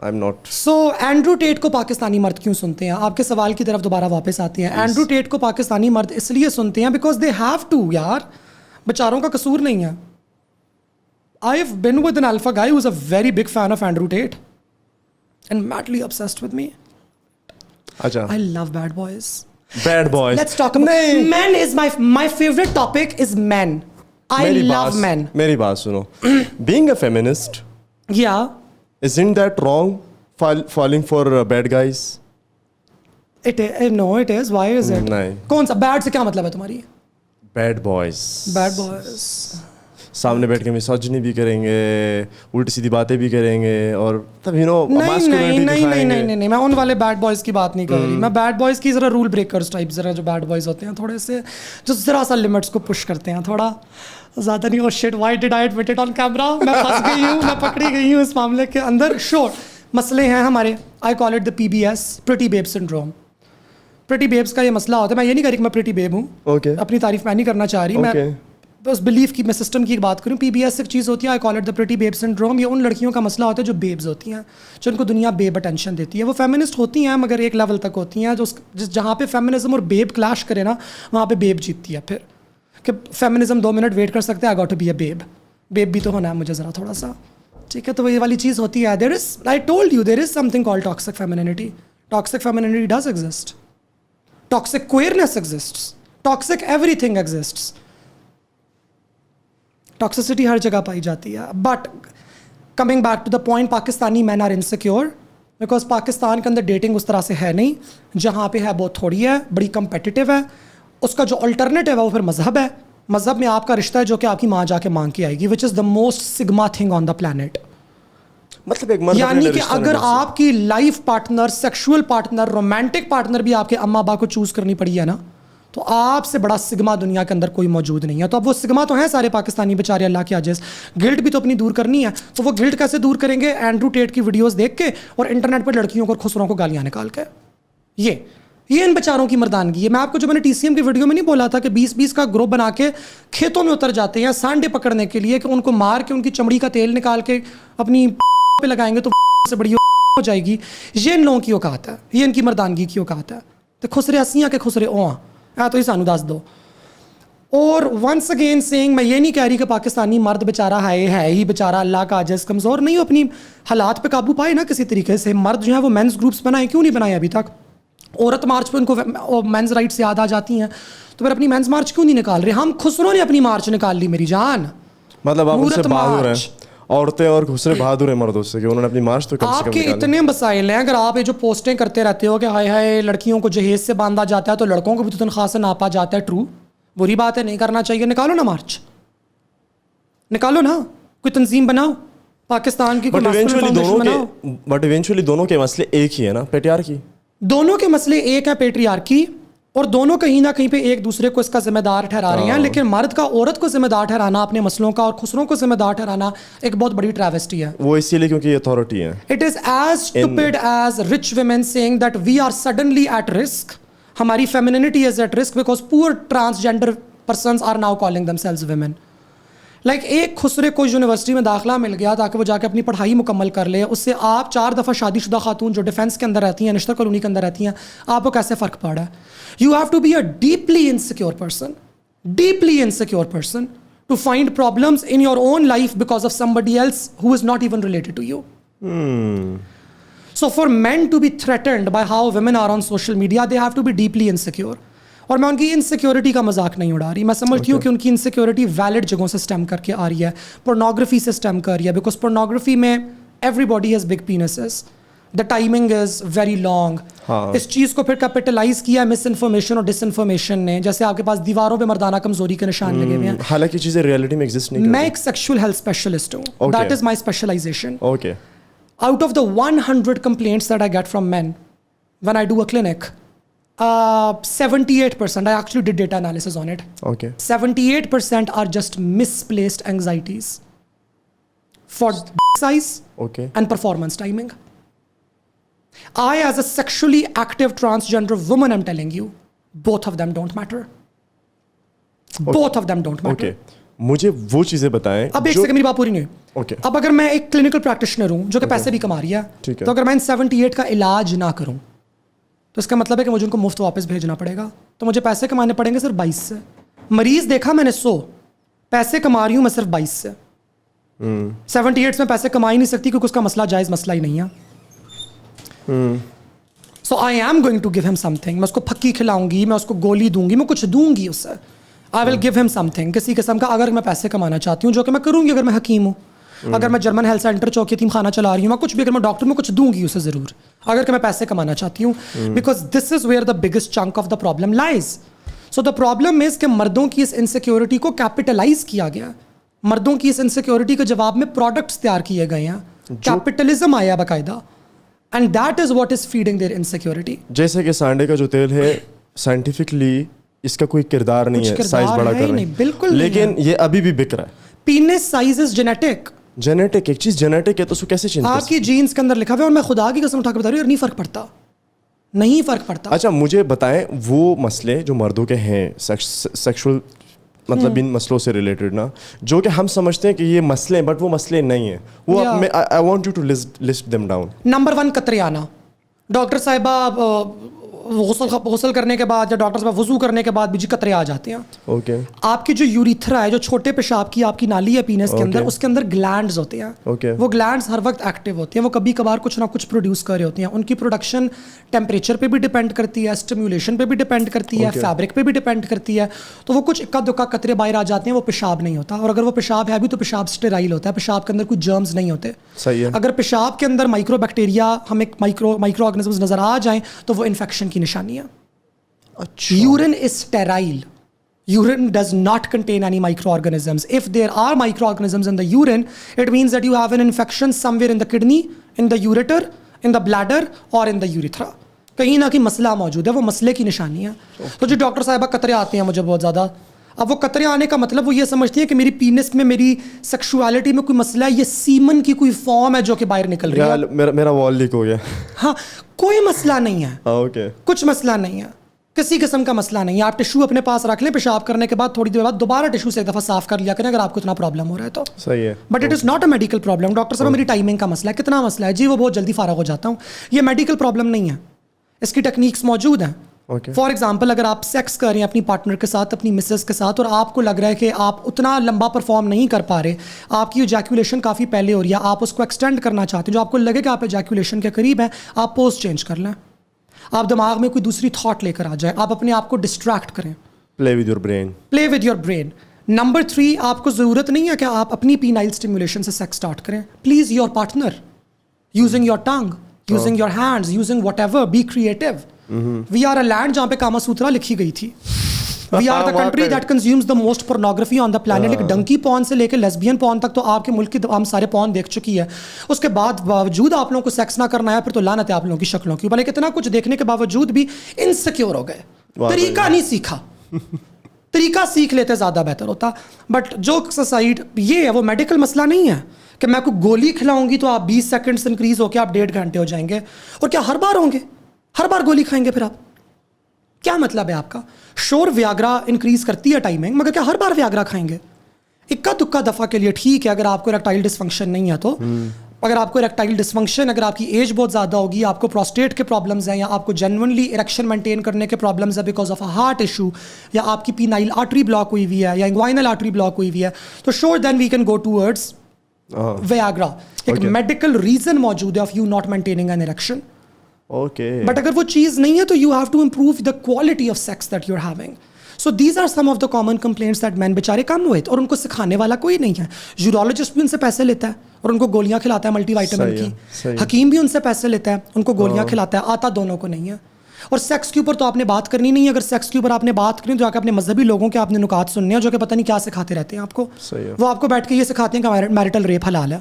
I'm not. So Andrew Tate کو پاکستانی مرد کیوں سنتے ہیں؟ آپ کے سوال کی طرف دوبارہ واپس آتے ہیں. اینڈرو ٹیٹ کو پاکستانی مرد اس لیے سنتے ہیں بیکاز دے ہیو ٹو. یار بیچاروں کا قصور نہیں ہے. I have been with an alpha guy who's a very big fan of Andrew Tate and madly obsessed with me. Acha. I love bad boys. Bad boys. Let's talk about men. Is my favorite topic is men. I love men. میری بات سنو. Being a feminist, Yeah. isn't that wrong? Falling for bad guys? It is. No, it is. Why is it? نہیں. کون سا bad سے کیا مطلب ہے تمہاری؟ Bad boys. Bad boys. سامنے بیٹھ کے misogyny بھی کریں گے, الٹی سیدھی باتیں بھی کریں گے, اور تب نہیں میں ان والے بیڈ بوائز کی بات نہیں کر رہی. میں بیڈ بوائز کی ذرا رول بریکرز ٹائپ, ذرا جو بیڈ بوائز ہوتے ہیں تھوڑے سے جو ذرا سا لمٹس کو پش کرتے ہیں, تھوڑا زیادہ نہیں. اور shit why did I admit it on camera. میں پھنس گئی ہوں, میں پکڑی گئی ہوں اس معاملے کے اندر. شور مسئلے ہیں ہمارے. I call it the PBS, pretty babe syndrome. Pretty babes کا یہ مسئلہ ہوتا ہے. میں یہ نہیں کہہ رہی کہ میں پریٹی بیب ہوں, اپنی تعریف میں نہیں کرنا چاہ رہی. میں بس بلیف کی, میں سسٹم کی بات کروں. PBS ایک چیز ہوتی ہے, I call it the pretty babe syndrome. یہ ان لڑکیوں کا مسئلہ ہوتا ہے جو بیبز ہوتی ہیں, جو ان کو دنیا بیب اٹینشن دیتی ہے. وہ فیمنسٹ ہوتی ہیں مگر ایک لیول تک ہوتی ہیں, جو جہاں پہ فیمنزم اور بیب کلیش کرے نا, وہاں پہ بیب جیتتی ہے. پھر کہ فیمنزم 2 منٹ ویٹ کر سکتے ہیں, I got to be a babe. Babe بھی تو ہونا ہے مجھے ذرا تھوڑا سا, ٹھیک ہے. تو یہ والی چیز ہوتی ہے. There is, I told you, there is something called toxic femininity. Toxic femininity does exist. Toxic queerness exists. Toxic everything exists. Toxicity ہر جگہ پائی جاتی ہے. But coming back to the point, Pakistani men are insecure because Pakistan کے اندر dating اس طرح سے ہے نہیں. جہاں پہ ہے بہت تھوڑی ہے, بڑی کمپیٹیٹیو ہے. اس کا جو الٹرنیٹیو ہے وہ پھر مذہب ہے. مذہب میں آپ کا رشتہ ہے جو کہ آپ کی ماں جا کے مانگ کے آئے گی, which is the most sigma thing on the planet. مطلب یعنی کہ اگر آپ کی life partner, sexual partner, romantic partner بھی آپ کے اماں ابا کو چوز کرنی پڑی ہے نا, تو آپ سے بڑا سگما دنیا کے اندر کوئی موجود نہیں ہے. تو اب وہ سگما تو ہیں سارے پاکستانی بیچارے, اللہ کے عاجز. گلٹ بھی تو اپنی دور کرنی ہے, تو وہ گلٹ کیسے دور کریں گے؟ اینڈرو ٹیٹ کی ویڈیوز دیکھ کے اور انٹرنیٹ پہ لڑکیوں کو اور خسروں کو گالیاں نکال کے. یہ ان بیچاروں کی مردانگی ہے. میں آپ کو جو میں نے TCM کی ویڈیو میں نہیں بولا تھا کہ 20-20 کا گروپ بنا کے کھیتوں میں اتر جاتے ہیں سانڈے پکڑنے کے لیے, کہ ان کو مار کے ان کی چمڑی کا تیل نکال کے اپنی پہ لگائیں گے تو سے بڑی ہو جائے گی. یہ ان لوگوں کی اوقات ہے, یہ ان کی مردانگی کی اوقات ہے. تو خسرے ہسیاں کے خسرے اوہاں تو یہ سانو دس دو. اور ونس اگین سینگ, میں یہ نہیں کہہ رہی کہ پاکستانی مرد بیچارہ ہے ہی بیچارہ اللہ کا عاجز کمزور نہیں ہو, اپنی حالات پہ قابو پائے نا کسی طریقے سے. مرد جو ہے وہ مینس گروپس بنائے, کیوں نہیں بنائے ابھی تک؟ عورت مارچ پہ ان کو مینز رائٹس یاد آ جاتی ہیں, تو پھر اپنی مینز مارچ کیوں نہیں نکال رہے؟ ہم خسروں نے اپنی مارچ نکال لی میری جان. مطلب آپ ان سے بہادر ہیں, عورتیں اور خسرے بہادر ہیں مردوں سے, کہ انہوں نے اپنی مارچ تو کم سے کم آپ کے اتنے مسائل ہیں. اگر آپ یہ جو پوسٹیں کرتے رہتے ہو کہ ہائے ہائے لڑکیوں کو جہیز سے باندھا جاتا ہے, تو لڑکوں کو بھی تو تنخواہ سے ناپا جاتا ہے. ٹرو, بری بات ہے, نہیں کرنا چاہیے. نکالو نا مارچ, نکالو نا, کوئی تنظیم بناؤ پاکستان کی, بٹ ایونچولی دونوں کے مسئلے ایک ہی ہے نا, پیٹریارکی. دونوں کے مسئلے ایک ہیں, پیٹریارکی, اور دونوں کہیں نہ کہیں پہ ایک دوسرے کو اس کا ذمہ دار ٹھہرا رہے ہیں. لیکن مرد کا عورت کو ذمہ دار ٹھہرانا اپنے مسئلوں کا, اور خسروں کو ذمہ دار ٹھہرانا ایک بہت بڑی ٹریویسٹی ہے. وہ اسی لیے کیونکہ یہ اتھارٹی ہے. It is as stupid as rich women saying that we are suddenly at risk. ہماری femininity is at risk because poor transgender persons are now calling themselves women. Like ایک خسرے کو یونیورسٹی میں داخلہ مل گیا تاکہ وہ جا کے اپنی پڑھائی مکمل کر لے, اس سے آپ 4 دفعہ شادی شدہ خاتون جو ڈیفینس کے اندر رہتی ہیں, نشتر کالونی کے اندر رہتی ہیں, آپ کو کیسے فرق پڑ رہا ہے؟ You have to be a deeply insecure person to find problems in your own life because of somebody else who is not even related to you. So for men to be threatened by how women are on social media, they have to be deeply insecure. اور میں ان کی insecurity کا مذاق نہیں اڑا رہی. میں سمجھتی ہوں کہ ان کی انسیکیورٹی ویلڈ جگہوں سے اسٹیم کر کے آ رہی ہے, پورنوگرافی سے اسٹیم کر رہی ہے. بیکاز پورنوگرافی میں everybody has big penises, the timing is very long. اس چیز کو پھر کیپٹلائز کیا مس انفارمیشن اور ڈس انفارمیشن نے. جیسے آپ کے پاس دیواروں پہ مردانہ کمزوری کے نشان لگے ہوئے ہیں, حالانکہ چیزیں ریئلٹی میں ایگزسٹ نہیں کرتی. میں ایک سیکشول ہیلتھ اسپیشلسٹ ہوں, that is my specialization. Okay. Out of the 100 complaints that I get from men when I do a clinic, 78%, I actually did data analysis on it. Okay. 78% are just misplaced anxieties for size and performance timing. I, as a sexually active transgender woman, I'm telling you, both of them don't matter. Both of them don't matter. Okay. مجھے وہ چیزیں بتائیں. اب ایک second میری بات پوری نہیں ہوئی. اوکے, اب اگر میں ایک کلینکل پریکٹیشنر ہوں جو کہ پیسے بھی کما رہی ہے, تو اگر میں ان 78 کا علاج نہ کروں تو اس کا مطلب ہے کہ مجھے ان کو مفت واپس بھیجنا پڑے گا, تو مجھے پیسے کمانے پڑیں گے صرف 22 سے. مریض دیکھا میں نے 100, پیسے کما رہی ہوں میں صرف 22 سے. 78 میں پیسے کما ہی نہیں سکتی کیونکہ اس کا مسئلہ جائز مسئلہ ہی نہیں ہے. So I am going to give him some thing. میں اس کو پھکی کھلاؤں گی, میں اس کو گولی دوں گی, میں کچھ دوں گی اس سے. آئی will give him some thing کسی قسم کا, اگر میں پیسے کمانا چاہتی ہوں, جو کہ میں کروں گی اگر میں حکیم ہوں. اگر میں جرمن ہیلتھ سینٹر چوکی یتیم خانہ چلا رہی ہوں, میں کچھ بھی, اگر میں ڈاکٹر میں کچھ دوں گی اسے ضرور, اگر کہ میں پیسے کمانا چاہتی ہوں. Because this is where the biggest chunk of the problem lies. So the problem is کہ مردوں کی اس انسیکیورٹی کو کیپیٹلائز کیا گیا. مردوں کی اس انسیکیورٹی کے جواب میں پروڈکٹس تیار کیے گئے ہیں, کیپٹلزم آیا باقاعدہ, and that is what is feeding their insecurity. جیسے کہ سانڈے کا جو تیل ہے سائنٹیفکلی اس کا کوئی کردار نہیں ہے, سائز بڑا کر رہے ہیں, بالکل, لیکن یہ ابھی بھی بک رہا ہے. پینس سائز از جینیٹک. جینیٹک, ایک چیز جینیٹک ہے تو اس کو کیسے چینج آپ کی جینس کے اندر لکھا ہوا ہے, اور میں خدا کی قسم اٹھا کے بتا رہی ہوں, نہیں فرق پڑتا, نہیں فرق پڑتا. اچھا مجھے بتائیں وہ مسئلے جو مردوں کے ہیں سیکشول مطلب ان مسئلوں سے ریلیٹڈ نا, جو کہ ہم سمجھتے ہیں کہ یہ مسئلے ہیں بٹ وہ مسئلے نہیں ہیں, وہ I want you to list them down. Number 1 قطریانہ. ڈاکٹر صاحبہ غسل کرنے کے بعد یا ڈاکٹر صاحب وضو کرنے کے بعد بھی جی قطرے آ جاتے ہیں. اوکے, آپ کی جو یوریتھرا ہے, جو چھوٹے پیشاب کی آپ کی نالی ہے پینس کے اندر, اس کے اندر گلینڈز ہوتے ہیں. وہ گلینڈز ہر وقت ایکٹیو ہوتے ہیں, وہ کبھی کبھار کچھ نہ کچھ پروڈیوس کر رہے ہوتے ہیں. ان کی پروڈکشن ٹیمپریچر پہ بھی ڈیپینڈ کرتی ہے, اسٹیمیولیشن پہ بھی ڈیپینڈ کرتی ہے, فیبرک پہ بھی ڈیپینڈ کرتی ہے. تو وہ کچھ اکا دکا قطرے باہر آ جاتے ہیں, وہ پیشاب نہیں ہوتا. اور اگر وہ پیشاب ہے بھی تو پیشاب اسٹیرائل ہوتا ہے, پیشاب کے اندر کوئی جرمز نہیں ہوتے. صحیح ہے. اگر پیشاب کے اندر مائکرو بیکٹیریا ہمیں مائکرو آرگنزمز نظر آ جائیں تو وہ انفیکشن کی نشانی ہے. Urine is sterile. Urine does not contain any microorganisms. If there are microorganisms in the urine, it means that you have an infection somewhere in the kidney, in the ureter, in the bladder or in the urethra. کہیں نہ کہیں مسئلہ موجود ہے, وہ مسئلے کی نشانی ہے. تو جو ڈاکٹر صاحبہ قطرے آتے ہیں مجھے بہت زیادہ, اب وہ قطرے آنے کا مطلب وہ یہ سمجھتی ہیں کہ میری پینس میں, میری سیکشوالٹی میں کوئی مسئلہ ہے, یہ سیمن کی کوئی فارم ہے جو کہ باہر نکل رہی ہے. میرا وال لیک ہو گیا. ہاں, کوئی مسئلہ نہیں ہے. اوکے, کچھ مسئلہ نہیں ہے, کسی قسم کا مسئلہ نہیں ہے. آپ ٹشو اپنے پاس رکھ لیں, پیشاب کرنے کے بعد تھوڑی دیر بعد دوبارہ ٹشو سے ایک دفعہ صاف کر لیا کریں اگر آپ کو اتنا پرابلم ہو رہا ہے تو. صحیح ہے. But it is not a medical problem. Doctor صاحب میری ٹائمنگ کا مسئلہ ہے, کتنا مسئلہ ہے جی, وہ بہت جلدی فارغ ہو جاتا ہوں. یہ میڈیکل پرابلم نہیں ہے, اس کی ٹیکنیکس موجود ہیں. فار ایگزامپل, اگر آپ سیکس کر رہے ہیں اپنی پارٹنر کے ساتھ, اپنی مسز کے ساتھ, اور آپ کو لگ رہا ہے کہ آپ اتنا لمبا پرفارم نہیں کر پا رہے, آپ کی ایجیکولیشن کافی پہلے ہو رہی ہے, آپ اس کو ایکسٹینڈ کرنا چاہتے ہیں, جو آپ کو لگے کہ آپ ایجیکولیشن کے قریب ہیں, آپ پوز چینج کر لیں. آپ دماغ میں کوئی دوسری تھاٹ لے کر آ جائیں, آپ اپنے آپ کو ڈسٹریکٹ کریں. Play with your brain. Play with your brain. Number 3, آپ کو ضرورت نہیں ہے کہ آپ اپنی پینائل اسٹیمولیشن سے سیکس اسٹارٹ کریں. Please your partner, using your tongue, using your hands, using whatever, be creative. We are a land جہاں پہ کاما سوترا لکھی گئی تھی. We are the country that consumes the most pornography on the planet. ایک donkey پون سے لے کے لیسبین پون تک تو آپ کے ملک کی ہم سارے پون دیکھ چکی ہے. اس کے بعد باوجود آپ لوگوں کو سیکس نہ کرنا ہے, پھر تو لعنت ہے آپ لوگوں کی شکلوں کی. بلکہ اتنا کچھ دیکھنے کے باوجود بھی انسیکیور ہو گئے, طریقہ نہیں سیکھا. طریقہ سیکھ لیتے زیادہ بہتر ہوتا. بٹ جو سائڈ یہ ہے وہ میڈیکل مسئلہ نہیں ہے کہ میں کوئی گولی کھلاؤں گی تو آپ 20 سیکنڈ انکریز ہو کے آپ 1.5 گھنٹے ہو جائیں گے. اور کیا ہر بار ہوں گے, ہر بار گولی کھائیں گے پھر آپ؟ کیا مطلب ہے آپ کا؟ شور ویاگرا انکریز کرتی ہے ٹائمنگ, مگر کیا ہر بار ویاگرا کھائیں گے؟ اکا دکا دفعہ کے لیے ٹھیک ہے, اگر آپ کو اریکٹائل ڈسفنکشن نہیں ہے تو. اگر آپ کو اریکٹائل ڈسفنکشن, اگر آپ کی ایج بہت زیادہ ہوگی, آپ کو پروسٹیٹ کے پرابلمز ہیں, یا آپ کو جینونلی اریکشن مینٹین کرنے کے پرابلمز ہیں because of a heart issue, یا آپ کی پینائل آرٹری بلاک ہوئی ہوئی ہے, یا انگوائنل آرٹری بلاک ہوئی ہوئی ہے, تو شور دین we can go towards Vyaghra. ایک میڈیکل ریزن موجود ہے of you not maintaining an erection. But اگر وہ چیز نہیں ہے تو you have to improve the quality of sex that you are having. So these are some of the common complaints that men بیچارے کم ہوئے, اور ان کو سکھانے والا کوئی نہیں ہے. یورولوجسٹ بھی ان سے پیسے لیتا ہے اور ان کو گولیاں کھلاتا ہے ملٹی وائٹامن کی. حکیم بھی ان سے پیسے لیتا ہے, ان کو گولیاں کھلاتا ہے. آتا دونوں کو نہیں ہے. اور سیکس کے اوپر تو آپ نے بات کرنی نہیں ہے. اگر سیکس کے اوپر آپ نے بات کرنی تو جا کے اپنے مذہبی لوگوں کے آپ نے نکات سننے ہیں جو کہ پتہ نہیں کیا سکھاتے رہتے ہیں آپ کو. وہ آپ کو بیٹھ کے یہ سکھاتے ہیں کہ میرٹل ریپ حلال ہے.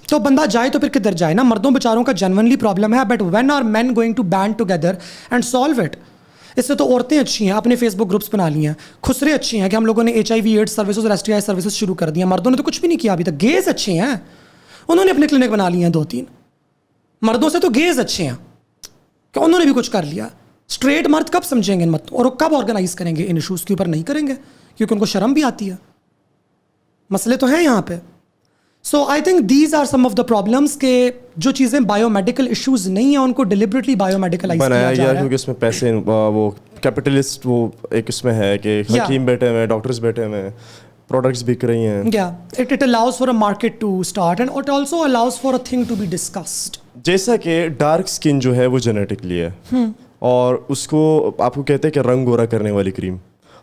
تو بندہ جائے تو پھر کدھر جائے نا. مردوں بیچاروں کا جنونلی پرابلم ہے, but when are men going to band together and solve it. اس سے تو عورتیں اچھی ہیں, اپنے فیس بک گروپس بنا لی ہیں. خسرے اچھی ہیں کہ ہم لوگوں نے HIV ایڈز سروسز اور STI سروسز شروع کر دی ہیں. مردوں نے تو کچھ بھی نہیں کیا ابھی تک. گیز اچھے ہیں, انہوں نے اپنے کلینک بنا لیے ہیں 2-3. مردوں سے تو گیز اچھے ہیں کہ انہوں نے بھی کچھ کر لیا. اسٹریٹ مرد کب سمجھیں گے ان مت, اور کب آرگنائز کریں گے ان ایشوز کے اوپر؟ نہیں کریں گے, کیونکہ ان کو شرم بھی آتی ہے. مسئلے تو ہیں یہاں پہ. So I think these are some of the problems کہ جو چیزیں بایو میڈیکل ایشوز نہیں ہیں ان کو ڈیلیبریٹلی بایو میڈیکلائز کیا جا رہا ہے کیونکہ اس میں پیسے وہ کیپٹلسٹ وہ ایک اس میں ہے کہ حکیم بیٹھے ہوئے ہیں, ڈاکٹرز بیٹھے ہوئے ہیں, پروڈکٹس بک رہی ہیں. it allows for a market to start and it also allows for a thing to be discussed. جیسا کہ ڈارک اسکن جو ہے وہ جینیٹکلی ہے اور اس کو آپ کو کہتے ہیں کہ رنگ گورا کرنے والی کریم,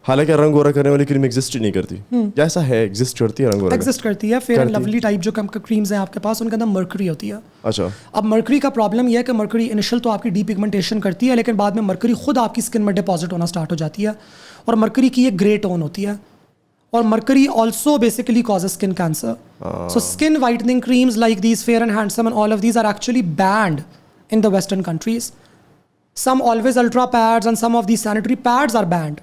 حالانکہ رنگ گورا کرنے والی کریم ایگزسٹ ہی نہیں کرتی. ایسا ہے ایگزسٹ کرتی ہے رنگ گورا ایگزسٹ کرتی ہے. فیئر اینڈ لولی ٹائپ جو کریمز ہیں آپ کے پاس ان کے اندر مرکری ہوتی ہے. اچھا, اب مرکری کا پرابلم یہ ہے کہ مرکری انیشل تو آپ کی ڈی پگمنٹیشن کرتی ہے لیکن بعد میں مرکری خود آپ کی اسکن میں ڈپازٹ ہونا اسٹارٹ ہو جاتی ہے اور مرکری کی ایک گرے ٹون ہوتی ہے اور mercury also basically causes skin cancer. So skin whitening creams like these Fair and Handsome and all of these are actually banned in the Western countries. Some always ultra pads and some of these sanitary pads are banned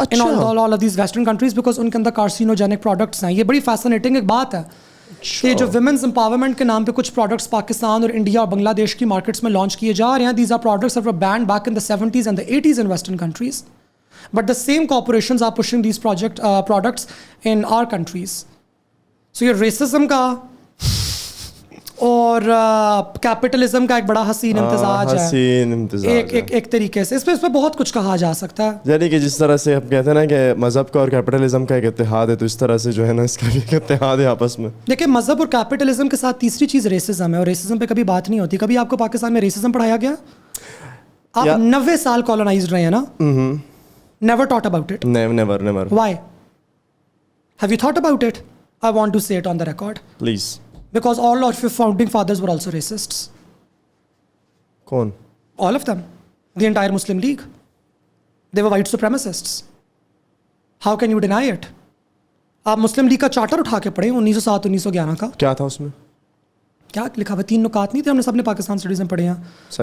in all of these Western countries because ان کے اندر carcinogenic products ہیں. یہ بڑی fascinating ایک بات ہے کہ جو women's empowerment کے نام پہ کچھ products پاکستان اور انڈیا اور بنگلہ دیش کی markets میں launch کیے جا رہے ہیں. These are products that were banned back in the 70s and the 80s in Western countries. But the same corporations are pushing these products in our countries. So یہ racism کا اور capitalism کا ایک بڑا حسین امتزاج ہے ایک طریقے سے. اس پہ بہت کچھ کہا جا سکتا ہے. یعنی کہ جس طرح سے ہم کہتے ہیں نا کہ مذہب کا اور کیپٹلزم کا ایک اتحاد ہے, تو اس طرح سے جو ہے نا اس کا بھی ایک اتحاد ہے آپس میں. دیکھیں مذہب اور کیپٹلزم کے ساتھ تیسری چیز ریسزم ہے اور ریسزم پہ کبھی بات نہیں ہوتی. کبھی آپ کو پاکستان میں ریسزم پڑھایا گیا؟ آپ 90 سال کالونائزڈ رہے ہیں نا. Never taught about it. Never. Why have you thought about it? I want to say it on the record please. Because all of your founding fathers were also racists. کون؟ All of them. The entire Muslim League. They were white supremacists. How can you deny it? آپ مسلم league کا charter اٹھا کے پڑھیں 1907 1911 کا. کیا تھا اس میں؟ کیا لکھا ہوا؟ 3 نکات نہیں تھے؟ ہم نے سب نے پاکستان اسٹڈیز میں پڑھے ہیں.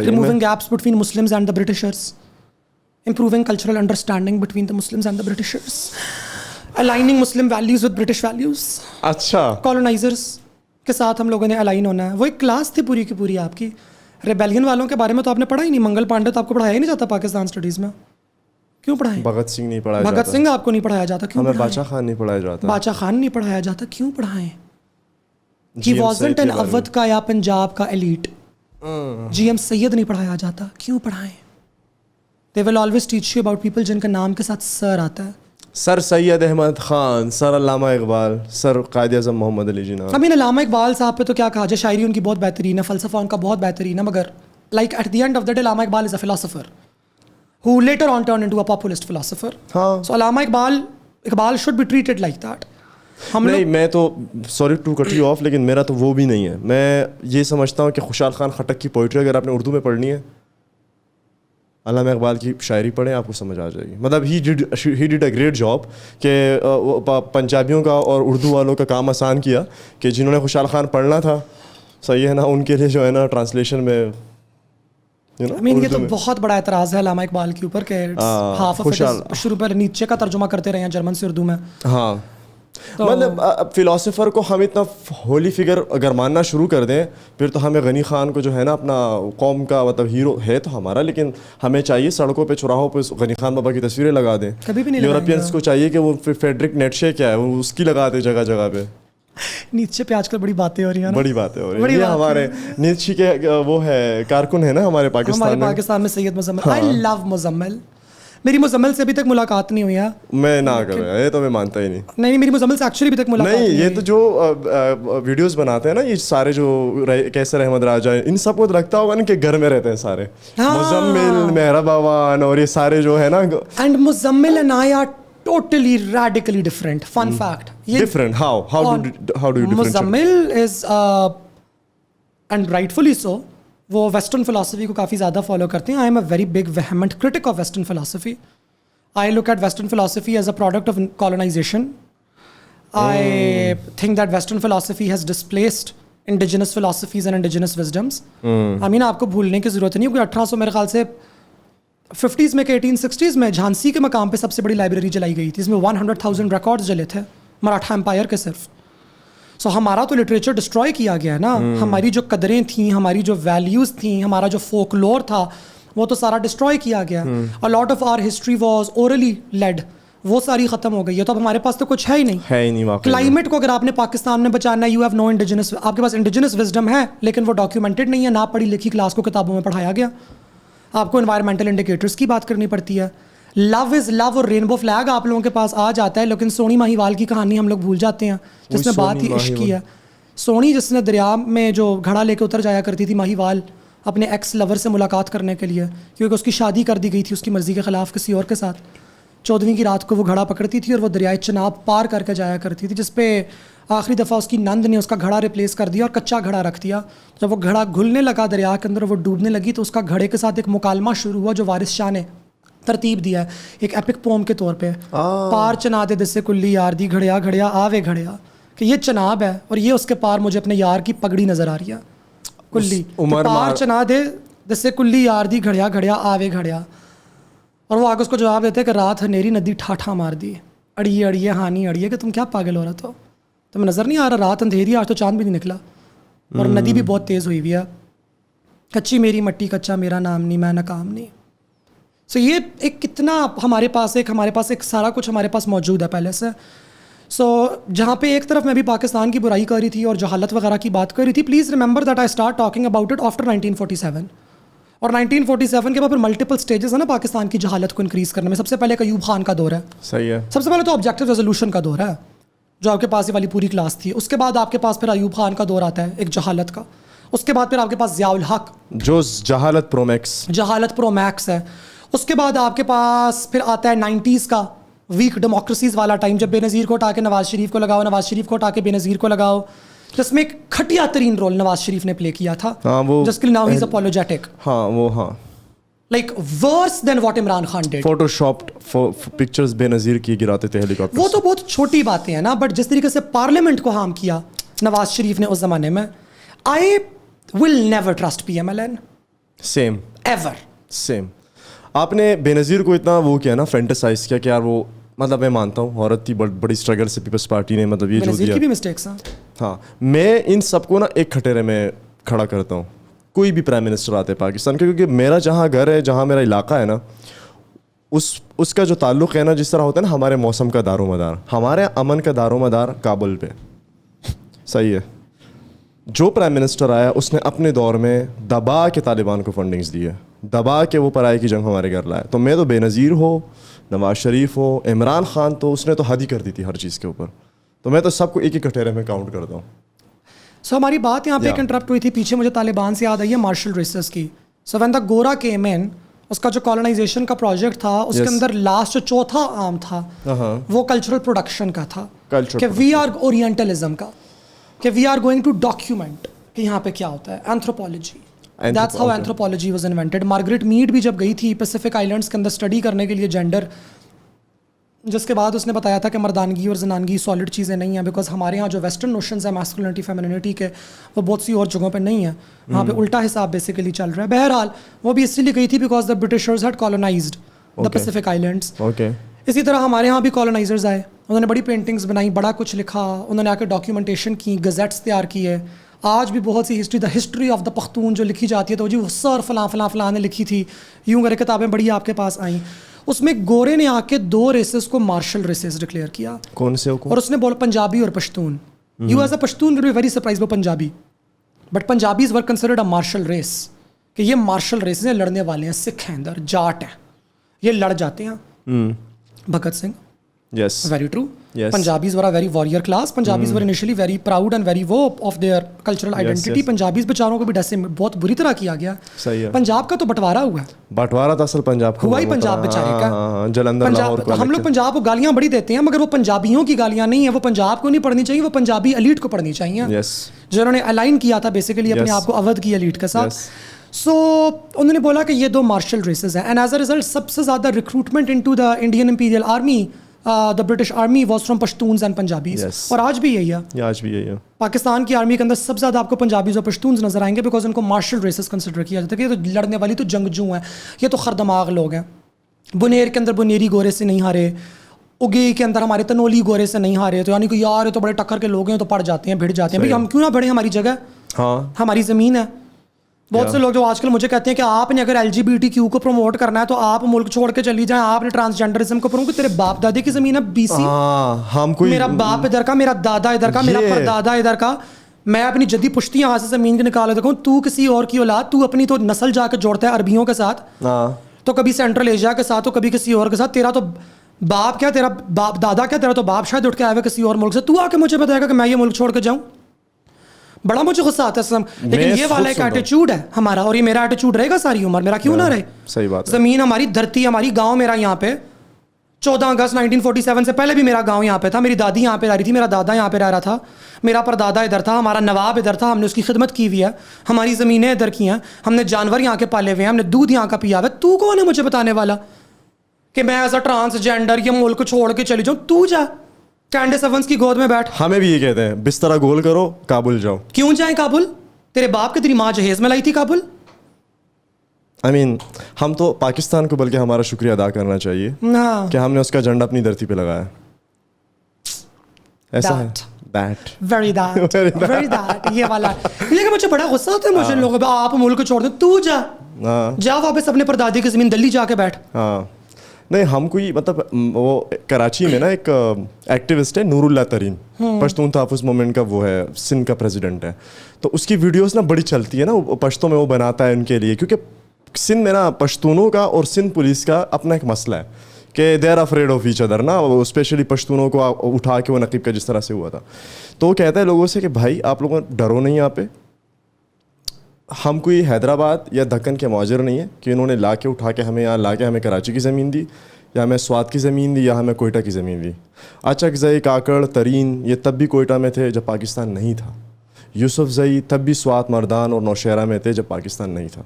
Removing gaps between Muslims and the Britishers. Improving cultural understanding between the Muslims and the Britishers. Aligning Muslim values with British values. اچھا. Colonizers کے ساتھ ہم لوگوں نے الائن ہونا ہے. وہ ایک کلاس تھی پوری کی پوری آپ کی. ریبیلین والوں کے بارے میں تو آپ نے پڑھا ہی نہیں. منگل پانڈے تو آپ کو پڑھایا ہی نہیں جاتا پاکستان اسٹڈیز میں. کیوں پڑھائیں؟ بھگت سنگھ نہیں پڑھایا جاتا. بھگت سنگھ آپ کو نہیں پڑھایا جاتا. کیوں؟ ہمیں باچا خان نہیں پڑھایا جاتا. باچا خان نہیں پڑھایا جاتا. کیوں پڑھائیں؟ He wasn't an اودھ کا یا پنجاب کا ایلیٹ. جی ایم سید نہیں پڑھایا جاتا. کیوں پڑھائیں؟ They will always teach you about people جن کا نام کے ساتھ سر آتا ہے. سر سید احمد خان, سر علامہ اقبال, سر قائد اعظم محمد علی جناح. I mean علامہ اقبال صاحب پہ تو کیا کہا جائے. شاعری ان کی بہت بہترین ہے, فلسفہ ان کا بہت بہترین ہے, مگر like at the end of the day Allama Iqbal is a philosopher who later on turned into a populist philosopher. ہاں. So Allama Iqbal should be treated like that. نہیں, میں تو sorry to cut you off, لیکن میرا تو وہ بھی نہیں ہے. میں یہ سمجھتا ہوں کہ خوشحال خان خٹک کی پوئٹری اگر آپ نے اردو میں پڑھنی ہے, علامہ اقبال کی شاعری پڑھیں, آپ کو سمجھ آ جائے گی. مطلب he did a great job کہ پنجابیوں کا اور اردو والوں کا کام آسان کیا کہ جنہوں نے خوشحال خان پڑھنا تھا, صحیح ہے نا, ان کے لیے جو ہے نا ٹرانسلیشن میں یہ تو بہت بڑا اعتراض ہے علامہ اقبال کے اوپر کہ ہاف آف شروع پر نیچے کا ترجمہ کرتے رہے ہیں جرمن سے اردو میں. ہاں, مطلب فلاسفر کو ہم اتنا ہولی فگر اگر ماننا شروع کر دیں, پھر تو ہمیں غنی خان کو جو ہے نا اپنا قوم کا مطلب ہیرو ہے تو ہمارا, لیکن ہمیں چاہیے سڑکوں پہ چوراہوں پہ غنی خان بابا کی تصویریں لگا دیں. کبھی بھی نہیں. یورپینس کو چاہیے کہ وہ فیڈرک نیٹشے کیا ہے وہ اس کی لگا دیں جگہ جگہ پہ. نیچے پہ آج کل بڑی باتیں ہو رہی ہیں. بڑی باتیں ہو رہی ہیں. ہمارے نیچے کے وہ ہے کارکن ہے نا ہمارے پاکستان میں سید مزمل. آئی لو مزمل. میری مزمل سے ابھی تک ملاقات نہیں ہوئی ہے. میں نہ کروں, یہ تو میں مانتا ہی نہیں. نہیں, میری مزمل سے ایکچولی ابھی تک ملاقات نہیں. یہ تو جو ویڈیوز بناتے ہیں نا یہ سارے جو کیسر احمد راجہ, ان سب کو لگتا ہوگا نا کہ گھر میں رہتے ہیں سارے. مزمل, مہراب آوان اور یہ سارے جو ہے نا. And Muzammil and I R totally radically different. Fun fact. Different? How do you differentiate? Muzammil is and rightfully so, وہ ویسٹرن فلاسفی کو کافی زیادہ فالو کرتے ہیں. I am a very big vehement critic of western philosophy. I look at western philosophy as a product of colonisation. I think that western philosophy has displaced indigenous philosophies and indigenous wisdoms. I mean آپ کو بھولنے کی ضرورت نہیں ہے, کوئی 1800 میرے خیال سے 50s میں کہ 1860s میں جھانسی کے مقام پہ سب سے بڑی لائبریری جلائی گئی تھی. اس میں 100,000 ریکارڈز جلے تھے مراٹھا امپائر کے صرف. سو ہمارا تو لٹریچر ڈسٹروائے کیا گیا ہے نا. ہماری جو قدریں تھیں, ہماری جو ویلیوز تھیں, ہمارا جو فوک لور تھا, وہ تو سارا ڈسٹروائے کیا گیا. A lot of our history was orally led وہ ساری ختم ہو گئی ہے. تو اب ہمارے پاس تو کچھ ہے ہی نہیں واقعی. کلائمیٹ کو اگر آپ نے پاکستان میں بچانا ہے, یو ہیو نو انڈیجنس, آپ کے پاس انڈیجنس وزڈم ہے لیکن وہ ڈاکیومنٹڈ نہیں ہے, نہ پڑھی لکھی کلاس کو کتابوں میں پڑھایا گیا. آپ کو انوائرمنٹل انڈیکیٹرس کی بات کرنی پڑتی ہے. لو از لو اور رینبو فلیگ آپ لوگوں کے پاس آ جاتا ہے, لیکن سونی ماہیوال کی کہانی ہم لوگ بھول جاتے ہیں جس میں بات ہی عشق کی ہے. سونی جس نے دریا میں جو گھڑا لے کے اتر جایا کرتی تھی ماہیوال اپنے ایکس لور سے ملاقات کرنے کے لیے, کیونکہ اس کی شادی کر دی گئی تھی اس کی مرضی کے خلاف کسی اور کے ساتھ. 14ویں کی رات کو وہ گھڑا پکڑتی تھی اور وہ دریائے چناب پار کر کے جایا کرتی تھی, جس پہ آخری دفعہ اس کی نند نے اس کا گھڑا ریپلیس کر دیا اور کچا گھڑا رکھ دیا. جب وہ گھڑا گھلنے لگا دریا کے اندر, وہ ڈوبنے لگی, تو اس کا گھڑے کے ساتھ ایک مکالمہ شروع ہوا جو وارث شاہ نے ترتیب دیا ہے ایک ایپک پوم کے طور پہ. پار چنا دے دسے کلی یار دی گھڑیا گھڑیا آوے گھڑیا, کہ یہ چناب ہے اور یہ اس کے پار مجھے اپنے یار کی پگڑی نظر آ رہی ہے کلی. پار چنا دے دسے کلی یار دی گھڑیا گھڑیا آوے گھڑیا. اور وہ آگے اس کو جواب دیتے کہ رات ہنیری ندی ٹھاٹھا مار دی, اڑیے اڑیے ہانی اڑیے, کہ تم کیا پاگل ہو رہا تو تمہیں نظر نہیں آ رہا رات اندھیری, آج تو چاند بھی نہیں نکلا اور ندی بھی بہت تیز ہوئی ہوئی ہے. کچی میری مٹی کچا میرا نام نہیں, میں ناکام نہیں. سو یہ ایک کتنا ہمارے پاس ایک سارا کچھ ہمارے پاس موجود ہے پہلے سے. سو جہاں پہ ایک طرف میں بھی پاکستان کی برائی کر رہی تھی اور جہالت وغیرہ کی بات کر رہی تھی, please remember that I start talking about it after 1947. اور 1947 کے بعد پھر ملٹیپل سٹیجز ہیں نا پاکستان کی جہالت کو انکریز کرنے میں. سب سے پہلے ایوب خان کا دور ہے, صحیح ہے. سب سے پہلے تو آبجیکٹو ریزولوشن کا دور ہے جو آپ کے پاس یہ والی پوری کلاس تھی. اس کے بعد آپ کے پاس پھر ایوب خان کا دور آتا ہے ایک جہالت کا. اس کے بعد پھر آپ کے پاس ضیاء الحق جو جہالت پرو میکس ہے. اس کے بعد آپ کے پاس پھر آتا ہے 90s کا ویک ڈیموکریسیز والا ٹائم, جب بے نظیر کو اٹھا کے نواز شریف کو لگاؤ, نواز شریف کو اٹھا کے بے نظیر کو لگاؤ, جس میں ایک گھٹیا ترین رول نواز شریف نے پلے کیا تھا, جس کے لیے now he is apologetic. Like worse than what Imran Khan did. Photoshopped pictures Benazir کی گراتے تھے ہیلی کاپٹر. وہ تو بہت چھوٹی باتیں ہیں نا, بٹ جس طریقے سے پارلیمنٹ کو ہارم کیا نواز شریف نے اس زمانے میں, I will never trust PMLN. Same ever same. آپ نے بے نظیر کو اتنا وہ کیا نا, فینٹسائز کیا کہ یار وہ, مطلب میں مانتا ہوں عورت تھی, بڑی اسٹرگل سے پیپلز پارٹی نے مطلب یہ جو دیا. کی بھی مسٹیکس ہیں. ہاں, میں ان سب کو نا ایک کھٹیرے میں کھڑا کرتا ہوں. کوئی بھی پرائم منسٹر آتے پاکستان کے, کیونکہ میرا جہاں گھر ہے, جہاں میرا علاقہ ہے نا, اس کا جو تعلق ہے نا, جس طرح ہوتا ہے نا ہمارے موسم کا دار و مدار, ہمارے امن کا دار و مدار کابل پہ. صحیح ہے. جو پرائم منسٹر آیا اس نے اپنے دور میں دبا کے طالبان کو فنڈنگز دی ہے, دبا کے وہ پرائی کی جنگ ہمارے گھر لائے. تو میں تو بے نظیر ہو, نواز شریف ہو, عمران خان, تو اس نے تو حد ہی کر دی تھی ہر چیز کے اوپر. تو میں تو سب کو ایک ہی کٹہرے میں کاؤنٹ کرتا ہوں. سو ہماری بات یہاں پہ ایک انٹرپٹ ہوئی تھی پیچھے, مجھے طالبان سے یاد آئی ہے مارشل ریسز کی. سو وین دا گورا کیم ان, اس کا جو کالونائزیشن کا پروجیکٹ تھا اس کے اندر لاسٹ چوتھا عام تھا وہ کلچرل پروڈکشن کا تھا, کہ وی آر اورینٹلزم کا, کہ we are going to document کہ یہاں پہ کیا ہوتا ہے. Anthropology, that's how anthropology was invented. Margaret Mead بھی جب گئی تھی پیسیفک آئلینڈس کے اندر اسٹڈی کرنے کے لیے جینڈر, جس کے بعد اس نے بتایا تھا کہ مردانگی اور زنانگی سالڈ چیزیں نہیں ہیں, بیکاز ہمارے یہاں جو ویسٹرن نوشنز ہیں میسکولینٹی فیمینینٹی کے, وہ بہت سی اور جگہوں پہ نہیں ہیں, وہاں پہ الٹا حساب بیسیکلی چل رہا ہے. بہرحال وہ بھی اس لیے گئی تھی because the Britishers had colonised the Pacific islands. اسی طرح ہمارے یہاں بھی کالونائزرز آئے, انہوں نے بڑی پینٹنگز بنائی, بڑا کچھ لکھا, انہوں نے آ کے ڈاکیومنٹیشن کی, گزیٹس تیار کیے. آج بھی بہت سی history, the history of the Pakhtun جو لکھی جاتی ہے, تو جی وہ سر فلاں فلاں فلاں نے لکھی تھی, یوں کر کتابیں بڑی آپ کے پاس آئیں. اس میں گورے نے آ کے 2 ریسز کو مارشل ریسز ڈکلیئر کیا. کون سے؟ اور اس نے بولا پنجابی اور Pashtun. You as a Pashtun will be very surprise وہ Punjabi, but Punjabis were considered a martial race, کہ یہ مارشل ریس ہیں, لڑنے والے ہیں, سکھ ہیں اندر, جاٹ ہیں, یہ لڑ جاتے ہیں. Bhagat Singh, yes, very true. Punjabis were a very warrior class, Punjabis were initially very proud and very وہ of their cultural identity. Punjabis بیچاروں کو بھی ڈسے بہت بری طرح کیا گیا. پنجاب کا تو بٹوارا ہوا ہے, بٹوارا تھا اصل پنجاب ہوا ہی پنجاب بیچارے کا. جلندھر لاہور کو ہم لوگ پنجاب کو گالیاں بڑی دیتے ہیں, مگر وہ پنجابیوں کی گالیاں نہیں ہیں, وہ پنجاب کو نہیں پڑھنی چاہیے, وہ پنجابی ایلیٹ کو پڑھنی چاہیے, جنہوں نے الائن کیا تھا بیسیکلی اپنے آپ کو اودھ کی ایلیٹ کے ساتھ. سو انہوں نے بولا کہ یہ 2 مارشل ریسز ہیں, اینڈ ایز اے ریزلٹ سب سے زیادہ recruitment into the Indian Imperial army, the British army was from Pashtuns and Punjabis. اور آج بھی یہی ہے. پاکستان کی آرمی کے اندر سب سے زیادہ آپ کو پنجابیز اور پشتونز نظر آئیں گے, بیکاز ان کو مارشل ریسز کنسیڈر کیا جاتا ہے, کہ یہ تو لڑنے والی تو جنگجو ہیں, یہ تو خردماغ لوگ ہیں. بنیر کے اندر بنیری گورے سے نہیں ہارے, اگے کے اندر ہمارے تنولی گورے سے نہیں ہارے, تو یعنی کہ یار یہ تو بڑے ٹکر کے لوگ ہیں, تو پڑ جاتے ہیں, بھڑ جاتے ہیں. بھائی ہم کیوں نہ بڑھیں, ہماری جگہ, ہماری زمین ہے. بہت سے لوگ جو آج کل مجھے کہتے ہیں کہ آپ نے اگر LGBTQ کو پروموٹ کرنا ہے تو آپ ملک چھوڑ کے چلی جائیں, آپ نے ٹرانسجینڈرزم کو پروموٹ, تیرے باپ دادے کی زمین ہے BC, ہم کوئی میرا باپ ادھر کا, میرا دادا ادھر کا, میرا پردادا ادھر کا, میں اپنی جدی پشتی یہاں سے زمین کے نکال دیتا ہوں, تو کسی اور کی اولاد, تو اپنی تو نسل جا کے جوڑتا ہے عربیوں کے ساتھ, تو کبھی سینٹرل ایشیا کے ساتھ, تو کبھی کسی اور کے ساتھ, تیرا تو باپ کیا, تیرا باپ دادا کیا, تیرا تو باپ شاید اٹھ کے آئے ہوئے کسی اور ملک سے, تو آ کے مجھے بتائے گا کہ میں یہ ملک چھوڑ کے جاؤں. بڑا مجھے غصہ آتا ہے, لیکن یہ والا ایک ایٹیچیوڈ ہے ہمارا, اور یہ میرا ایٹیچیوڈ رہے گا ساری عمر, میرا کیوں نہ رہے. صحیح بات ہے. زمین ہماری, دھرتی ہماری, گاؤں میرا یہاں پہ, 14 اگست 1947 سے پہلے بھی میرا گاؤں یہاں پہ تھا, میری دادی یہاں پہ رہ رہی تھی, میرا دادا یہاں پہ رہ رہا تھا, میرا پردادا ادھر تھا, ہمارا نواب ادھر تھا, ہم نے اس کی خدمت کی ہوئی ہے, ہماری زمینیں ادھر کی ہیں, ہم نے جانور یہاں کے پالے ہوئے ہیں, ہم نے دودھ یہاں کا پیا ہوا ہے. تو کون ہے مجھے بتانے والا کہ میں ایز اے ٹرانسجینڈر یہ ملک چھوڑ کے چلی جاؤں؟ تو جا کینڈس ایونس کی گود میں بیٹھ. ہمیں بھی یہ کہتے ہیں بسترا گول کرو, کابل جاؤ. کیوں جائیں کابل؟ تیرے باپ کے تیری ماں جہیز میں لائی تھی کابل. ہم تو پاکستان کو بلکہ ہمارا شکریہ ادا کرنا چاہیے کہ ہم نے اس کا جھنڈا اپنی دھرتی پہ لگایا. ایسا ہے یہ والا. لیکن مجھے بڑا غصہ آتا ہے مجھے لوگوں پہ, آپ ملک چھوڑ دیں, تو جا واپس اپنے پردادے کی زمین دلی جا کے بیٹھ. نہیں, ہم کوئی مطلب وہ کراچی میں نا ایک ایکٹیوسٹ ہے نور اللہ ترین, پشتون تحفظ موومنٹ کا, وہ ہے سندھ کا پریزیڈنٹ ہے, تو اس کی ویڈیوز نا بڑی چلتی ہے نا, پشتوں میں وہ بناتا ہے ان کے لیے, کیونکہ سندھ میں نا پشتونوں کا اور سندھ پولیس کا اپنا ایک مسئلہ ہے کہ they are afraid of each other نا, اسپیشلی پشتونوں کو اٹھا کے وہ نقیب کا جس طرح سے ہوا تھا. تو وہ کہتا ہے لوگوں سے کہ بھائی آپ لوگوں ڈرو نہیں, یہاں پہ ہم کوئی حیدرآباد یا دکن کے مہاجر نہیں ہے کہ انہوں نے لا کے اٹھا کے ہمیں یہاں لا کے ہمیں کراچی کی زمین دی, یا ہمیں سوات کی زمین دی, یا ہمیں کوئٹہ کی زمین دی. اچک زئی, کاکڑ, ترین یہ تب بھی کوئٹہ میں تھے جب پاکستان نہیں تھا. یوسف زئی تب بھی سوات, مردان اور نوشہرہ میں تھے جب پاکستان نہیں تھا.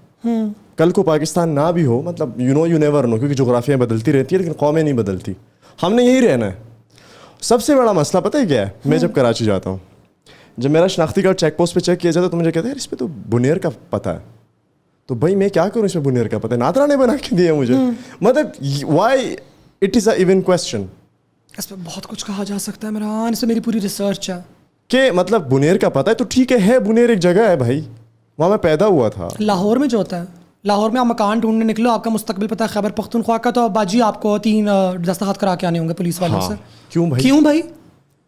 کل کو پاکستان نہ بھی ہو, مطلب یو نیور نو, کیونکہ جغرافیاں بدلتی رہتی ہے لیکن قومیں نہیں بدلتی. ہم نے یہی رہنا ہے. سب سے بڑا مسئلہ پتہ ہے کیا ہے؟ میں جب کراچی جاتا ہوں, جب میرا شناختی کارڈ چیک پوسٹ پہ چیک کیا جاتا ہے تو مجھے کہتے ہیں اس پہ تو بنیر کا پتہ ہے. تو بھائی میں کیا کروں, اس میں بنیر کا پتہ ہے, نادرا نے بنا کے دیا مجھے. مطلب why it is a even question. اس پہ بہت کچھ کہا جا سکتا ہے عمران, اس میں میری پوری ریسرچ ہے کہ مطلب بنیر کا پتہ ہے تو ٹھیک ہے, بنیر ایک جگہ ہے بھائی, وہاں میں پیدا ہوا تھا. لاہور میں جو ہوتا ہے, لاہور میں آپ مکان ڈھونڈنے نکلو, آپ کا مستقبل پتہ ہے خیبر پختونخوا کا, تو باجی آپ کو 3 دستخط کرا کے آنے ہوں گے پولیس والوں سے. کیوں بھائی؟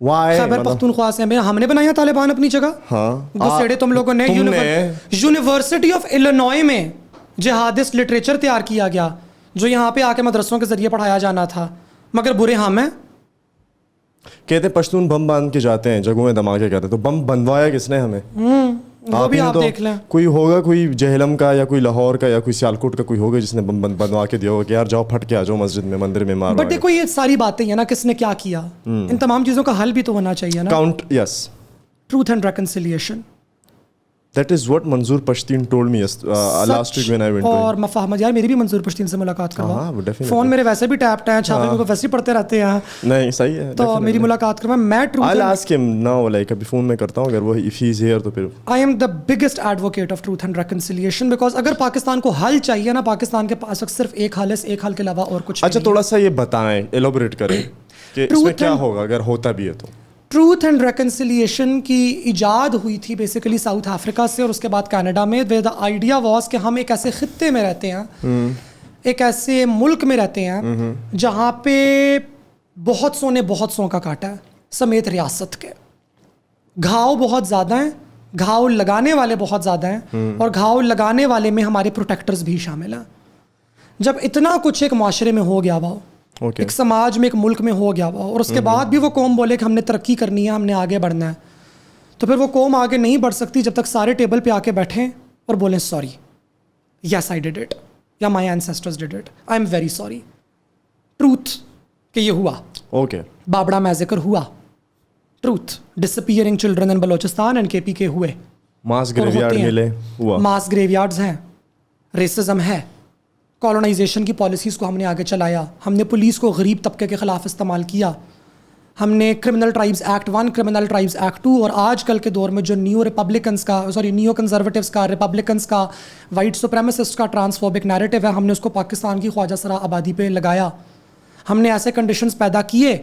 خیبر پختونخوا سے ہم نے بنایا طالبان اپنی جگہ. گسیڑے تم لوگوں نے. یونیورسٹی آف الینوائے میں جہادسٹ لٹریچر تیار کیا گیا جو یہاں پہ آ کے مدرسوں کے ذریعے پڑھایا جانا تھا, مگر برے ہم ہیں. کہتے پشتون بم باندھ کے جاتے ہیں جگہوں میں دھماکے کرتے, تو بم بندوایا کس نے ہمیں؟ وہ بھی آپ دیکھ لیں. کوئی ہوگا, کوئی جہلم کا یا کوئی لاہور کا یا کوئی سیالکوٹ کا کوئی ہوگا جس نے بم بندوا کے دیا ہوگا کہ یار جاؤ پھٹ کے آ جاؤ مسجد میں, مندر میں مارو. بٹ دیکھو یہ ساری باتیں ہیں نا, کس نے کیا کیا, ان تمام چیزوں کا حل بھی تو ہونا چاہیے نا. Count, yes, truth and reconciliation. That is what Manzoor Pashteen told me last week when I went to. اور مفاہمت, یار میری بھی منظور پشتین سے ملاقات کروا. فون میرے ویسے بھی ٹیپڈ ہیں, چھاپے کو ویسے پڑھتے رہتے ہیں. نہیں صحیح ہے, تو میری ملاقات کروا. میں I'll ask him now, like ابھی فون میں کرتا ہوں, اگر وہ if he is here تو پھر. I am the biggest advocate of truth and reconciliation because اگر پاکستان کو حل چاہیے نا, پاکستان کے پاس صرف ایک حل ہے, ایک حل کے علاوہ اور کچھ نہیں. اچھا تھوڑا سا یہ بتائیں, ایلوبریٹ کریں کہ اس میں کیا ہوگا اگر ہوتا بھی ہے تو. ٹروتھ اینڈ ریکنسیلیشن کی ایجاد ہوئی تھی بیسیکلی ساؤتھ افریقہ سے اور اس کے بعد کینیڈا میں. دا آئیڈیا واز کہ ہم ایک ایسے خطے میں رہتے ہیں, ایک ایسے ملک میں رہتے ہیں جہاں پہ بہت سو نے بہت سو کا کاٹا ہے سمیت ریاست کے. گھاؤ بہت زیادہ ہیں, گھاؤ لگانے والے بہت زیادہ ہیں, اور گھاؤ لگانے والے میں ہمارے پروٹیکٹرز بھی شامل ہیں. جب اتنا کچھ ایک معاشرے میں ہو گیا ہوا, ایک سماج میں, ایک ملک میں ہو گیا ہوا, اور اس کے بعد بھی وہ قوم بولے کہ ہم نے ترقی کرنی ہے, ہم نے آگے بڑھنا ہے, تو پھر وہ قوم آگے نہیں بڑھ سکتی جب تک سارے ٹیبل پہ آ کے بیٹھیں اور بولیں sorry, yes I did it, یا my ancestors did it, I am very sorry. Truth کہ یہ ہوا, اوکے, بابڑا میزیکر ہوا. Truth, disappearing children in Balochistan and KP کے ہوئے, ماس گریو یارڈ ملے, ہوا, ماس گریو یارڈز ہیں, ریسزم ہے, کالونائزیشن کی پالیسیز کو ہم نے آگے چلایا, ہم نے پولیس کو غریب طبقے کے خلاف استعمال کیا, ہم نے criminal tribes act 1, criminal tribes act 2, اور آج کل کے دور میں جو نیو کنزرویٹیوز کا, ریپبلکنس کا, وائٹ سپریمسسٹ کا ٹرانسفوبک نیریٹو ہے, ہم نے اس کو پاکستان کی خواجہ سرا آبادی پہ لگایا. ہم نے ایسے کنڈیشنز پیدا کیے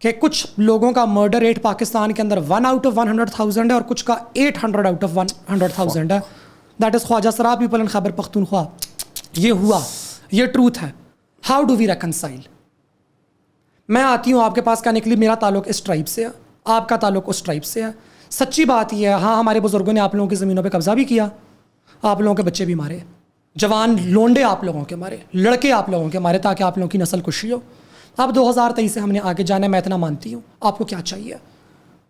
کہ کچھ لوگوں کا مرڈر ریٹ پاکستان کے اندر 1 out of 100,000 ہے, اور کچھ کا 800 out of 100,000 ہے. that is Khwaja Sara people in Khyber Pakhtunkhwa. یہ ہوا, یہ ٹروتھ ہے. How do we reconcile? میں آتی ہوں آپ کے پاس کہنے کے لیے میرا تعلق اس ٹرائب سے ہے, آپ کا تعلق اس ٹرائب سے ہے. سچی بات یہ ہے, ہاں ہمارے بزرگوں نے آپ لوگوں کی زمینوں پہ قبضہ بھی کیا, آپ لوگوں کے بچے بھی مارے, جوان لونڈے آپ لوگوں کے مارے, لڑکے آپ لوگوں کے مارے تاکہ آپ لوگوں کی نسل کشی ہو. اب 2023 سے ہم نے آگے جانا ہے, میں اتنا مانتی ہوں. آپ کو کیا چاہیے؟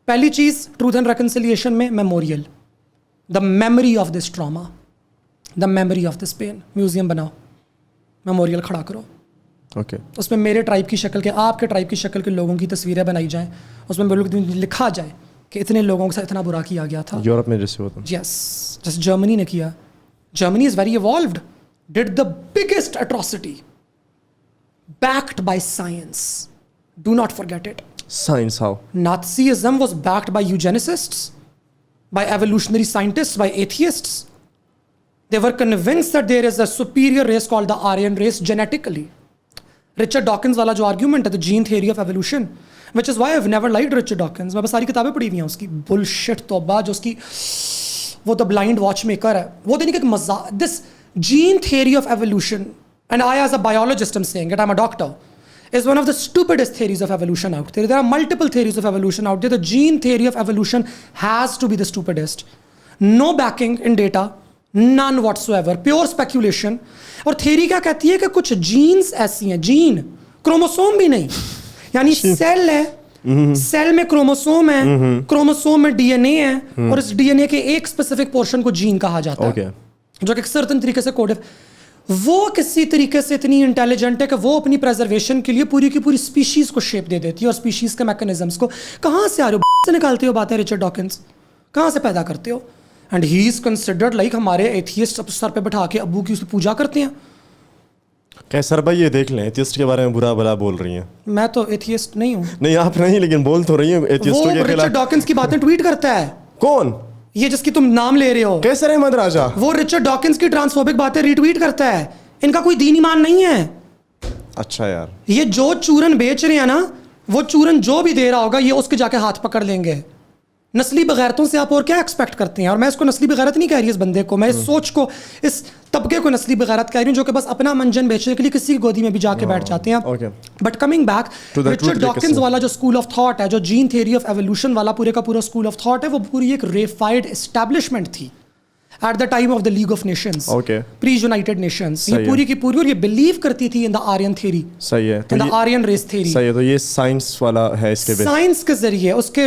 پہلی چیز ٹروتھ اینڈ ریکنسیلیشن میں memorial, the memory of this trauma, the memory of this pain. Museum بناؤ, میموریل کھڑا کرو, اوکے, اس میں میرے ٹرائب کی شکل کے, آپ کے ٹرائب کی شکل کے لوگوں کی تصویریں بنائی جائیں, اس میں لکھا جائے کہ اتنے لوگوں کے ساتھ اتنا برا کیا گیا تھا. یورپ میں جیسے ہوتا ہے, یس, جیسے جرمنی نے کیا. Germany is very evolved, did the biggest atrocity backed by science. Do not forget it. science how? Nazism was backed by eugenicists, by evolutionary scientists, by atheists. They were convinced that there is a superior race called the Aryan race genetically. Richard Dawkins والا جو argument ہے, the gene theory of evolution, which is why I've never liked Richard Dawkins. میں بس ساری کتابیں پڑھی ہوئی ہیں اس کی. bullshit توبہ, جو اس کی وہ the blind watchmaker ہے, وہ دینے کا ایک مزہ. This gene theory of evolution, and I as a biologist am saying it, I'm a doctor, is one of the stupidest theories of evolution out there. There are multiple theories of evolution out there. The gene theory of evolution has to be the stupidest. No backing in data, none whatsoever, pure speculation. اور theory کیا کہتی ہے کہ کچھ jeans ایسی ہیں, Jain chromosome بھی نہیں, یعنی سیل ہے, سیل میں کروموسوم ہے, کروموسوم میں ڈی این اے ہے, اور اس ڈی این اے کے ایک اسپیسیفک پورشن کو جین کہا جاتا ہے, جو کہ ایک سرٹن طریقے سے کوڈ. وہ کسی طریقے سے اتنی انٹیلیجنٹ ہے کہ وہ اپنی پریزرویشن کے لیے پوری کی پوری اسپیشیز کو شیپ دے دیتی ہے, اور اسپیشیز کے میکانزمس کو. کہاں سے آ رہے ہو سے نکالتے ہو باتیں ریچرڈ ڈاکنز, کہاں سے پیدا کرتے ہو؟ And he is considered like ہمارے ایتھیسٹ سر پہ بٹھا کے ابو کی اس کی پوجا کرتے ہیں. سر بھائی یہ دیکھ لیں, ایتھیسٹ کے بارے میں برا بلا بول رہی ہیں. میں تو ایتھیسٹ نہیں ہوں. نہیں آپ نہیں, لیکن بول تو رہی ہیں ایتھیسٹوں کے خلاف. وہ ریچرڈ ڈاکنز کی باتیں ٹویٹ کرتا ہے. کون یہ جس کی تم نام لے رہے ہو؟ کیسر احمد راجہ. وہ ریچرڈ ڈاکنز کی ٹرانسفوبک باتیں ری ٹویٹ کرتا ہے. ان کا کوئی دین ایمان نہیں ہے. اچھا یار, یہ جو چورن بیچ رہے ہیں نا, وہ چورن جو بھی دے رہا ہوگا یہ اس کے جا کے ہاتھ پکڑ لیں گے. نسلی بغیرتوں سے آپ اور کیا ایکسپیکٹ کرتے ہیں؟ اور میں اس کو نسلی بغیرت نہیں کہہ رہی اس بندے کو, میں اس سوچ کو, اس طبقے کو نسلی بغیرت کہہ رہی ہوں جو کہ بس اپنا منجن بیچنے کے لیے کسی کی گودی میں بھی جا کے بیٹھ جاتے ہیں. But coming back, Richard Dawkins والا جو اسکول آف تھاٹ ہے, جو جین تھیوری آف ایوولوشن والا پورے کا پورا اسکول آف تھاٹ ہے, وہ پوری ایک ریفائڈ اسٹیبلشمنٹ تھی at the time of the League of Nations, pre United Nations. یہ پوری کی پوری, اور یہ بلیو کرتی تھی ان دا آرین تھیوری, صحیح ہے, ان دا آرین ریس تھیوری. صحیح ہے, تو یہ سائنس والا ہے. اس کے سائنس کے ذریعے اس کے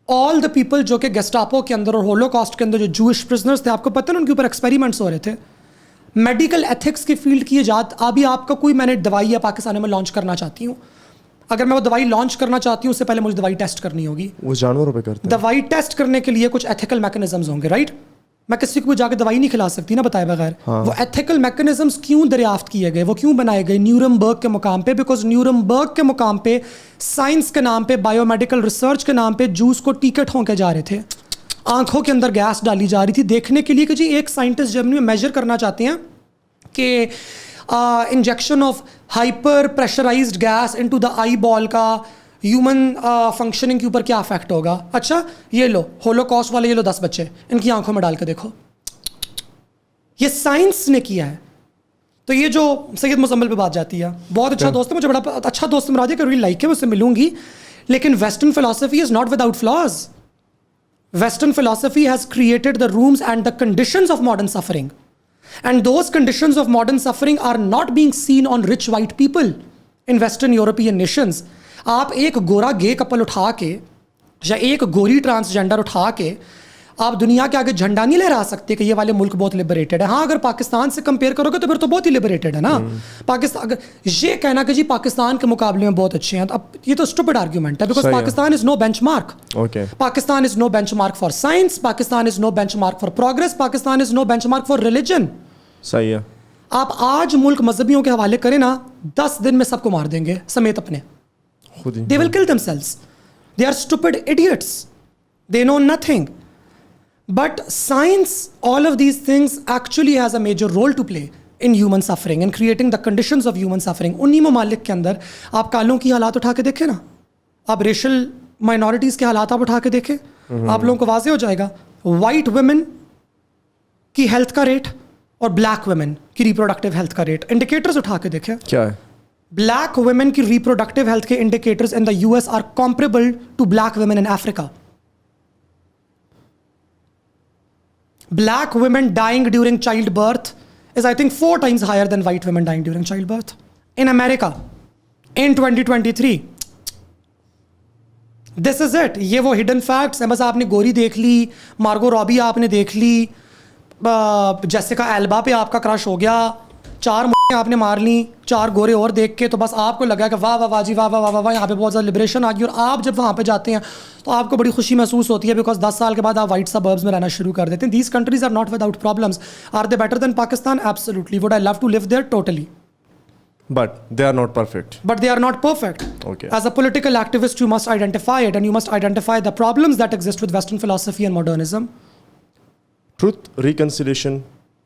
آل دا پیپل جو کہ گیسٹاپو کے اندر اور ہولوکاسٹ کے اندر جو جوئش پرزنرز تھے, آپ کو پتہ ہے ان کے اوپر ایکسپیریمنٹس ہو رہے تھے. میڈیکل ایتھکس کی فیلڈ کی ایجاد. ابھی آپ کا کوئی, میں نے دوائی ہے پاکستان میں لانچ کرنا چاہتی ہوں, اگر میں وہ دوائی لانچ کرنا چاہتی ہوں اس سے پہلے مجھے دوائی ٹیسٹ کرنی ہوگی. وہ جانوروں پہ کرتے ہیں. دوائی ٹیسٹ کرنے کے لیے کچھ ایتھیکل میکانزمز ہوں گے, رائٹ؟ میں کسی کو جا کے دوائی نہیں کھلا سکتی نا بتائے بغیر. وہ ایتھیکل میکانزمز کیوں دریافت کیے گئے, وہ کیوں بنائے گئے نیورمبرگ کے مقام پہ؟ بیکاز نیورمبرگ کے مقام پہ سائنس کے نام پہ, بایو میڈیکل ریسرچ کے نام پہ جوس کو ٹیکٹ ہوں کے جا رہے تھے, آنکھوں کے اندر گیس ڈالی جا رہی تھی دیکھنے کے لیے کہ جی ایک سائنٹسٹ جرمنی میں میجر کرنا چاہتے ہیں کہ injection of hyper pressurised gas into the eyeball کا ہیومن فنکشننگ کے اوپر کیا افیکٹ ہوگا. اچھا یہ لو ہولوکاسٹ والے, یہ لو 10 بچے, ان کی آنکھوں میں ڈال کے دیکھو. یہ سائنس نے کیا ہے. تو یہ جو سید مزمل پہ بات جاتی ہے, بہت اچھا دوست ہے, مجھے بڑا اچھا دوست مراد ہے کہ ریلی لائک ہے, میں اس سے ملوں گی, لیکن western philosophy is not without flaws. Western philosophy has created the rooms and the conditions of modern suffering, and those conditions of modern suffering are not being seen on rich white people in Western European nations. آپ ایک گورا گے کپل اٹھا کے یا ایک گوری transgender اٹھا کے آپ دنیا کے آگے جھنڈا نہیں لہرا سکتے کہ یہ والے ملک بہت لبریٹڈ ہے. ہاں اگر پاکستان سے کمپیئر کرو گے تو پھر تو بہت ہی لبریٹڈ ہے نا پاکستان. اگر یہ کہنا کہ جی پاکستان کے مقابلے میں بہت اچھے ہیں, اب یہ تو اسٹوپڈ آرگیومنٹ ہے, because Pakistan is no benchmark. Pakistan is no benchmark for science, Pakistan is no benchmark for progress, Pakistan is no benchmark for religion. صحیح ہے. آپ آج ملک مذہبیوں کے حوالے کریں نا, 10 دن میں سب کو مار دیں گے سمیت اپنے. They will kill themselves. They are stupid idiots. They know nothing. But science, all of these things actually has a major role to play in human suffering and creating the conditions of human suffering. انہی ممالک کے اندر آپ کالوں کی حالات اٹھا کے دیکھیں نا, آپ ریشل مائنورٹیز کے حالات آپ اٹھا کے دیکھیں, آپ لوگوں کو واضح ہو جائے گا. وائٹ ویمن کی ہیلتھ کا ریٹ اور بلیک ویمن کی ریپروڈکٹیو ہیلتھ کا ریٹ, انڈیکیٹرز اٹھا کے دیکھیں. کیا ہے؟ بلیک ویمن کی ریپروڈکٹیو ہیلتھ کے indicators in the US are comparable to black women in Africa. Black women dying during childbirth is, I think, 4 times higher than white women dying during childbirth. In America, in 2023. This is it. یہ وہ hidden facts ہیں. بس آپ نے گوری دیکھ لی, مارگو رابی آپ نے دیکھ لی, جیسیکا ایلبا پہ آپ کا کرش ہو گیا, 4 آپ نے مار لی, 4 گورے اور دیکھ کے, تو بس آپ کو لگا کہ واہ واہ واہ جی واہ واہ واہ واہ, یہاں پہ بہت زیادہ لبریشن آ گئی. اور آپ جب وہاں پہ جاتے ہیں تو آپ کو بڑی خوشی محسوس ہوتی ہے, بیکاز 10 سال کے بعد آپ وائٹ سبربس میں رہنا شروع کر دیتے ہیں. These countries are not without problems. Are they better than Pakistan? Absolutely. Would I love to live there? Totally. But they are not perfect. But they are not perfect. Okay. As a political activist, you must identify it, and you must identify the problems that exist with Western philosophy and modernism. Truth, reconciliation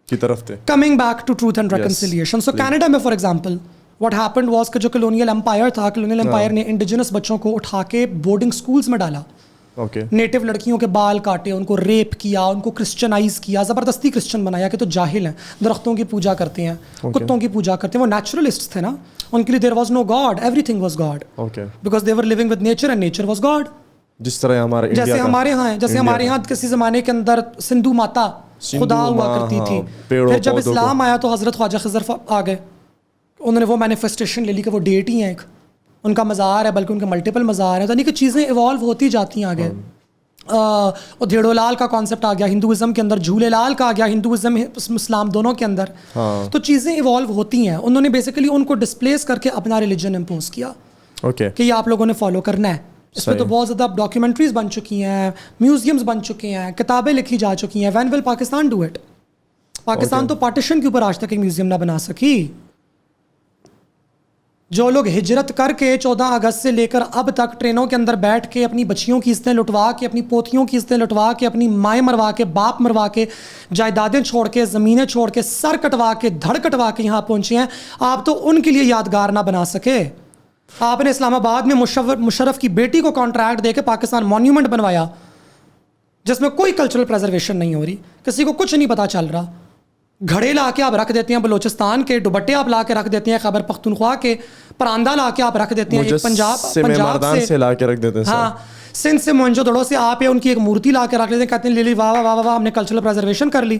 کی طرف تھے. Coming back to truth and reconciliation. So Canada میں, for example, what happened was کہ جو colonial empire تھا, colonial empire نے indigenous بچوں کو اٹھا کے boarding schools میں ڈالا. نیٹو لڑکیوں کے بال کاٹے, ان کو ریپ کیا, ان کو کرسچنائز کیا, زبردستی کرسچن بنایا کہ تو جاہل ہیں, درختوں کی پوجا کرتے ہیں, کتوں کی پوجا کرتے ہیں. وہ نیچرلسٹ تھے نا, ان کے لیے there was no God, everything was God, because they were living with nature and nature was God. جس طرح ہمارے جیسے ہمارے یہاں ہے, جیسے ہمارے یہاں کسی زمانے کے اندر سندھو ماتا خدا ہوا کرتی تھی. پھر جب اسلام آیا تو حضرت خواجہ خضر آ گئے, انہوں نے وہ مینیفیسٹیشن لے لی کہ وہ ڈیٹی ہیں, ایک ان کا مزار ہے, بلکہ ان کے ملٹیپل مزار ہیں. یعنی کہ چیزیں ایوالو ہوتی جاتی ہیں آگے. اور دھیڑو لال کا کانسیپٹ آ گیا ہندوازم کے اندر, جھولے لال کا آ گیا ہندوازم اسلام دونوں کے اندر. تو چیزیں ایوالو ہوتی ہیں. انہوں نے بیسیکلی ان کو ڈسپلیس کر کے اپنا ریلیجن امپوز کیا کہ یہ آپ لوگوں نے فالو کرنا ہے. اس پہ تو بہت زیادہ ڈاکیومنٹریز بن چکی ہیں, میوزیمز بن چکے ہیں, کتابیں لکھی جا چکی ہیں. When will Pakistan do it? Pakistan تو پارٹیشن کے اوپر آج تک ایک میوزیم نہ بنا سکی. جو لوگ ہجرت کر کے 14 اگست سے لے کر اب تک ٹرینوں کے اندر بیٹھ کے اپنی بچیوں کی عزتیں لٹوا کے, اپنی پوتیوں کی عزتیں لٹوا کے, اپنی مائیں مروا کے, باپ مروا کے, جائیدادیں چھوڑ کے, زمینیں چھوڑ کے, سر کٹوا کے, دھڑ کٹوا کے یہاں پہنچے ہیں, آپ تو ان کے لیے یادگار نہ بنا سکے. آپ نے اسلام آباد میں مشرف کی بیٹی کو کانٹریکٹ دے کے پاکستان مونیومنٹ بنوایا جس میں کوئی کلچرل پریزرویشن نہیں ہو رہی, کسی کو کچھ نہیں پتا چل رہا. گھڑے لا کے آپ رکھ دیتے ہیں بلوچستان کے, دوپٹے آپ لا کے رکھ دیتے ہیں خیبر پختونخوا کے, پراندہ لا کے آپ رکھ دیتے ہیں پنجاب سے لا کے رکھ دیتے ہیں, ہاں سندھ سے موئنجو دڑو سے آپ ان کی ایک مورتی لا کے رکھ لیتے ہیں, کہتے ہیں لے لی واہ واہ واہ واہ ہم نے کلچرل پریزرویشن کر لی.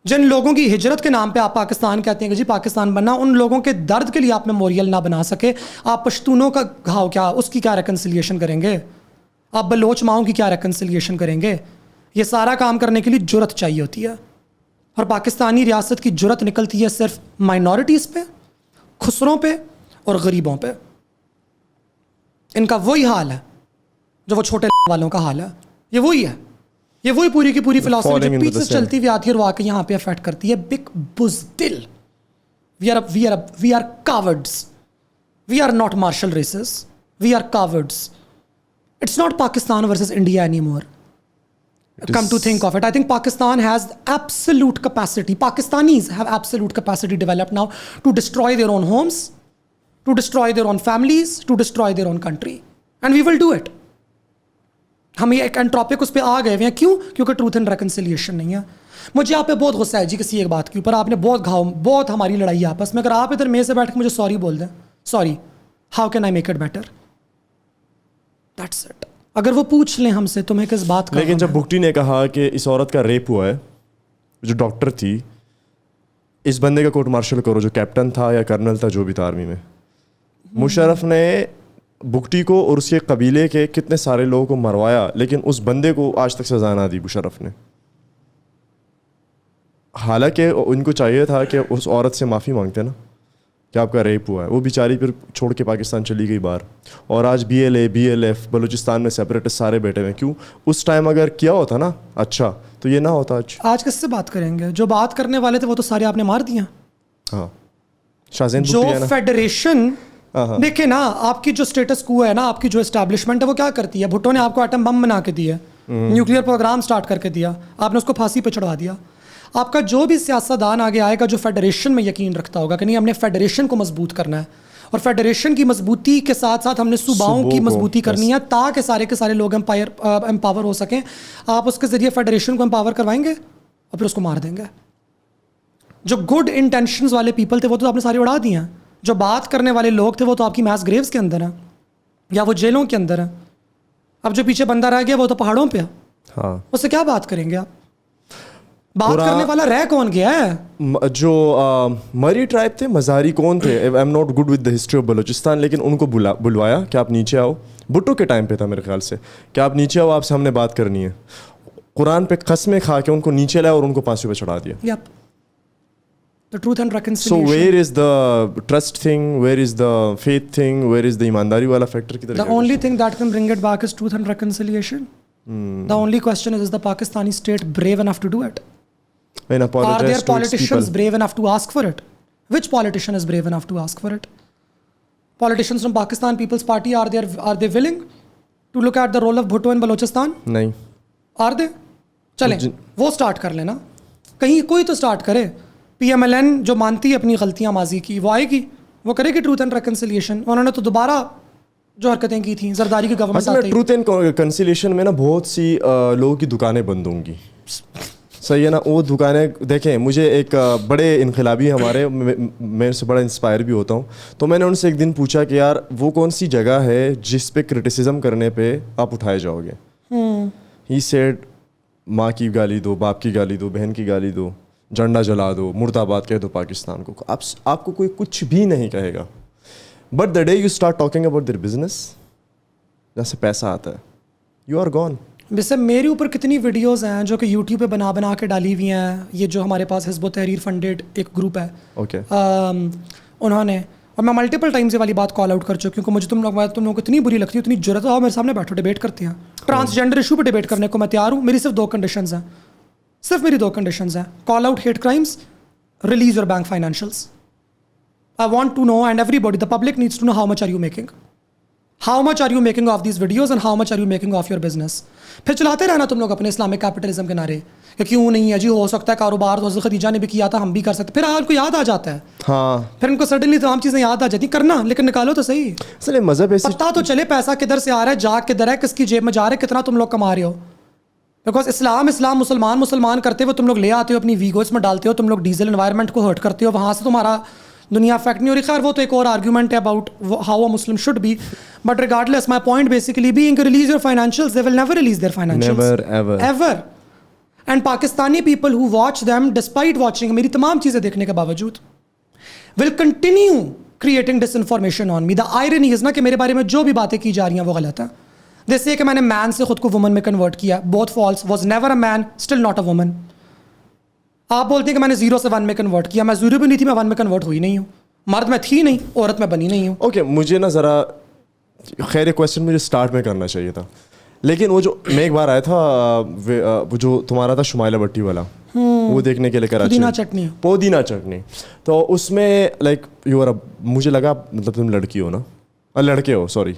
جن لوگوں کی ہجرت کے نام پہ آپ پاکستان کہتے ہیں کہ جی پاکستان بننا, ان لوگوں کے درد کے لیے آپ میموریل نہ بنا سکے. آپ پشتونوں کا گھاؤ کیا, اس کی کیا ریکنسیلیشن کریں گے؟ آپ بلوچ ماؤں کی کیا ریکنسیلیشن کریں گے؟ یہ سارا کام کرنے کے لیے جرت چاہیے ہوتی ہے, اور پاکستانی ریاست کی جرت نکلتی ہے صرف مائنورٹیز پہ, خسروں پہ اور غریبوں پہ. ان کا وہی حال ہے جو وہ چھوٹے والوں کا حال ہے. یہ وہی ہے, یہ وہی پوری کی پوری فلاسفی جو پیچھے سے چلتی ہوئی آتی ہے اور وہ آ کے یہاں پہ افیکٹ کرتی ہے. بگ بزدل. We are cowards. We are not martial races. We are cowards. It's not Pakistan versus India anymore. Come to think of it, I think Pakistan has absolute capacity. Pakistanis have absolute capacity developed now to destroy their own homes, to destroy their own families, to destroy their own country. And we will do it. ہم یہ ایک انٹروپک اس پہ آ گئے ہوئے ہیں. کیوں؟ کیونکہ truth and reconciliation نہیں ہے. مجھے آپ پہ بہت غصہ ہے جی کسی ایک بات کے اوپر. آپ نے بہت ہماری لڑائی ہے آپس میں. اگر آپ ادھر میرے سے بیٹھ کے مجھے سوری بول دیں, sorry, how can I make it better? That's it. اگر وہ پوچھ لیں ہم سے تمہیں کس بات کا. لیکن جب بھگٹی نے کہا کہ اس عورت کا ریپ ہوا ہے, جو ڈاکٹر تھی, اس بندے کا کورٹ مارشل کرو جو کیپٹن تھا یا کرنل تھا جو بھی تھا آرمی میں. مشرف نے بھگٹی کو اور اس کے قبیلے کے کتنے سارے لوگوں کو مروایا, لیکن اس بندے کو آج تک سزا نہ دی مشرف نے. حالانکہ ان کو چاہیے تھا کہ اس عورت سے معافی مانگتے نا کہ آپ کا ریپ ہوا ہے. وہ بیچاری پھر چھوڑ کے پاکستان چلی گئی باہر, اور آج BLA BLF بلوچستان میں سیپریٹسٹ سارے بیٹھے ہوئے. کیوں؟ اس ٹائم اگر کیا ہوتا نا اچھا تو یہ نہ ہوتا. آج کس سے بات کریں گے؟ جو بات کرنے والے تھے وہ تو سارے آپ نے مار دیا. ہاں, شاہزین جو فیڈریشن دیکھیں نا, آپ کی جو اسٹیٹس کو ہے نا, آپ کی جو اسٹیبلشمنٹ ہے وہ کیا کرتی ہے؟ بھٹو نے آپ کو ایٹم بم بنا کے دیا, نیوکلیئر پروگرام سٹارٹ کر کے دیا, آپ نے اس کو پھانسی پہ چڑھا دیا. آپ کا جو بھی سیاستدان آگے آئے گا جو فیڈریشن میں یقین رکھتا ہوگا کہ نہیں ہم نے فیڈریشن کو مضبوط کرنا ہے, اور فیڈریشن کی مضبوطی کے ساتھ ساتھ ہم نے صوباؤں کی مضبوطی کرنی ہے تاکہ سارے کے سارے لوگ امپاور ہو سکیں, آپ اس کے ذریعے فیڈریشن کو امپاور کروائیں گے. اور پھر اس کو مار دیں گے. جو گڈ انٹینشنز والے پیپل تھے وہ تو آپ نے سارے اڑا دیے ہیں. جو بات کرنے والے لوگ تھے وہ تو آپ کی میس گریوز کے اندر ہیں یا وہ جیلوں کے اندر ہیں. اب جو پیچھے بندہ رہ گیا وہ تو پہاڑوں پہ ہے. ہاں, اس سے کیا بات کریں گے آپ؟ بات کرنے والا رہ کون گیا ہے؟ جو مری ٹرائب تھے, مزاری کون تھے, آئی am not good with the history of Balochistan, لیکن ان کو بلوایا کہ آپ نیچے آؤ. بھٹو کے ٹائم پہ تھا میرے خیال سے کہ آپ نیچے آؤ, آپ سے ہم نے بات کرنی ہے. قرآن پہ قسمیں کھا کے ان کو نیچے لائے اور ان کو پھانسی پہ چڑھا دیا. Yep. The truth and So reconciliation. where is the trust thing, where is the faith thing, where is the ایمانداری والا فیکٹر کدھر The گیا؟ only thing that can bring it back is truth and reconciliation. The only question is the Pakistani state brave enough to do it? And Are apologize their to its politicians people. brave enough to ask for it? Which politician is brave enough to ask for it? Politicians from Pakistan People's Party, are they willing to look at the role of Bhutto in Balochistan? نہیں. Are they? چلیں وہ start کر لینا, کہیں کوئی تو start کرے. پی M L N جو مانتی ہے اپنی غلطیاں ماضی کی, وہ آئے گی, وہ کرے گی ٹروتھ اینڈ ریکنسیلیشن. انہوں نے تو دوبارہ جو حرکتیں کی تھیں زرداری کی گورنمنٹ اصل میں ٹروتھ اینڈ کنسیلیشن میں نا بہت سی لوگوں کی دکانیں بند ہوں گی, صحیح ہے نا. وہ دکانیں دیکھیں, مجھے ایک بڑے انقلابی ہمارے, میں ان سے بڑا انسپائر بھی ہوتا ہوں, تو میں نے ان سے ایک دن پوچھا کہ یار وہ کون سی جگہ ہے جس پہ کرٹیسزم کرنے پہ آپ اٹھائے جاؤ گے. ہی سیڈ ماں کی گالی دو, باپ کی گالی دو, بہن کی گالی دو, جھنڈا جلا دو, مرد آباد کہہ دو پاکستان کو, آپ کو کوئی کچھ بھی نہیں کہے گا. But the day you start talking about their business, جہاں سے پیسہ آتا ہے, یو آر گون. ویسے میرے اوپر کتنی ویڈیوز ہیں جو کہ یوٹیوب پہ بنا کے ڈالی ہوئی ہیں. یہ جو ہمارے پاس حزب و تحریر فنڈیڈ ایک گروپ ہے, اوکے, انہوں نے, اور میں ملٹیپل ٹائمز یہ والی بات کال آؤٹ کر چکی ہوں, کیونکہ مجھے تم لوگوں کو اتنی بری لگتی ہے, اتنی جرت ہے, میرے سامنے بیٹھو ڈیبیٹ کرتے ہیں. ٹرانسجینڈر ایشو پہ ڈیبیٹ کرنے کو میں تیار ہوں. میری صرف 2 کنڈیشنز ہیں, صرف میری 2 کنڈیشنز ہیں. Call out hate crimes, release your bank financials. I want to know, and everybody, the public needs to know, how much are you making? How much are you making of these videos and how much are you making of your business? پھر چلاتے رہنا تم لوگ اپنے Islamic capitalism کے نعرے کہ کیوں نہیں ہے جی, ہو سکتا ہے کاروبار تو حضرت خدیجہ نے بھی کیا تھا, ہم بھی کر سکتے. پھر آپ کو یاد آ جاتا ہے, ہاں, پھر ان کو سڈنلی تمام چیزیں یاد آ جاتی ہیں. کرنا, لیکن نکالو تو صحیح. اصل مذہب ایسی پتہ تو چلے پیسہ کدھر سے آ رہا ہے, جا کدھر ہے, کس کی جیب میں جا رہا ہے, کتنا تم لوگ کما رہے ہو. بیکاز اسلام مسلمان کرتے ہوئے تم لوگ لے آتے ہو اپنی ویگوز میں ڈالتے ہو, تم لوگ ڈیزل انوائرمنٹ کو ہرٹ کرتے ہو, وہاں سے تمہارا دنیا افیکٹ نہیں ہو رہی. خیر وہ تو ایک اور آرگیومنٹ ہے about how a Muslim should be, but regardless my point basically being release your financials, they will never release their financials ever. And Pakistani people who watch them despite watching, میری تمام چیزیں دیکھنے کے باوجود, will continue creating disinformation on me. The irony is نا کہ میرے بارے میں جو بھی باتیں کی جا رہی ہیں وہ غلط ہیں. جیسے کہ میں نے مین سے خود کو وومن میں کنورٹ کیا, بہت false. Was never a man, still not a woman. آپ بولتے ہیں کہ میں نے 0 سے 1 میں کنورٹ کیا, میں 0 بھی نہیں تھی, میں 1 میں کنورٹ ہوئی نہیں ہوں. مرد میں تھی نہیں, عورت میں بنی نہیں ہوں. اوکے, مجھے نا ذرا خیر ایک کویشچن مجھے اسٹارٹ میں کرنا چاہیے تھا, لیکن وہ جو میں ایک بار آیا تھا, وہ جو تمہارا تھا شمائلہ بٹی والا, وہ دیکھنے کے لیے کراچی, پودینہ چٹنی, تو اس میں لائک مجھے لگا مطلب تم لڑکی ہو نا, لڑکے ہو سوری.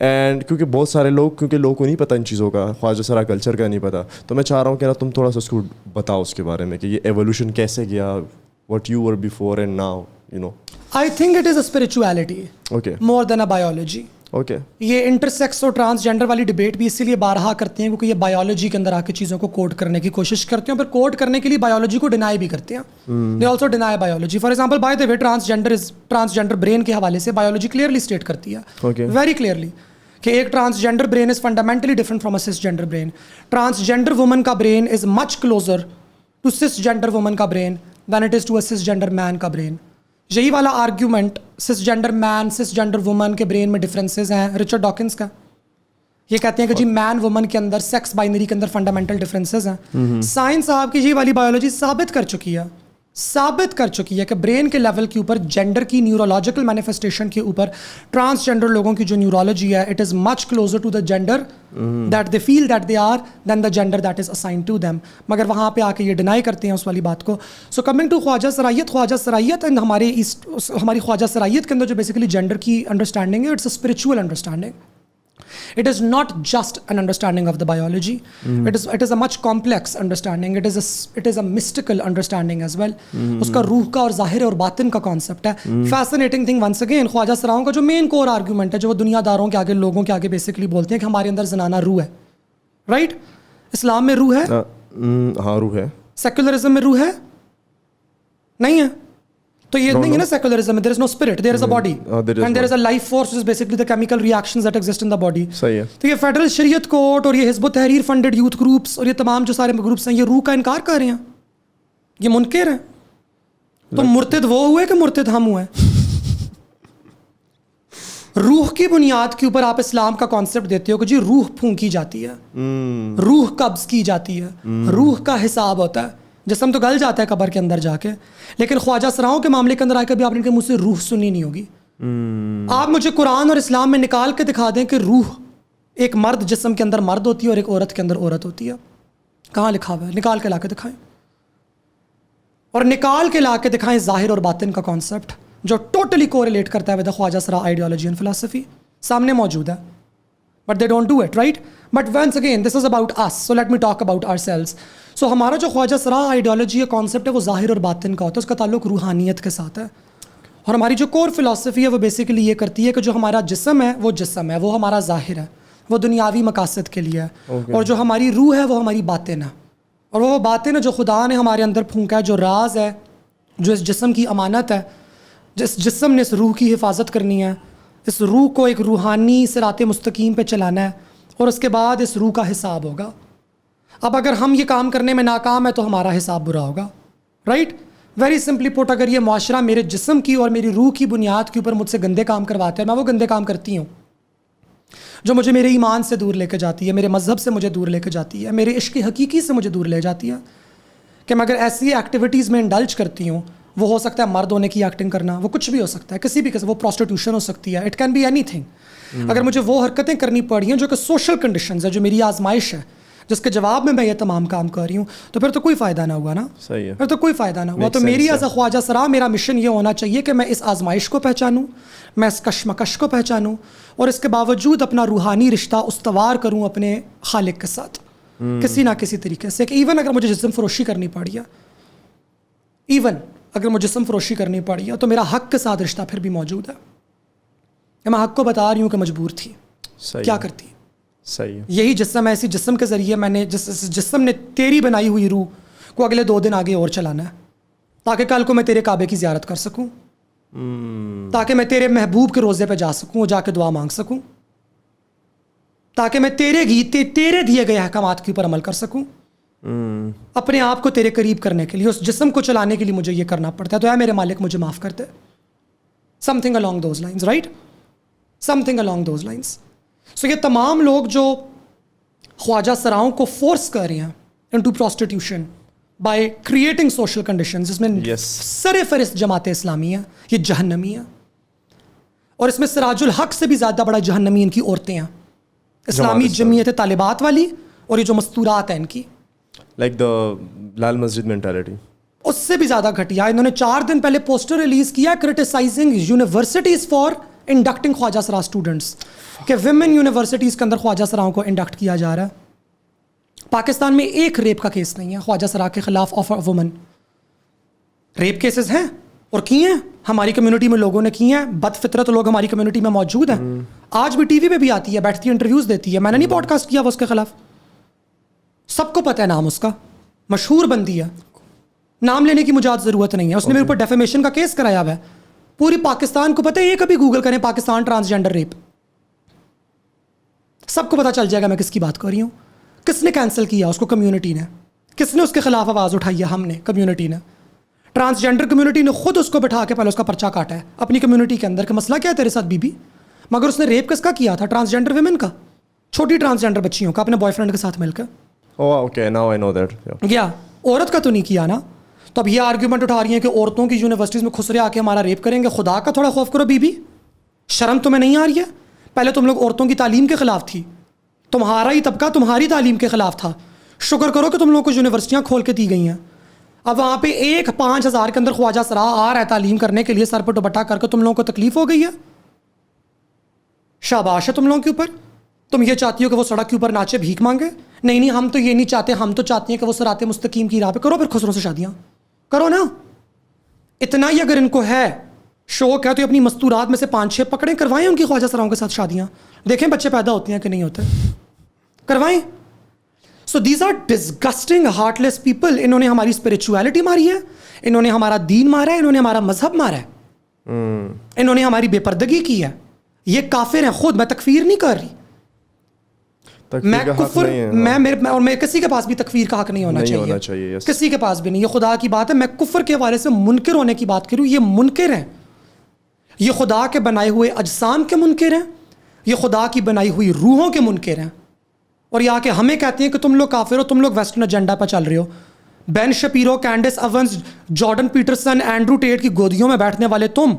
اینڈ کیونکہ بہت سارے لوگوں کو نہیں پتہ ان چیزوں کا, خواجہ سرا کلچر کا نہیں پتہ, تو میں چاہ رہا ہوں کہ نا تم تھوڑا سا اس کو بتاؤ اس کے بارے میں کہ یہ ایولیوشن کیسے گیا, what you were before and now, you know. I think it is a spirituality more than a biology. Okay. یہ انٹرسیکس اور ٹرانسجینڈر والی ڈبیٹ بھی اسی لیے بارہا کرتے ہیں کیونکہ یہ بایولوجی کے اندر آ کے چیزوں کو کوڈ کرنے کی کوشش کرتے ہیں, پھر کوڈ کرنے کے لیے بایولوجی کو ڈینائی بھی کرتے ہیں. They also deny biology. For example by the way transgender brain کے حوالے سے بایولوجی کلیئرلی اسٹیٹ کرتی ہے, ویری کلیئرلی, کہ ایک transgender brain is fundamentally different from a cisgender brain. Transgender woman کا brain is much closer to cisgender woman کا brain than it is to a cisgender مین کا brain. یہی والا argument سس gender مین سس gender women کے brain میں differences ہیں رچرڈ ڈاکنز کا. یہ کہتے ہیں کہ جی مین وومن کے اندر سیکس بائنری کے اندر فنڈامنٹل ڈفرینسز ہیں. سائنس صاحب کی یہ والی بایولوجی ثابت کر چکی ہے کہ برین کے لیول کے اوپر جینڈر کی نیورولوجیکل مینیفیسٹیشن کے اوپر ٹرانسجینڈر لوگوں کی جو نیورولوجی ہے it is much closer to the gender that they feel that they are than the gender that is assigned to them. مگر وہاں پہ آ کے یہ ڈینائی کرتے ہیں اس والی بات کو. سو کمنگ ٹو خواجہ سرائیت اینڈ ہماری خواجہ سرائیت کے اندر جو بیسیکلی جینڈر کی انڈرسٹینڈنگ ہے it's a spiritual understanding. It is not just an understanding of the biology. It is a much complex understanding. It is a mystical understanding as well. اس کا روح کا اور ظاہر اور باطن کا کانسیپٹ ہے. Fascinating thing once again, خواجہ سراؤں کا جو مین کور آرگیومنٹ ہے جو وہ دنیا داروں کے آگے لوگوں کے آگے بیسکلی بولتے ہیں کہ ہمارے اندر زنانہ روح ہے. رائٹ, اسلام میں روح ہے, ہاں روح ہے, سیکولرزم میں روح ہے نہیں ہے, تو یہ نہیں ہے نا سیکولرزم میں there is no spirit, there is a body and there is a life force which is basically the chemical reactions that exist in the body. صحیح ہے. تو یہ فیڈرل شریعت کورٹ اور یہ حزب التحریر فنڈڈ یوتھ گروپس اور یہ تمام جو سارے گروپس ہیں یہ روح کا انکار کر رہے ہیں, یہ منکر ہیں. تو مرتد وہ ہوئے کہ مرتد ہم ہوئے؟ روح کی بنیاد کے اوپر آپ اسلام کا کانسیپٹ دیتے ہو کہ جی روح پھونکی جاتی ہے, روح قبض کی جاتی ہے, روح کا حساب ہوتا ہے, جسم تو گل جاتا ہے قبر کے اندر جا کے, لیکن خواجہ سراؤں کے معاملے کے اندر آئے کبھی آپ نے ان کے منہ سے روح سنی نہیں ہوگی. آپ مجھے قرآن اور اسلام میں نکال کے دکھا دیں کہ روح ایک مرد جسم کے اندر مرد ہوتی ہے اور ایک عورت کے اندر عورت ہوتی ہے, کہاں لکھا ہوا ہے؟ نکال کے لا کے دکھائیں, اور نکال کے لا کے دکھائیں ظاہر اور باطن کا کانسیپٹ جو ٹوٹلی کوریلیٹ کرتا ہے ود خواجہ سرا آئیڈیالوجی اینڈ فلاسفی. سامنے موجود ہے, but they don't do it, right. But once again this is about us, so let me talk about ourselves. So ہمارا جو خواجہ سرا آئیڈیالوجی یا کانسیپٹ ہے وہ ظاہر اور باطن کا ہوتا ہے, اس کا تعلق روحانیت کے ساتھ ہے. اور ہماری جو کور فلاسفی ہے وہ بیسیکلی یہ کرتی ہے کہ جو ہمارا جسم ہے وہ ہمارا ظاہر ہے, وہ دنیاوی مقاصد کے لیے ہے, اور جو ہماری روح ہے وہ ہماری باطن ہے, اور وہ باطن ہے جو خدا نے ہمارے اندر پھونکا ہے, جو راز ہے, جو اس جسم کی امانت ہے, جس جسم نے اس روح کی حفاظت کرنی ہے, اس روح کو ایک روحانی صراط مستقیم پہ چلانا ہے, اور اس کے بعد اس روح کا حساب ہوگا. اب اگر ہم یہ کام کرنے میں ناکام ہے تو ہمارا حساب برا ہوگا, رائٹ. ویری سمپلی پوٹ, اگر یہ معاشرہ میرے جسم کی اور میری روح کی بنیاد کے اوپر مجھ سے گندے کام کرواتا ہے, میں وہ گندے کام کرتی ہوں جو مجھے میرے ایمان سے دور لے کے جاتی ہے, میرے مذہب سے مجھے دور لے کے جاتی ہے, میرے عشق حقیقی سے مجھے دور لے جاتی ہے, کہ میں اگر ایسی ایکٹیویٹیز میں انڈلج کرتی ہوں, وہ ہو سکتا ہے مرد ہونے کی ایکٹنگ کرنا, وہ کچھ بھی ہو سکتا ہے, کسی بھی قسم, وہ پروسٹیٹیوشن ہو سکتی ہے, it can be anything. اگر مجھے وہ حرکتیں کرنی پڑی ہیں جو کہ سوشل کنڈیشنز ہے, جو میری آزمائش ہے, جس کے جواب میں یہ تمام کام کر رہی ہوں, تو پھر تو کوئی فائدہ نہ ہوا نا. صحیح ہے, پھر تو کوئی فائدہ نہ ہوا. تو میری ایز اے خواجہ سرا میرا مشن یہ ہونا چاہیے کہ میں اس آزمائش کو پہچانوں, میں اس کشمکش کو پہچانوں, اور اس کے باوجود اپنا روحانی رشتہ استوار کروں اپنے خالق کے ساتھ کسی نہ کسی طریقے سے. کہ ایون اگر مجھے جسم فروشی کرنی پڑی ہے, ایون اگر مجھے جسم فروشی کرنی پڑی ہے, تو میرا حق کے ساتھ رشتہ پھر بھی موجود ہے. میں حق کو بتا رہی ہوں کہ مجبور تھی, کیا کرتی. صحیح ہے. یہی جسم ہے, ایسی جسم کے ذریعے میں نے جسم نے تیری بنائی ہوئی روح کو اگلے 2 دن آگے اور چلانا ہے, تاکہ کل کو میں تیرے کعبے کی زیارت کر سکوں, تاکہ میں تیرے محبوب کے روزے پہ جا سکوں, جا کے دعا مانگ سکوں, تاکہ میں تیرے دیے گئے احکامات کے اوپر عمل کر سکوں. اپنے آپ کو تیرے قریب کرنے کے لیے, اس جسم کو چلانے کے لیے مجھے یہ کرنا پڑتا ہے. تو اے میرے مالک مجھے معاف کر دے. Something along those lines, right? Something along those lines. So یہ تمام لوگ جو خواجہ سراؤں کو فورس کر رہے ہیں into prostitution by creating social conditions, جس میں سر فہرست جماعت اسلامی ہے, یہ جہنمی ہے, اور اس میں سراج الحق سے بھی زیادہ بڑا جہنمی ان کی عورتیں ہیں, اسلامی جمعیت طالبات والی, اور یہ جو مستورات ہیں ان کی, like the Lal Masjid mentality, اس سے بھی زیادہ گھٹیا. انہوں نے 4 دن پہلے پوسٹر ریلیز کیا کرٹیسائزنگ یونیورسٹیز فار انڈکٹنگ خواجہ سرا اسٹوڈنٹس, کہ ویمن یونیورسٹیز کے اندر خواجہ سراؤں کو انڈکٹ کیا جا رہا ہے. پاکستان میں ایک ریپ کا کیس نہیں ہے خواجہ سرا کے خلاف آف وومن. ریپ کیسز ہیں اور کی ہیں, ہماری کمیونٹی میں لوگوں نے کی ہیں, بد فطرت لوگ ہماری کمیونٹی میں موجود ہیں. آج بھی ٹی وی پہ بھی آتی ہے, بیٹھتی ہے, انٹرویوز دیتی ہے. میں نے نہیں پوڈ کاسٹ کیا وہ اس کے خلاف, سب کو پتہ ہے نام اس کا, مشہور بندی ہے, نام لینے کی مجھے آج ضرورت نہیں ہے. اس نے میرے اوپر ڈیفیمیشن کا کیس کرایا ہوا ہے. پوری پاکستان کو پتہ ہے, یہ کبھی گوگل کریں پاکستان ٹرانسجینڈر ریپ, سب کو پتہ چل جائے گا میں کس کی بات کر رہی ہوں. کس نے کینسل کیا اس کو؟ کمیونٹی نے. کس نے اس کے خلاف آواز اٹھائی ہے؟ ہم نے, کمیونٹی نے. ٹرانسجینڈر کمیونٹی نے خود اس کو بٹھا کے پہلے اس کا پرچہ کاٹا ہے اپنی کمیونٹی کے اندر کہ مسئلہ کیا ہے تیرے ساتھ بی بی. مگر اس نے ریپ کس کا کیا تھا؟ ٹرانسجینڈر ویمن کا, چھوٹی ٹرانسجینڈر بچیوں کا, اپنے بوائے فرینڈ کے ساتھ مل کر. Okay, now I know that. کیا عورت کا تو نہیں کیا نا. تو اب یہ آرگیومنٹ اٹھا رہی ہیں کہ عورتوں کی یونیورسٹیز میں خسرے آ کے ہمارا ریپ کریں گے. خدا کا تھوڑا خوف کرو بی بی, شرم تمہیں نہیں آ رہی ہے؟ پہلے تم لوگ عورتوں کی تعلیم کے خلاف تھی, تمہارا ہی طبقہ تمہاری تعلیم کے خلاف تھا. شکر کرو کہ تم لوگوں کو یونیورسٹیاں کھول کے دی گئی ہیں. اب وہاں پہ 5,000 کے اندر خواجہ سرا آ رہا ہے تعلیم کرنے کے لیے, سر پہ دوپٹہ کر کے, تم لوگوں کو تکلیف ہو گئی ہے. شاباش ہے تم لوگوں کے اوپر. تم یہ چاہتی ہو کہ وہ سڑک کے اوپر ناچے, بھیک مانگے. نہیں, ہم تو یہ نہیں چاہتے, ہم تو چاہتے ہیں کہ وہ صراط مستقیم کی راہ پہ کرو, پھر خسروں سے شادیاں کرو نا. اتنا ہی اگر ان کو ہے, شوق ہے, تو اپنی مستورات میں سے 5-6 پکڑیں, کروائیں ان کی خواجہ سراؤں کے ساتھ شادیاں, دیکھیں بچے پیدا ہوتے ہیں کہ نہیں ہوتے, کروائیں. So these are disgusting, heartless people. انہوں نے ہماری spirituality ماری ہے, انہوں نے ہمارا دین مارا ہے, انہوں نے ہمارا مذہب مارا ہے, انہوں نے ہماری بے پردگی کی ہے. یہ کافر ہیں خود, میں تکفیر نہیں کر رہی, میں کفر میں کسی کے پاس بھی تکفیر کا حق نہیں ہونا چاہیے, کسی کے پاس بھی نہیں. یہ خدا کی بات ہے, میں کفر کے حوالے سے منکر ہونے کی بات کروں. یہ منکر ہیں, یہ خدا کے بنائے ہوئے اجسام کے منکر ہیں, یہ خدا کی بنائی ہوئی روحوں کے منکر ہیں, اور یہ آ کے ہمیں کہتے ہیں کہ تم لوگ کافر ہو, تم لوگ ویسٹرن ایجنڈا پہ چل رہے ہو. Ben Shapiro, Candace Owens, Jordan Peterson, Andrew Tate کی گودیوں میں بیٹھنے والے تم,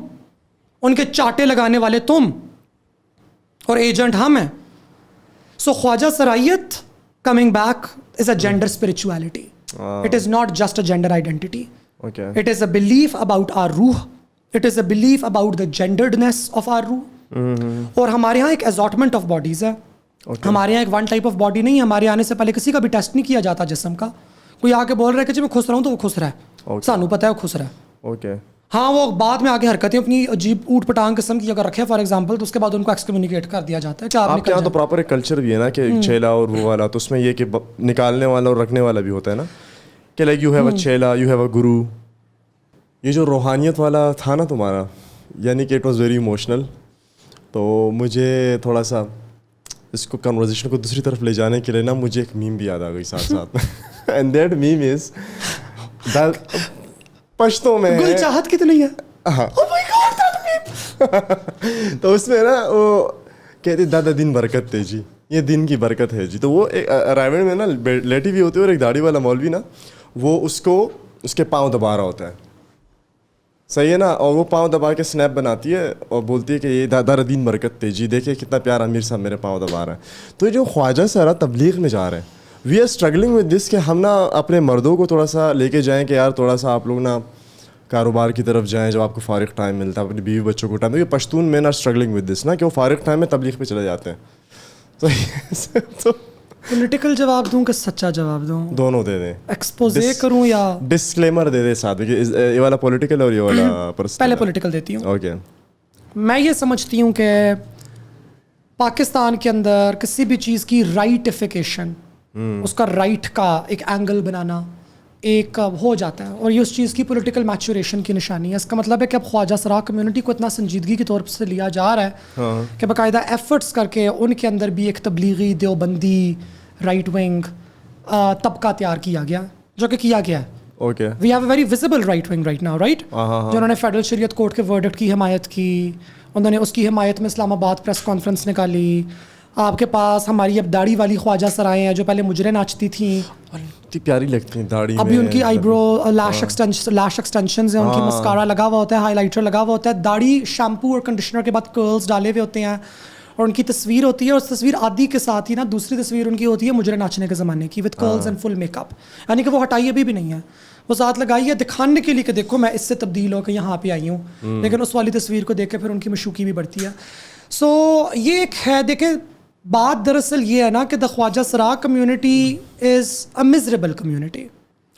ان کے چاٹے لگانے والے تم, اور ایجنٹ ہم ہیں. سو خواجہ سرائیت, coming back, is a gender spirituality. It is not just a gender identity. Okay. It is a belief about our ruh. It is a belief about the genderedness of our ruh. اور ہمارے ہاں ایک assortment of bodies ہے. ہمارے یہاں ایک one type of body نہیں ہے. ہمارے آنے سے پہلے کسی کا بھی ٹیسٹ نہیں کیا جاتا جسم کا. کوئی آ کے بول رہا ہے کہ جی میں خوش رہا ہوں, تو وہ خوش رہا ہے, سانو پتہ ہے وہ خوش رہا ہے. Okay. ہاں وہ بعد میں آگے حرکتیں اپنی عجیب اوٹ پٹانگ قسم کی اگر رکھے فار ایگزامپل, تو اس کے بعد ان کو ایکسکمیونیکیٹ کر دیا جاتا ہے کہ آپ کے یہاں تو پراپر ایک کلچر بھی ہے نا کہ چیلا اور وہ والا, تو اس میں یہ کہ نکالنے والا اور رکھنے والا بھی ہوتا ہے نا, کہ like you have a chela, you have a guru. یہ جو روحانیت والا تھا نا تمہارا, یعنی کہ اٹ واز ویری ایموشنل. تو مجھے تھوڑا سا اس کو کنورزیشن کو دوسری طرف لے جانے کے لیے نا مجھے ایک میم بھی یاد آ گئی ساتھ ساتھ, اینڈ دیٹ میم از پشتوں میں گل چاہت کی تو نہیں ہے. تو اس میں نا وہ کہتے دادا دن برکت تھے جی, یہ دن کی برکت ہے جی. تو وہ رائمنڈ میں نا لیٹی ہوئی ہوتی ہے, اور ایک داڑھی والا مولوی نا وہ اس کو اس کے پاؤں دبا رہا ہوتا ہے, صحیح ہے نا, اور وہ پاؤں دبا کے سنیپ بناتی ہے اور بولتی ہے کہ یہ دادا دین برکت تھے جی, دیکھیں کتنا پیارا امیر صاحب میرے پاؤں دبا رہا ہے. تو جو خواجہ سارا تبلیغ میں جا رہے ہیں, we are struggling with this کہ ہم نا اپنے مردوں کو تھوڑا سا لے کے جائیں کہ یار تھوڑا سا آپ لوگ نا کاروبار کی طرف جائیں جب آپ کو فارغ ٹائم ملتا ہے, اپنی بیوی بچوں کو ٹائم. تو یہ پشتون مین آر اسٹرگلنگ ود دس نا کہ وہ فارغ ٹائم میں تبلیغ پہ چلے جاتے ہیں. تو پولیٹیکل جواب دوں کہ سچا جواب دوں؟ دونوں دے دیں, ایکسپوزے کروں یا ڈسکلیمر دے دیں ساتھ, یہ والا پولیٹیکل اور یہ والا پرسنل. پہلے پولیٹیکل دیتی ہوں. اوکے. میں یہ سمجھتی ہوں کہ پاکستان کے اندر کسی بھی چیز کی رائٹیفیکیشن, اس کا رائٹ کا ایک اینگل بنانا ایک ہو جاتا ہے, اور یہ اس چیز کی پولیٹیکل میچوریشن کی نشانی ہے. اس کا مطلب ہے کہ اب خواجہ سرا کمیونٹی کو اتنا سنجیدگی کے طور سے لیا جا رہا ہے کہ باقاعدہ ایفرٹس کر کے ان کے اندر بھی ایک تبلیغی دیوبندی رائٹ ونگ طبقہ تیار کیا گیا, جو کہ کیا گیا ہے. Okay. We have a very visible right wing right now, right, جنہوں نے فیڈرل شریعت کورٹ کے ورڈکٹ کی حمایت کی, انہوں نے اس کی حمایت میں اسلام آباد پریس کانفرنس نکالی. آپ کے پاس ہماری اب داڑھی والی خواجہ سرائیں ہیں جو پہلے مجرے ناچتی تھیں, اتنی پیاری لگتی ہیں داڑھی, ابھی ان کی آئی برو لیش ایکسٹینشنز ہیں, ان کی مسکارا لگا ہوا ہوتا ہے, ہائی لائٹر لگا ہوا ہوتا ہے, داڑھی شیمپو اور کنڈیشنر کے بعد کرلز ڈالے ہوئے ہوتے ہیں, اور ان کی تصویر ہوتی ہے, اور اس تصویر عادی کے ساتھ ہی نا دوسری تصویر ان کی ہوتی ہے مجرے ناچنے کے زمانے کی, with curls and full makeup. یعنی کہ وہ ہٹائی ابھی بھی نہیں ہے, وہ ساتھ لگائی ہے دکھانے کے لیے کہ دیکھو میں اس سے تبدیل ہو کے یہاں پہ آئی ہوں, لیکن اس والی تصویر کو دیکھ کے پھر ان کی مشوقی بھی بڑھتی ہے. سو یہ ایک ہے, دیکھیں بات دراصل یہ ہے نا کہ the Khwaja Sara community is a miserable community.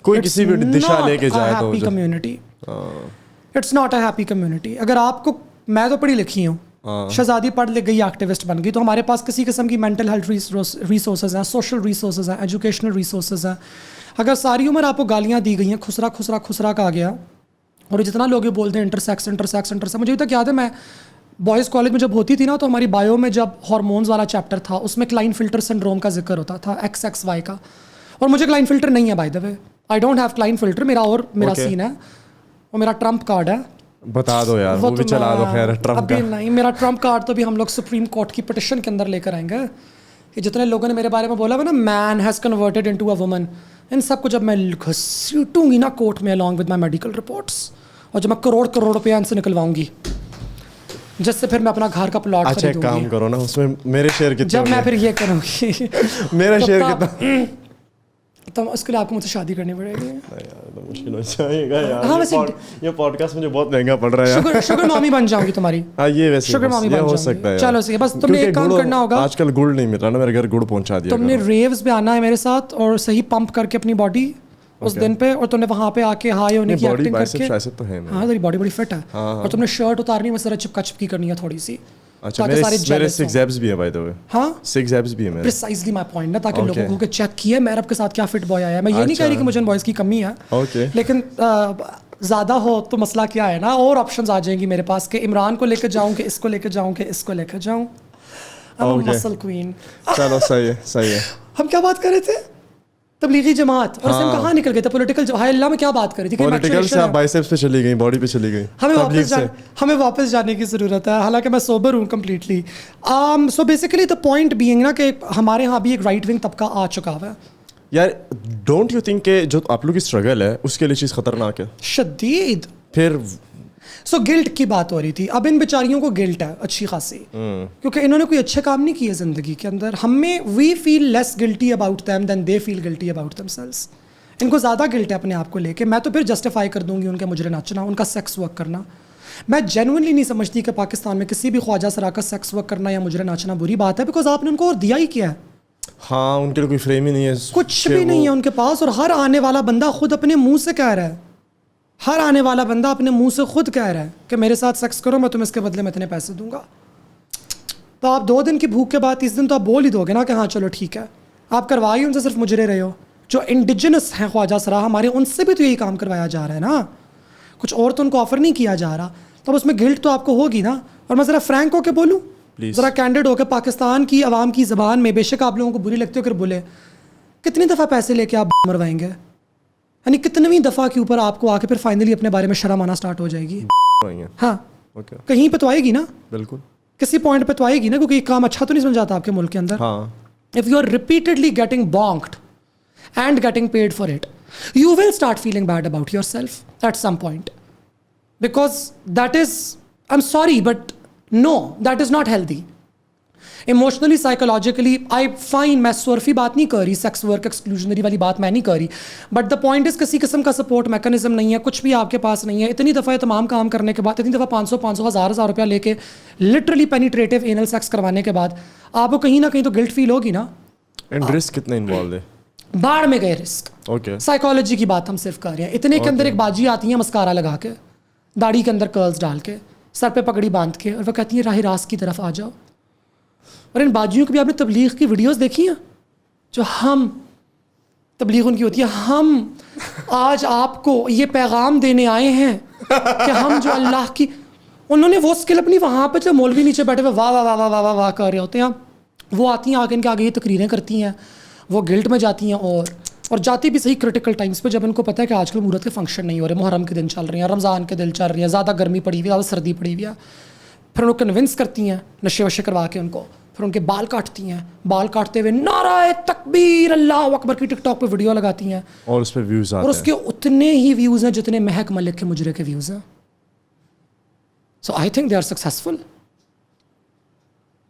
کوئی کسی بھی دشا لے کے جائے تو community, it's not a happy community. اگر آپ کو, میں تو پڑھی لکھی ہوں, شہزادی پڑھ لکھ گئی, ایکٹیوسٹ بن گئی, تو ہمارے پاس کسی قسم کی مینٹل ہیلتھ ریسورسز ہیں, سوشل ریسورسز ہیں, ایجوکیشنل ریسورسز ہیں. اگر ساری عمر آپ کو گالیاں دی گئی ہیں, خسرا خسرا خسرا کہا گیا, اور جتنا لوگ یہ بولتے ہیں انٹرسیکس انٹرسیکس انٹرسیکس, مجھے ابھی تک یاد ہے میں بوائز کالج میں جب ہوتی تھی نا, تو ہماری بایو میں جب ہارمونز والا چیپٹر تھا اس میں کلائن فلٹر سنڈروم کا ذکر ہوتا تھا, XXY کا, اور مجھے کلائن فلٹر نہیں ہے by the way, I don't have Klein filter, میرا سین ہے, وہ میرا ٹرمپ کارڈ ہے. بتا دو یار, وہ بھی چلا دو خیر. ٹرمپ ابھی نہیں, میرا ٹرمپ کارڈ تو بھی ہم لوگ سپریم کورٹ کی پٹیشن کے اندر لے کر آئیں گے, کہ جتنے لوگوں نے میرے بارے میں بولا نا man has converted into a woman, ان سب کو جب میں گھسیٹوں گی نا کورٹ میں along with my medical reports, اور جب میں کروڑ روپیہ ان سے نکلواؤں گی, جس سے پھر میں اپنا گھر کا پلاٹ خریدوں گی. اچھا کام کرو نا, اس میں میرے شیئر کتنے, جب میں پھر یہ کروں گی میرا شیئر کتنا, تو اس کے لیے آپ کو مجھ سے شادی کرنی پڑے گی. مشکل ہو جائے گا یار, یہ پوڈ کاسٹ مجھے بہت مہنگا پڑ رہا ہے. شوگر مامی بن جاؤں گی تمہاری. ہاں یہ ویسے شوگر مامی بن ہو جاؤں سکتا ہے. چلو صحیح, بس تم نے ایک کام کرنا ہوگا, آج کل گڑ نہیں مل رہا نا, میرے گھر گڑ پہنچا دیا. تم نے ریوز پہ آنا ہے میرے ساتھ, اور صحیح پمپ کر کے اپنی باڈی اس دن پہ, اور تم نے وہاں پہ آ کے ہائی ہونے کی ایکٹنگ کر کے, تو ہے, ہاں تیری باڈی بڑی فٹ ہے, اور تم نے شرٹ اتارنی میں ذرا چپکا چپکی کرنی ہے تھوڑی سی, اچھا میرے 6 ایبس بھی ہیں بائی دی وے. ہاں 6 ایبس بھی ہیں میرے. پریسائزلی مائی پوائنٹ نا, تاکہ لوگوں کو کہ چیک کیا میرا آپ کے ساتھ کیا فٹ بوائے آیا ہے. میں یہ نہیں کہہ رہی کہ مجھے بوائز کی کمی ہے, لیکن زیادہ ہو تو مسئلہ کیا ہے نا, اور آپشنز آ جائیں گی میرے پاس کہ عمران کو لے کے جاؤں, کہ اس کو لے کے جاؤں, کہ اس کو لے کے جاؤں. مسل کوئین. چلو صحیح ہے صحیح ہے. ہم کیا بات کر رہے تھے؟ تبلیغی جماعت. اور ہم کہاں نکل گئے تھے؟ پولیٹیکل. ہائے اللہ میں کیا بات کر رہی تھی؟ پولیٹیکل سے آپ بائسیپس پہ چلی گئی, باڈی پہ چلی گئی. ہمیں واپس جانے کی ضرورت ہے, حالانکہ میں سوبر ہوں completely. So basically the point being نا کہ ہمارے یہاں بھی ایک رائٹ ونگ طبقہ آ چکا ہوا ہے. یار ڈونٹ یو تھنک کہ جو آپ لوگ کی اسٹرگل ہے اس کے لیے چیز خطرناک ہے شدید. پھر سو گلٹ کی بات ہو رہی تھی. اب ان بیچاریوں کو گلٹ ہے اچھی خاصی, کیونکہ انہوں نے کوئی اچھے کام نہیں کیے زندگی کے اندر. ہمیں we feel less guilty about them than they feel guilty about themselves. ان کو زیادہ گلٹ ہے اپنے آپ کو لے کے. میں تو پھر جسٹیفائی کر دوں گی ان کے مجرے ناچنا, ان کا سیکس ورک کرنا. میں جینوئنلی نہیں سمجھتی کہ پاکستان میں کسی بھی خواجہ سرا کا سیکس ورک کرنا یا مجرے ناچنا بری بات ہے, بیکاز آپ نے ان کو اور دیا ہی کیا ہے. ہاں ان کے لیے کوئی فریم ہی نہیں ہے, کچھ بھی نہیں ہے ان کے پاس. اور ہر آنے والا بندہ خود اپنے منہ سے کہہ رہا ہے, ہر آنے والا بندہ اپنے منہ سے خود کہہ رہا ہے کہ میرے ساتھ سیکس کرو, میں تمہیں اس کے بدلے میں اتنے پیسے دوں گا. تو آپ 2 دن کی بھوک کے بعد 3 دن تو آپ بول ہی دو گے نا کہ ہاں چلو ٹھیک ہے. آپ کروائی ان سے صرف مجرے رہے ہو. جو انڈیجنس ہیں خواجہ سرا ہمارے, ان سے بھی تو یہی کام کروایا جا رہا ہے نا, کچھ اور تو ان کو آفر نہیں کیا جا رہا. تو اس میں گلٹ تو آپ کو ہوگی نا. اور میں ذرا فرینک ہو کے بولوں, ذرا کینڈیڈ ہو کے, پاکستان کی عوام کی زبان میں, بے شک آپ لوگوں کو بری لگتی ہو کہ بولے, کتنی دفعہ پیسے لے کے آپ مروائیں گے؟ یعنی کتنی دفعہ کے اوپر آپ کو آ کے پھر فائنلی اپنے بارے میں شرم آنا اسٹارٹ ہو جائے گی؟ ہاں کہیں پہ تو آئے گی نا, بالکل کسی پوائنٹ پہ تو آئے گی نا, کیونکہ یہ کام اچھا تو نہیں سمجھاتا آپ کے ملک کے اندر. If you are repeatedly getting bonked and getting paid for it, you will start feeling bad about yourself at some point, because that is, I'm sorry but no, that is not healthy. Emotionally, psychologically, I find, میں سورفی بات نہیں کر رہی, sex work ایکسکلوژنری والی بات میں نہیں کر رہی, بٹ دا پوائنٹ از کسی قسم کا سپورٹ میکانزم نہیں ہے, کچھ بھی آپ کے پاس نہیں ہے. اتنی دفعہ تمام کام کرنے کے بعد, اتنی دفعہ 500 1000 روپیہ لے کے لٹرلی پینیٹریٹو اینل سیکس کروانے کے بعد آپ کو کہیں نہ کہیں تو گلٹ فیل ہوگی نا. اینڈ رسک کتنا انوالوڈ ہے, باڑ میں گئے رسک. سائیکالوجی کی بات ہم صرف کر رہے ہیں. اتنے کے اندر ایک باجی آتی ہیں مسکارا لگا کے, داڑھی کے اندر کرلز ڈال کے, سر پہ پگڑی باندھ کے, اور وہ کہتی ہیں راہ راست کی طرف آ جاؤ. اور ان باجیوں کو بھی آپ نے تبلیغ کی ویڈیوز دیکھی ہیں, جو ہم تبلیغ ان کی ہوتی ہے, ہم آج آپ کو یہ پیغام دینے آئے ہیں کہ ہم جو اللہ کی, انہوں نے وہ اسکل اپنی وہاں پہ جو مولوی نیچے بیٹھے ہوئے واہ واہ واہ واہ واہ واہ کر رہے ہوتے ہیں, وہ آتی ہیں آگے ان کے آگے یہ تقریریں کرتی ہیں, وہ گلٹ میں جاتی ہیں, اور جاتی بھی صحیح کرٹیکل ٹائمس پہ, جب ان کو پتہ ہے کہ آج کل مہورت کے فنکشن نہیں ہو رہے, محرم کے دن چل رہے ہیں, رمضان کے دن چل رہے ہیں, زیادہ گرمی پڑی ہوئی ہے, زیادہ سردی پڑی ہوئی ہے. پھر ان کو کنونس کرتی ہیں نشے وشے کروا کے ان کو, پھر ان کے بال کاٹتی ہیں, بال کاٹتے ہوئے نعرہ تکبیر اللہ اکبر کی ٹک ٹاک پہ ویڈیو لگاتی ہیں, اور اس پہ ویوز آتے ہیں, اور اس کے اتنے ہی ویوز ہیں جتنے مہک ملک کے مجرے کے ویوز ہیں. So I think they are successful,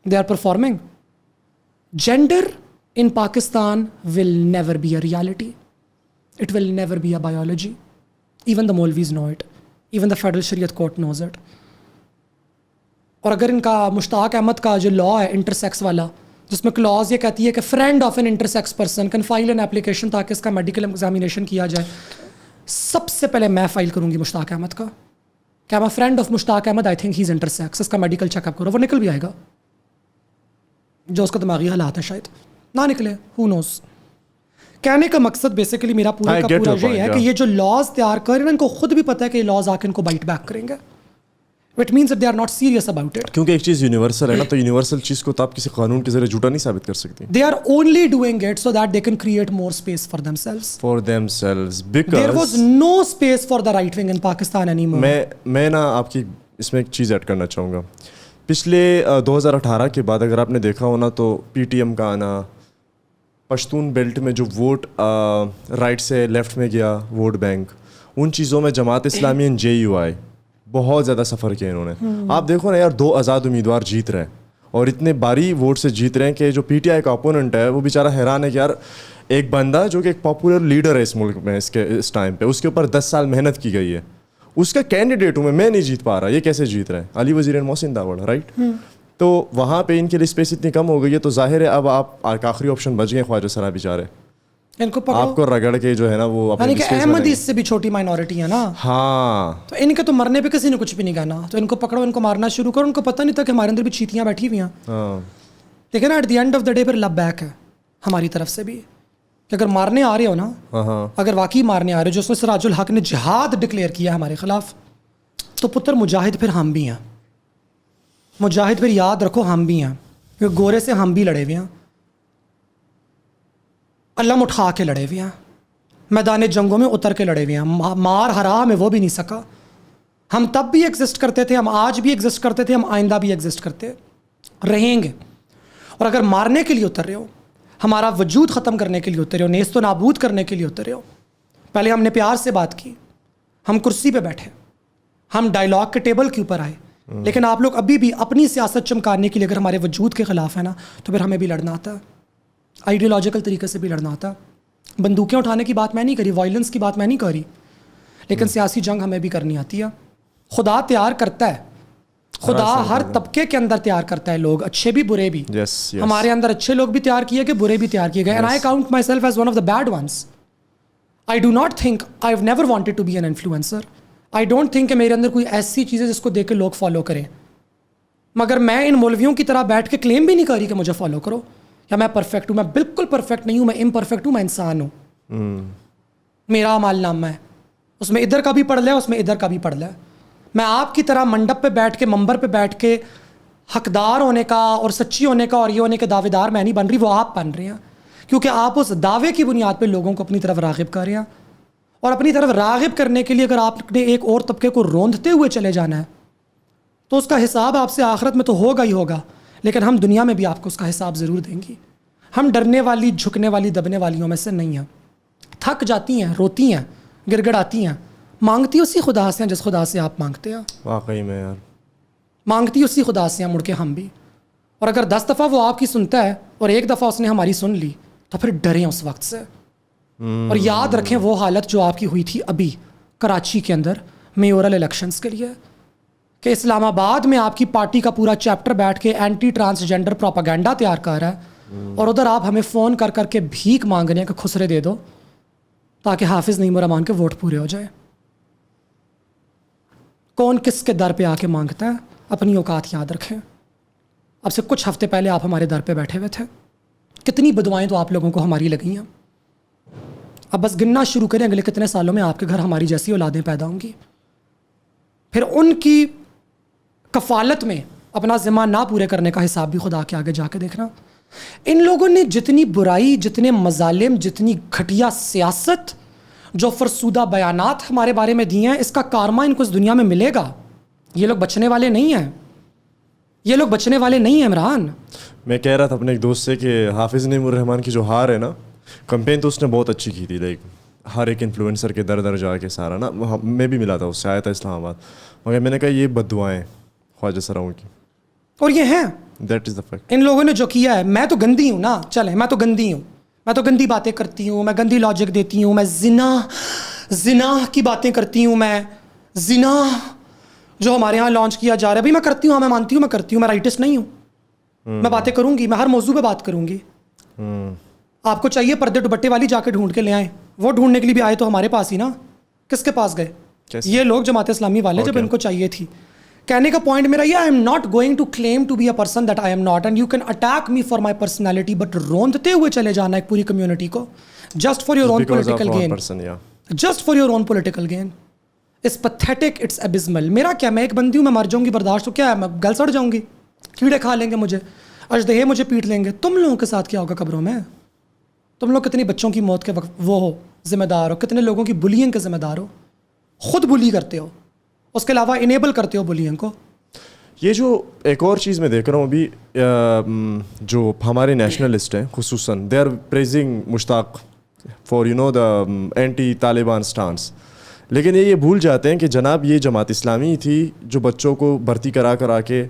they are performing. Gender in Pakistan will never be a reality. It will never be a biology. Even the Maulvis know it. Even the Federal Shariat Court knows it. اور اگر ان کا مشتاق احمد کا جو لا ہے intersex والا, جس میں close یہ کہتی ہے کہ friend of an intersex person can file an application تاکہ اس کا میڈیکل ایگزامینیشن کیا جائے, سب سے پہلے میں فائل کروں گی مشتاق احمد کا, کیا میں friend of Mushtaq Ahmad, I think he is intersex, اس کا میڈیکل چیک اپ کرو, وہ نکل بھی آئے گا. جو اس کا دماغی حالات ہے شاید نہ نکلے, who knows. کہنے کا مقصد بیسیکلی میرا پورا کا پورا یہ ہے کہ یہ جو لاز تیار کر رہے ہیں ان کو خود بھی پتہ ہے کہ یہ لاز آ کے ان کو بائٹ بیک کریں گے. It means that they are not serious about it. کیونکہ ایک چیز یونیورسل ہے نا, تو یونیورسل چیز کو تو آپ کسی قانون کے ذریعے جھوٹا نہیں ثابت کر سکتی. They are only doing it so that they can create more space for themselves. For themselves, because there was no space for the right wing in Pakistan anymore. میں نا آپ کی اس میں ایک چیز ایڈ کرنا چاہوں گا. پچھلے 2018 کے بعد اگر آپ نے دیکھا ہونا تو پی ٹی ایم کا آنا, پشتون بیلٹ میں جو ووٹ رائٹ سے لیفٹ میں گیا ووٹ بینک, ان چیزوں میں جماعت اسلامی اینڈ JUI بہت زیادہ سفر کیا انہوں نے. آپ دیکھو نا یار, 2 آزاد امیدوار جیت رہے ہیں اور اتنے باری ووٹ سے جیت رہے ہیں کہ جو PTI کا اپوننٹ ہے وہ بیچارہ حیران ہے کہ یار ایک بندہ جو کہ ایک پاپولر لیڈر ہے اس ملک میں اس ٹائم پہ, اس کے اوپر 10 سال محنت کی گئی ہے, اس کا کینڈیڈیٹ ہوں میں نہیں جیت پا رہا, یہ کیسے جیت رہے ہیں؟ علی وزیر اینڈ محسن داوڑ, رائٹ. تو وہاں پہ ان کے لیے اسپیس اتنی کم ہو گئی ہے, تو ظاہر ہے اب آپ آخری آپشن بچ گئے خواجہ سرا بیچارے. ان کو پکڑو. آپ کو رگڑ کے جو ہے نا وہ یعنی کہ احمدی اس سے بھی چھوٹی مائنورٹی ہے نا. ہاں تو ان کے تو مرنے پہ کسی نے کچھ بھی نہیں کہنا, تو ان کو پکڑو, ان کو مارنا شروع کرو. ان کو پتہ نہیں تھا کہ ہمارے اندر بھی چیتیاں بیٹھی ہوئی ہیں. لیکن at the end of the day پھر لب بیک ہے ہماری طرف سے بھی کہ اگر مارنے آ رہے ہو نا, اگر واقعی مارنے آ رہے ہو, جو اس میں سراج الحق نے جہاد ڈکلیئر کیا ہمارے خلاف, تو پتر مجاہد پھر ہم بھی ہیں. مجاہد پھر یاد رکھو ہم بھی ہیں, کیونکہ گورے سے ہم بھی لڑے ہوئے ہیں, علم اٹھا کے لڑے ہوئے ہیں, میدان جنگوں میں اتر کے لڑے ہوئے ہیں, مار ہرا میں وہ بھی نہیں سکا. ہم تب بھی ایگزسٹ کرتے تھے, ہم آج بھی ایگزسٹ کرتے تھے, ہم آئندہ بھی ایگزسٹ کرتے رہیں گے. اور اگر مارنے کے لیے اتر رہے ہو, ہمارا وجود ختم کرنے کے لیے اتر رہے ہو, نیست و نابود کرنے کے لیے اتر رہے ہو, پہلے ہم نے پیار سے بات کی, ہم کرسی پہ بیٹھے, ہم ڈائلاگ کے ٹیبل کے اوپر آئے, لیکن آپ لوگ ابھی بھی اپنی سیاست چمکانے کے لیے اگر ہمارے وجود کے خلاف ہے نا, تو پھر ہمیں بھی لڑنا آتا ہے, آئیڈیولوجیکل طریقے سے بھی لڑنا آتا ہے. بندوقیں اٹھانے کی بات میں نہیں کری, وائلنس کی بات میں نہیں کری, لیکن سیاسی جنگ ہمیں بھی کرنی آتی ہے. خدا تیار کرتا ہے, خدا ہر طبقے کے اندر تیار کرتا ہے لوگ, اچھے بھی برے بھی. ہمارے اندر اچھے لوگ بھی تیار کیے گئے, برے بھی تیار کیے گئے. And I count myself as one of the bad ones. I do not think, I have never wanted to be an influencer. I don't think کہ میرے اندر کوئی ایسی چیز ہے جس کو دیکھ کے لوگ فالو کریں. مگر میں ان مولویوں کی طرح بیٹھ کے کلیم بھی نہیں کر رہی کہ مجھے فالو کرو یا میں پرفیکٹ ہوں. میں بالکل پرفیکٹ نہیں ہوں, میں امپرفیکٹ ہوں, میں انسان ہوں. میرا اعمال نامہ ہے, اس میں ادھر کا بھی پڑھ لے, اس میں ادھر کا بھی پڑھ لے. میں آپ کی طرح منڈپ پہ بیٹھ کے, منبر پہ بیٹھ کے حقدار ہونے کا اور سچی ہونے کا اور یہ ہونے کے دعوے دار میں نہیں بن رہی, وہ آپ بن رہے ہیں, کیونکہ آپ اس دعوے کی بنیاد پہ لوگوں کو اپنی طرف راغب کر رہے ہیں. اور اپنی طرف راغب کرنے کے لیے اگر آپ نے ایک اور طبقے کو روندتے ہوئے چلے جانا ہے, تو اس کا حساب آپ سے آخرت میں تو ہوگا ہی ہوگا, لیکن ہم دنیا میں بھی آپ کو اس کا حساب ضرور دیں گی. ہم ڈرنے والی, جھکنے والی, دبنے والیوں میں سے نہیں ہیں. تھک جاتی ہیں, روتی ہیں, گڑ گڑاتی ہیں, مانگتی اسی خدا سے ہیں جس خدا سے آپ مانگتے ہیں. واقعی میں یار مانگتی اسی خدا سے ہیں مڑ کے ہم بھی. اور اگر 10 دفعہ وہ آپ کی سنتا ہے اور ایک دفعہ اس نے ہماری سن لی, تو پھر ڈریں اس وقت سے. اور یاد رکھیں وہ حالت جو آپ کی ہوئی تھی ابھی کراچی کے اندر میورل الیکشنز کے لیے, کہ اسلام آباد میں آپ کی پارٹی کا پورا چیپٹر بیٹھ کے اینٹی ٹرانسجینڈر پروپیگنڈا تیار کر رہا ہے, اور ادھر آپ ہمیں فون کر کر کے بھیک مانگ رہے ہیں کہ خسرے دے دو تاکہ حافظ نعیم الرحمان کے ووٹ پورے ہو جائے. کون کس کے در پہ آ کے مانگتا ہے, اپنی اوقات یاد رکھیں. اب سے کچھ ہفتے پہلے آپ ہمارے در پہ بیٹھے ہوئے تھے, کتنی بدوائیں تو آپ لوگوں کو ہماری لگی ہیں. اب بس گننا شروع کریں اگلے کتنے سالوں میں آپ کے گھر ہماری جیسی اولادیں پیدا ہوں گی. پھر ان کی کفالت میں اپنا ذمہ نہ پورے کرنے کا حساب بھی خدا کے آگے جا کے دیکھنا. ان لوگوں نے جتنی برائی, جتنے مظالم, جتنی گھٹیا سیاست, جو فرسودہ بیانات ہمارے بارے میں دیے ہیں, اس کا کارما ان کو اس دنیا میں ملے گا. یہ لوگ بچنے والے نہیں ہیں, یہ لوگ بچنے والے نہیں ہیں. عمران, میں کہہ رہا تھا اپنے ایک دوست سے کہ حافظ نعیم الرحمان کی جو ہار ہے نا, کمپین تو اس نے بہت اچھی کی تھی. لائک ہر ایک انفلوئنسر کے در در جا کے سارا نا, میں بھی ملا تھا, اس سے آیا تھا اسلام آباد, مگر میں نے کہا یہ بد دعائیں خواجہ سراؤں کی, اور یہ ہیں. That is the fact. ان لوگوں نے جو کیا ہے, میں تو گندی ہوں نا, چلیں میں تو گندی ہوں, میں تو گندی باتیں کرتی ہوں, میں گندی لاجک دیتی ہوں, میں زنا کی باتیں کرتی ہوں, میں زنا جو ہمارے ہاں لانچ کیا جا رہا ہے بھائی میں کرتی ہوں, ہاں میں مانتی ہوں میں کرتی ہوں, میں رائٹسٹ نہیں ہوں, میں باتیں کروں گی, میں ہر موضوع پہ بات کروں گی. آپ کو چاہیے پردے دوپٹے والی جا کے ڈھونڈ کے لے آئیں, وہ ڈھونڈنے کے لیے بھی آئے تو ہمارے پاس ہی نا. کس کے پاس گئے؟ یہ لوگ جماعت اسلامی والے, جب ان کو چاہیے تھی. کہنے کا پوائنٹ میرا یہ, I am not going to claim to be a person that I am not, and you can attack me for my personality, but روندتے ہوئے چلے جانا ایک پوری کمیونٹی کو just for your own political gain, just for your own political gain, it's pathetic, it's abysmal. میرا کیا, میں ایک بندی ہوں, میں مر جاؤں گی برداشت, تو کیا ہے, میں گل سڑ جاؤں گی, کیڑے کھا لیں گے مجھے, اژدہے مجھے پیٹ لیں گے. تم لوگوں کے ساتھ کیا ہوگا قبروں میں؟ تم لوگ کتنی بچوں کی موت کے وقت وہ ہو ذمہ دار ہو, کتنے لوگوں کی بلینگ کے ذمہ دار ہو, خود بلی کرتے ہو, اس کے علاوہ انیبل کرتے ہو بلینگ کو. یہ جو ایک اور چیز میں دیکھ رہا ہوں ابھی, جو ہمارے نیشنلسٹ ہیں خصوصاً, they are praising Mushtaq for you know the anti Taliban stance, لیکن یہ بھول جاتے ہیں کہ جناب یہ جماعت اسلامی تھی جو بچوں کو بھرتی کرا کے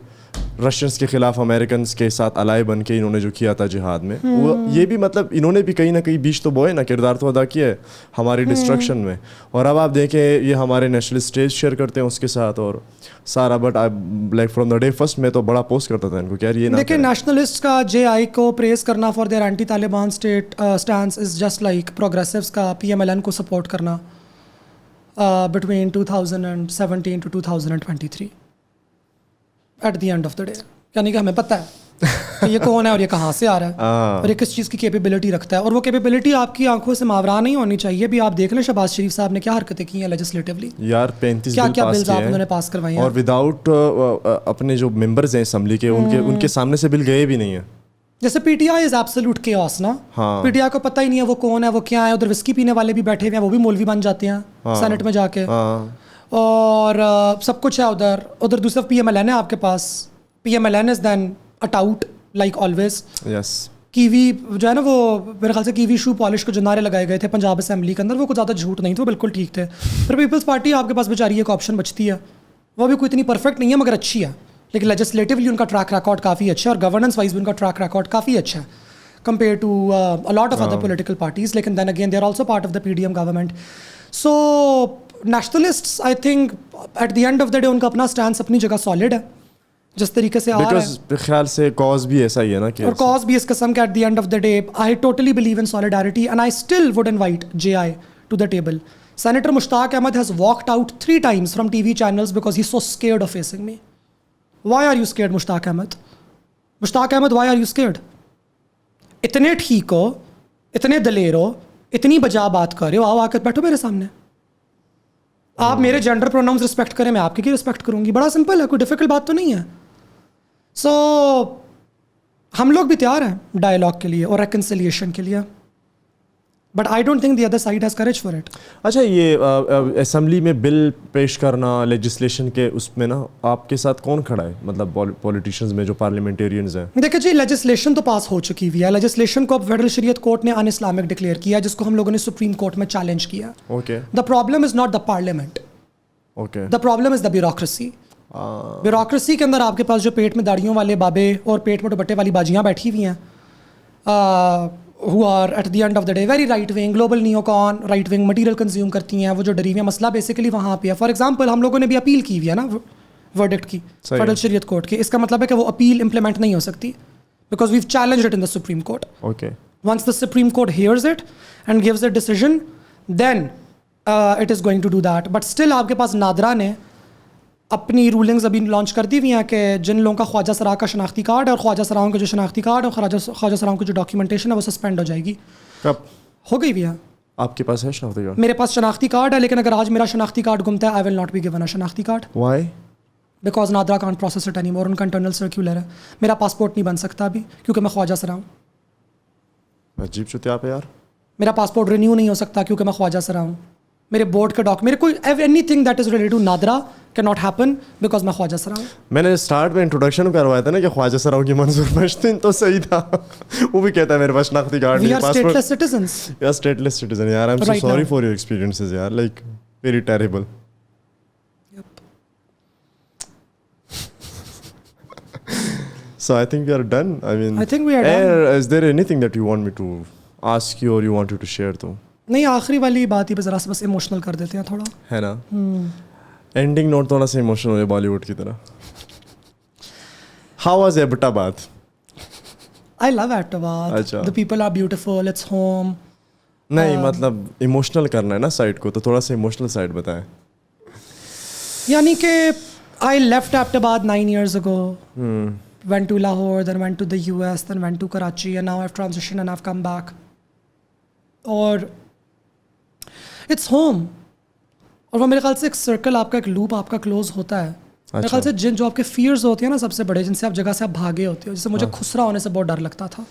رشینس کے خلاف امریکنس کے ساتھ الائی بن کے انہوں نے جو کیا تھا جہاد میں, وہ یہ بھی مطلب انہوں نے بھی کہیں نہ کہیں بیچ تو بوئے نا, کردار تو ادا کیا ہے ہماری ڈسٹرکشن میں. اور اب آپ دیکھیں یہ ہمارے نیشنل اسٹیج شیئر کرتے ہیں اس کے ساتھ اور سارا, but like from the day first میں تو بڑا پوسٹ کرتا تھا ان کو کہ یار یہ نہ دیکھیں نیشنلسٹ کا جے آئی کو پریز کرنا for their anti Taliban stance is just like progressives کا پی ایم ایل این کو سپورٹ کرنا between 2017 to 2023 at the end of the day. یعنی کہ ہمیں پتہ ہے کہ یہ کون ہے اور یہ کہاں سے آ رہا ہے اور یہ کس چیز کی کیپیبلٹی رکھتا ہے, اور وہ کیپیبلٹی آپ کی آنکھوں سے ماورا نہیں ہونی چاہیے. بھی آپ دیکھ لیں شہباز شریف صاحب نے کیا حرکتیں کی ہیں لیجسلیٹولی, یار 35 کیا کیا بلز آپ انہوں نے پاس کروائے ہیں, اور وداؤٹ اپنے جو ممبرز ہیں اسمبلی کے ان کے سامنے سے بل گئے بھی نہیں ہیں. جیسے P T I is absolute chaos نا, پی ٹی آئی کو پتہ ہی نہیں ہے وہ کون ہے وہ کیا ہے. ادھر وسکی پینے والے بھی بیٹھے ہوئے ہیں, وہ بھی مولوی بن جاتے ہیں سینٹ میں جا کے, اور سب کچھ ہے ادھر. ادھر دوسرا پی ایم ایل این ہے آپ کے پاس, P M L N is then it out like always. کیوی جو ہے نا, وہ میرے خیال سے کیوی شو پالش کو جو نعرے لگائے گئے تھے پنجاب اسمبلی کے اندر, وہ کچھ زیادہ جھوٹ نہیں تھے, وہ بالکل ٹھیک تھے. پھر پیپلز پارٹی آپ کے پاس بیچاری ایک آپشن بچتی ہے, وہ بھی کوئی اتنی پرفیکٹ نہیں ہے مگر اچھی ہے, لیکن لیجسلیٹولی ان کا ٹریک ریکارڈ کافی اچھا ہے, اور گورننس وائز بھی ان کا ٹریک ریکارڈ کافی اچھا ہے compare to a lot of other political parties. لیکن then again they are also part of the PDM government. So nationalists I think at the end of the day ان کا اپنا stains اپنی جگہ solid ہے جس طریقے سے آ رہا ہے, خیال سے کاز بھی ایسا ہی ہے نا, اور کاز بھی اس قسم کا at the end of the day I totally believe in solidarity and I still would invite J I to the table. Senator Mushtaq Ahmed has walked out 3 times from TV channels because he's so scared of facing me. Why are you scared, Mushtaq Ahmed? Mushtaq Ahmed, why are you scared? اتنے ٹھیک ہو, اتنے دلیر ہو, اتنی بجا بات کر رہے ہو, آؤ آ کر بیٹھو میرے سامنے, آپ میرے جینڈر پروناؤنس رسپیکٹ کریں, میں آپ کی رسپیکٹ کروں گی. بڑا سمپل ہے, کوئی ڈیفیکلٹ بات تو نہیں ہے. سو ہم لوگ بھی تیار ہیں ڈائلاگ کے لیے اور ریکنسیلیشن کے لیے, but I don't think the other side has courage for it. اچھا, یہ اسمبلی میں بل پیش کرنا لیجسلیشن کے اس میں نا آپ کے ساتھ کون کھڑا ہے, مطلب پولیٹیشینز میں جو پارلیمنٹیرینز ہیں؟ دیکھیں جی, لیجسلیشن تو پاس ہو چکی ہوئی ہے. لیجسلیشن کو اب فیڈرل شریعت کورٹ نے ان اسلامک ڈکلیئر کیا, جس کو ہم لوگوں نے سپریم کورٹ میں چیلنج کیا. Okay, the problem is not the parliament, okay, the problem is the bureaucracy. Bureaucracy کے اندر آپ کے پاس جو پیٹ میں داڑھیوں والے بابے اور پیٹ میں دوپٹے والی باجیاں بیٹھی ہوئی ہیں, who are at the end of the day very right wing, global neocon, right wing material consume کرتی ہیں, وہ جو ڈری ہوئی ہیں. مسئلہ بیسیکلی وہاں پہ ہے. فار ایگزامپل ہم لوگوں نے بھی اپیل کی ہوئی ہے نا ورڈکٹ کی فیڈرل شریعت کورٹ کے, اس کا مطلب ہے کہ وہ اپیل امپلیمنٹ نہیں ہو سکتی because we've challenged it in the Supreme Court. Okay. Once the Supreme Court hears it and gives a decision, then it is going to do that. But still آپ کے پاس نادرا نے اپنی رولنگز ابھی launch کر دی ہوئی ہیں کہ جن لوگوں کا خواجہ سرا کا شناختی کارڈ ہے, اور خواجہ سراؤں کا جو شناختی کارڈ ہے اور خواجہ سراؤں کی جو ڈاکیومنٹیشن ہے وہ سسپینڈ ہو جائے گی. کب ہو گئی بھی ہے؟ آپ کے پاس ہے شناختی کارڈ؟ میرے پاس شناختی کارڈ ہے, لیکن اگر آج میرا شناختی کارڈ گمتا ہے, I will not be given a شناختی card. Why? Because NADRA can't process it anymore. ان کا انٹرنل سرکولر ہے. میرا پاسپورٹ نہیں بن سکتا ابھی کیونکہ میں خواجہ سرا ہوں. عجیب چوتیا پہ یار. میرا پاسپورٹ رینیو نہیں ہو سکتا کیونکہ میں خواجہ سرا ہوں. میرے بورڈ کا میرے کوئی anything that is related to NADRA کی ناٹ ہیپن بیکاز میں خواجہ سرا ہوں. میں نے اسٹارٹ میں انٹروڈکشن کروایا تھا نا کہ خواجہ سراؤں کی منظور مشتین تو صحیح تھا, وہ بھی کہتا ہے میرے پاس شناختی کارڈ نہیں, passport. We are stateless citizens. We are stateless citizen. یار I'm so sorry for your experiences یار, like very terrible. Yep. So I think we are done. I think we are done. Is there anything that you want me to ask you or you wanted to share though? نہیں, آخری والی بات ہی پہ ذرا سا بس emotional کر دیتے ہیں تھوڑا, ہے نا. اینڈنگ نوٹ تھوڑا سا ایموشنل ہو جائے بالی ووڈ کی طرح. How was Abbottabad? I love Abbottabad. The people are beautiful. It's home. نہیں مطلب ایموشنل کرنا ہے نا سائڈ کو, تو تھوڑا سا ایموشنل سائڈ بتائیں. یعنی کہ I left ایبٹاباد 9 years ago. Went to Lahore, then went to the US, then went to Karachi, and now I've transitioned and I've come back. اور اٹس ہوم. اور وہ میرے خیال سے ایک سرکل آپ کا, ایک لوپ آپ کا کلوز ہوتا ہے. میرے خیال سے جو آپ کے فیئرز ہوتے ہیں نا سب سے بڑے, جن سے آپ جگہ سے آپ بھاگے ہوتے ہو, جیسے مجھے خسرا ہونے سے بہت ڈر لگتا تھا.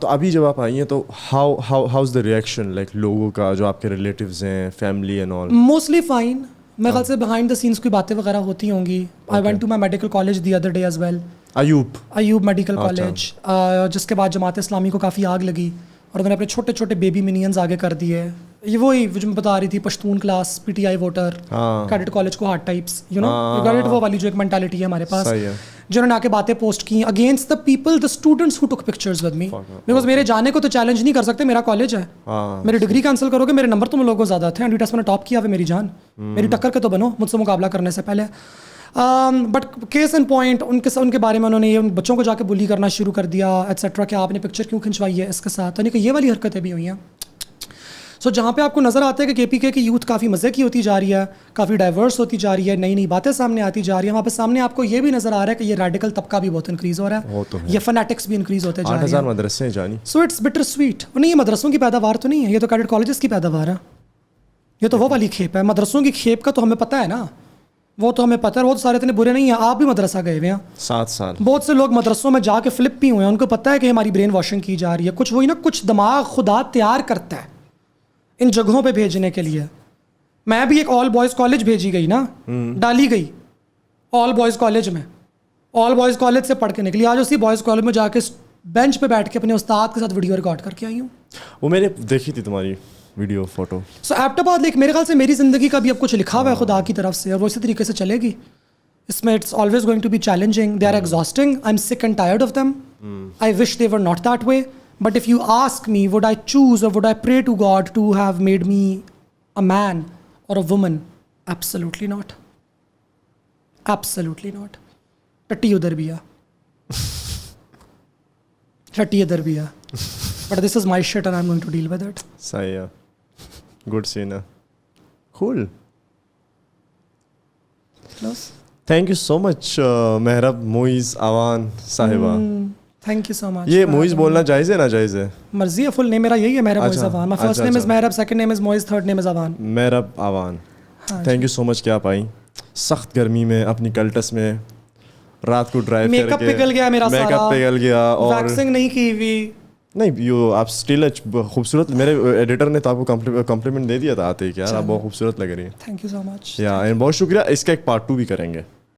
تو ابھی جب آپ آئی ہیں تو ہاؤز دا ریئیکشن لائک لوگوں کا, جو آپ کے ریلیٹیوز ہیں, family and all? Mostly fine. میرے خیال سے بہائنڈ دا سینس کوئی باتیں وغیرہ ہوتی ہوں گی. I went to my medical college the other day as well. Ayub Medical College, جس کے بعد جماعت اسلامی کو کافی آگ لگی اور انہوں نے اپنے چھوٹے چھوٹے بیبی منینز آگے کر دیے. یہ وہی جو میں بتا رہی تھی, Pashtun class, PTI voter, cadet college کو hard types, you know get it, وہ والی جو ایک مینٹالٹی ہے ہمارے پاس. جنہوں نے آ کے باتیں پوسٹ کی against the people the students who took pictures with me, because میرے جانے کو تو چیلنج نہیں کر سکتے, میرا کالج ہے, میری ڈگری کینسل کرو گے, میرے نمبر تم لوگوں کو زیادہ تھے, ٹیسٹ میں نے ٹاپ کیا ہے میری جان, میری ٹکر کے تو بنو مجھ سے مقابلہ کرنے سے پہلے. But case in point in کے بارے میں انہوں نے یہ بچوں کو جا کے بلی کرنا شروع کر دیا ایٹسیٹرا کہ آپ نے پکچر کیوں کھنچوائی ہے اس کے ساتھ, یعنی کہ یہ والی حرکتیں بھی ہوئی ہیں. سو جہاں پہ آپ کو نظر آتا ہے کہ KPK کی یوتھ کافی مزے کی ہوتی جا رہی ہے, کافی ڈائیورس ہوتی جا رہی ہے, نئی نئی باتیں سامنے آتی جا رہی ہیں, وہاں پہ سامنے آپ کو یہ بھی نظر آ رہا ہے کہ یہ ریڈیکل طبقہ بھی بہت انکریز ہو رہا ہے, یہ فنیٹکس بھی انکریز ہوتے جا رہے ہیں. 8,000 مدرسے ہیں جانی. So it's bittersweet. نہیں, یہ مدرسوں کی پیداوار تو نہیں ہے, یہ تو کیڈٹ کالجز کی پیداوار ہے, یہ تو وہ والی کھیپ ہے. مدرسوں کی کھیپ کا تو ہمیں پتہ ہے نا, وہ تو ہمیں پتہ ہے, وہ تو سارے اتنے برے نہیں ہیں. آپ بھی مدرسہ گئے ہوئے ہیں 7 سال, بہت سے لوگ مدرسوں میں جا کے فلپ بھی ہوئے ہیں, ان کو پتہ ہے کہ ہماری برین واشنگ کی جا رہی ہے. کچھ وہی نا, کچھ دماغ خدا تیار کرتا ہے ان جگہوں پہ بھیجنے کے لیے. میں بھی ایک آل بوائز کالج بھیجی گئی نا, ڈالی گئی آل بوائز کالج میں, آل بوائز کالج سے پڑھ کے نکلی, آج اسی بوائز کالج میں جا کے بینچ پہ بیٹھ کے اپنے استاد کے ساتھ ویڈیو ریکارڈ کر کے آئی ہوں. وہ میں نے دیکھی تھی تمہاری ویڈیو فوٹو. سو ایبٹ آباد لیک میرے خیال سے میری زندگی کا بھی اب کچھ لکھا ہوا ہے خدا کی طرف سے, اور وہ اسی طریقے سے چلے گی. اس میں it's always going to be challenging, they are exhausting, I am sick and tired of them, I wish they were not that way. But if you ask me, would I choose or would I pray to God to have made me a man or a woman? Absolutely not. Absolutely not. Tatti udhar bhi hai. Tatti idhar bhi hai. But this is my shit and I'm going to deal with it. Sahi hai. Good scene hai. Cool. Close. Thank you so much, Mehrab Moiz Awan Sahiba. Thank you so much. یہ موئز بولنا جائز ہے ناجائز ہے؟ مرضی ہے, فل نیم میرا یہی ہے, Mehrab Moiz Awan. My first name is Mehrab, second name is Moiz, third name is Awan. Mehrab Awan. Thank you so much کہ آپ آئیں سخت گرمی میں اپنی کلٹس میں, رات کو ڈرائیو کر کے. میک اپ پگھل گیا میرا سارا, میک اپ پگھل گیا, اور ویکسنگ نہیں کی ہوئی. نہیں, یو آپ اسٹل خوبصورت, میرے ایڈیٹر نے تو آپ کو کمپلیمنٹ دے دیا تھا آتے ہی کہ یار آپ بہت خوبصورت لگ رہی ہیں. تھینک یو سو مچ. یا بہت شکریہ. اس کا ایک پارٹ 2 بھی کریں گے.